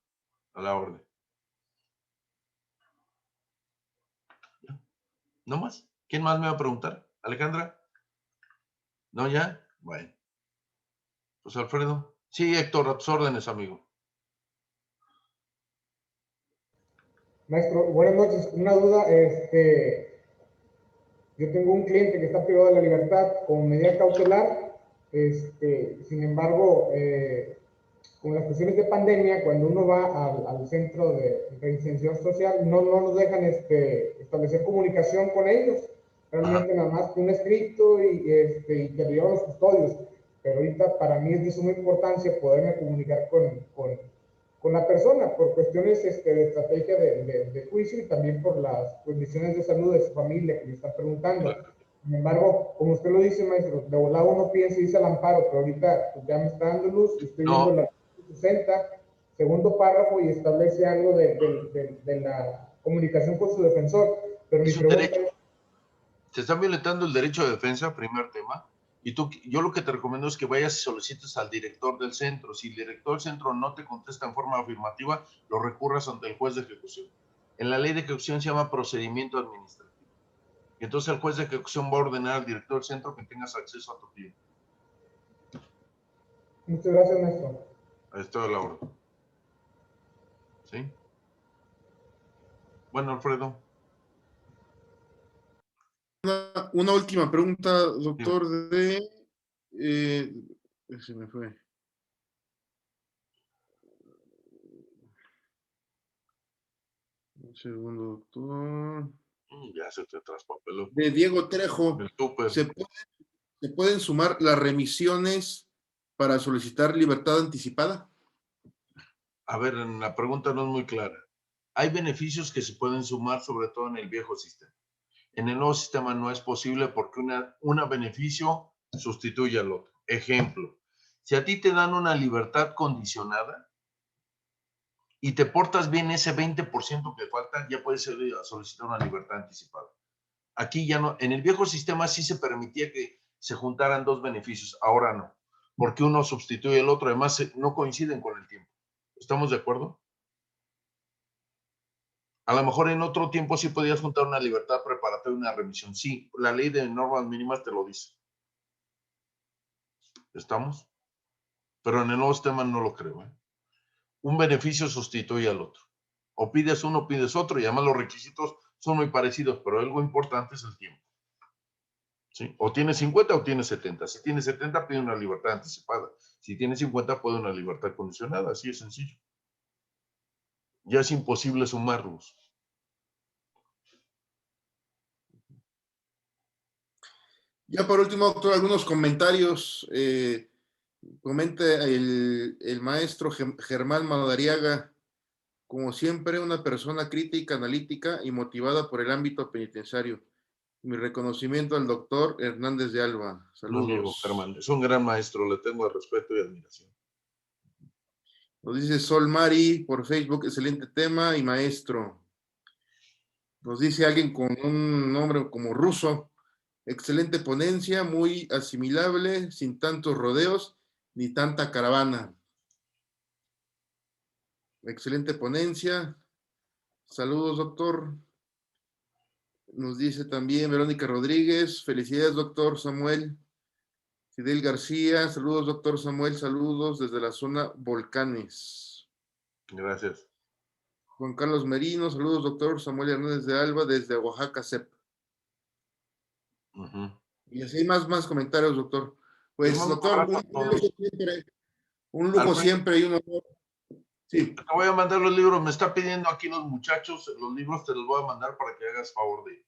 A la orden. ¿No más? ¿Quién más me va a preguntar? Alejandra. ¿No ya? Bueno. Pues Alfredo. Sí, Héctor, a tus órdenes, amigo.
Maestro, buenas noches. Una duda, yo tengo un cliente que está privado de la libertad con medida cautelar, sin embargo, con las cuestiones de pandemia, cuando uno va al centro de reinserción social, no nos dejan establecer comunicación con ellos. Realmente nada más que un escrito y que le llevan los custodios. Pero ahorita para mí es de suma importancia poderme comunicar con la persona por cuestiones de estrategia de juicio y también por las condiciones de salud de su familia que me están preguntando. Sin embargo, como usted lo dice, maestro, de volada uno piensa y dice al amparo, pero ahorita pues, ya me está dando luz y estoy viendo la 60, segundo párrafo, y establece algo de la comunicación con su defensor. Pero mi pregunta es...
Se está violentando el derecho de defensa, primer tema. Y yo lo que te recomiendo es que vayas y solicites al director del centro. Si el director del centro no te contesta en forma afirmativa, lo recurras ante el juez de ejecución. En la ley de ejecución se llama procedimiento administrativo. Y entonces el juez de ejecución va a ordenar al director del centro que tengas acceso a tu cliente.
Muchas gracias, maestro.
Ahí está la orden. ¿Sí? Bueno, Alfredo.
Una última pregunta, doctor, se me fue. Un segundo, doctor.
Ya se te traspapeló.
De Diego Trejo. ¿Se pueden sumar las remisiones para solicitar libertad anticipada?
A ver, la pregunta no es muy clara. Hay beneficios que se pueden sumar, sobre todo en el viejo sistema. En el nuevo sistema no es posible porque un beneficio sustituye al otro. Ejemplo, si a ti te dan una libertad condicionada y te portas bien ese 20% que falta, ya puedes solicitar una libertad anticipada. Aquí ya no, en el viejo sistema sí se permitía que se juntaran dos beneficios, ahora no, porque uno sustituye al otro, además no coinciden con el tiempo. ¿Estamos de acuerdo? A lo mejor en otro tiempo sí podías juntar una libertad preparatoria y una remisión. Sí, la ley de normas mínimas te lo dice. ¿Estamos? Pero en el nuevo sistema no lo creo. Un beneficio sustituye al otro. O pides uno o pides otro, y además los requisitos son muy parecidos, pero algo importante es el tiempo. ¿Sí? O tienes 50 o tienes 70. Si tienes 70, pide una libertad anticipada. Si tienes 50, pide una libertad condicionada. Así es sencillo. Ya es imposible sumarlos.
Ya por último, doctor, algunos comentarios. Comenta el maestro Germán Madariaga, como siempre, una persona crítica, analítica y motivada por el ámbito penitenciario. Mi reconocimiento al doctor Hernández de Alba. Saludos.
Un amigo, Germán. Es un gran maestro, le tengo respeto y admiración.
Nos dice Sol Mari por Facebook, excelente tema y maestro. Nos dice alguien con un nombre como ruso, excelente ponencia, muy asimilable, sin tantos rodeos ni tanta caravana. Excelente ponencia. Saludos, doctor. Nos dice también Verónica Rodríguez, felicidades, doctor Samuel. Fidel García, saludos, doctor Samuel, saludos desde la zona Volcanes.
Gracias.
Juan Carlos Merino, saludos, doctor Samuel Hernández de Alba, desde Oaxaca, CEP. Y así hay más comentarios, doctor. Pues, doctor, un lujo siempre y un honor. Sí.
Te voy a mandar los libros, me está pidiendo aquí los muchachos, los libros te los voy a mandar para que hagas favor de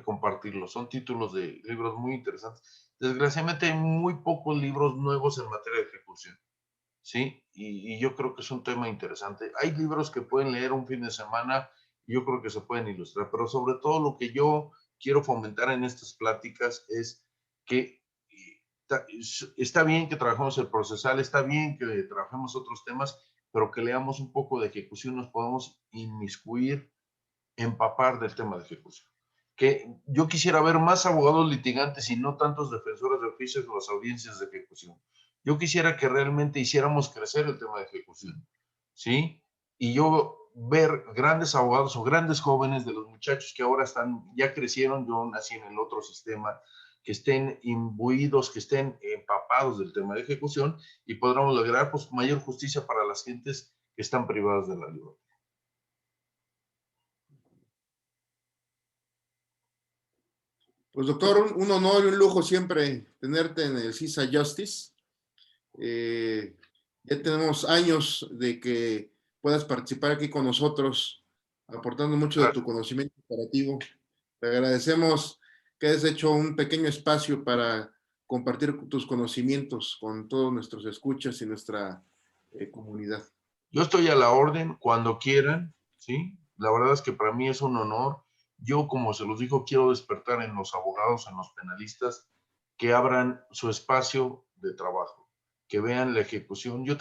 compartirlos. Son títulos de libros muy interesantes. Desgraciadamente hay muy pocos libros nuevos en materia de ejecución, ¿sí? Y yo creo que es un tema interesante. Hay libros que pueden leer un fin de semana y yo creo que se pueden ilustrar, pero sobre todo lo que yo quiero fomentar en estas pláticas es que está bien que trabajemos el procesal, está bien que trabajemos otros temas, pero que leamos un poco de ejecución, nos podemos inmiscuir, empapar del tema de ejecución. Que yo quisiera ver más abogados litigantes y no tantos defensores de oficios en las audiencias de ejecución. Yo quisiera que realmente hiciéramos crecer el tema de ejecución, ¿sí? Y yo ver grandes abogados o grandes jóvenes de los muchachos que ahora ya crecieron, yo nací en el otro sistema, que estén imbuidos, que estén empapados del tema de ejecución y podremos lograr pues mayor justicia para las gentes que están privadas de la libertad.
Pues doctor, un honor y un lujo siempre tenerte en el CISA Justice. Ya tenemos años de que puedas participar aquí con nosotros, aportando mucho de tu conocimiento operativo. Te agradecemos que hayas hecho un pequeño espacio para compartir tus conocimientos con todos nuestros escuchas y nuestra comunidad.
Yo estoy a la orden cuando quieran, ¿sí? La verdad es que para mí es un honor. Yo, como se los digo, quiero despertar en los abogados, en los penalistas, que abran su espacio de trabajo, que vean la ejecución. Yo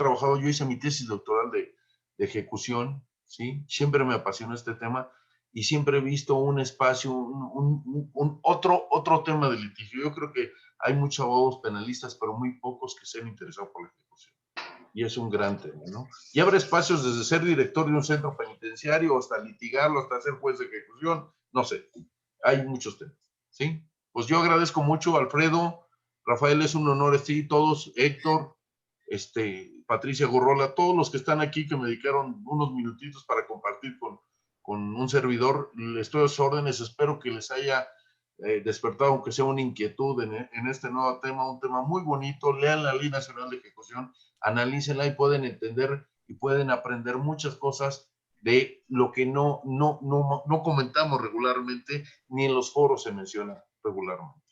hice mi tesis doctoral de ejecución, ¿sí? Siempre me apasionó este tema y siempre he visto un espacio, otro tema de litigio. Yo creo que hay muchos abogados penalistas, pero muy pocos que se han interesado por la ejecución. Y es un gran tema, ¿no? Y abre espacios desde ser director de un centro penitenciario hasta litigarlo, hasta ser juez de ejecución, no sé. Hay muchos temas, ¿sí? Pues yo agradezco mucho, Alfredo, Rafael, es un honor estar aquí, todos, Héctor, Patricia Gurrola, todos los que están aquí que me dedicaron unos minutitos para compartir con un servidor. Les estoy a sus órdenes, espero que les haya despertado, aunque sea una inquietud en este nuevo tema, un tema muy bonito. Lean la Ley Nacional de Ejecución, analícenla y pueden entender y pueden aprender muchas cosas de lo que no comentamos regularmente, ni en los foros se menciona regularmente.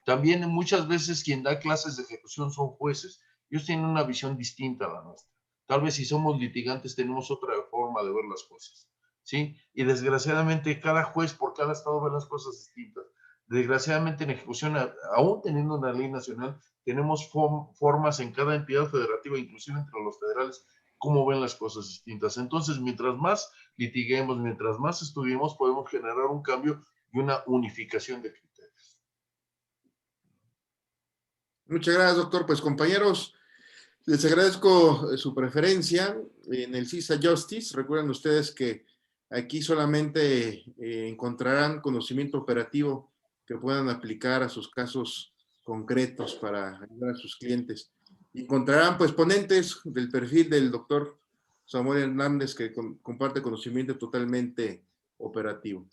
También muchas veces quien da clases de ejecución son jueces. Ellos tienen una visión distinta a la nuestra. Tal vez si somos litigantes tenemos otra forma de ver las cosas, ¿sí? Y desgraciadamente cada juez por cada estado ve las cosas distintas. Desgraciadamente en ejecución, aún teniendo una ley nacional, tenemos formas en cada entidad federativa, inclusive entre los federales, cómo ven las cosas distintas. Entonces, mientras más litiguemos, mientras más estudiemos, podemos generar un cambio y una unificación de criterios.
Muchas gracias, doctor. Pues compañeros, les agradezco su preferencia en el CISA Justice. Recuerden ustedes que aquí solamente encontrarán conocimiento operativo que puedan aplicar a sus casos concretos para ayudar a sus clientes. Encontrarán pues ponentes del perfil del doctor Samuel Hernández, que comparte conocimiento totalmente operativo.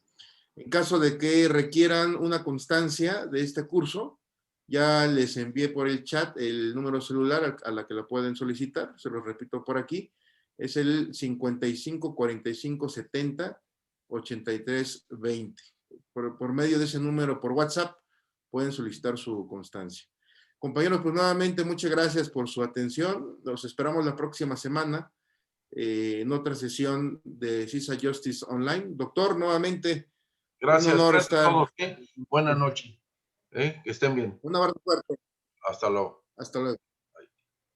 En caso de que requieran una constancia de este curso, ya les envié por el chat el número celular a la que la pueden solicitar. Se lo repito por aquí. Es el 55 45 70 83 20. Por medio de ese número por WhatsApp pueden solicitar su constancia. Compañeros, pues nuevamente muchas gracias por su atención. Los esperamos la próxima semana en otra sesión de CISA Justice Online. Doctor, nuevamente,
gracias,
un honor
gracias
estar.
a todos. Buenas noches. Que estén bien.
Un abrazo fuerte.
Hasta luego.
Hasta luego.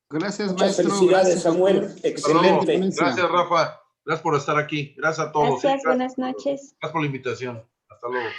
Gracias,
Muchas
maestro.
felicidades,
Gracias,
Samuel.
doctor.
Excelente.
Gracias, Rafa. Gracias por estar aquí. Gracias a todos.
Gracias, buenas noches.
Gracias por la invitación. Hasta luego.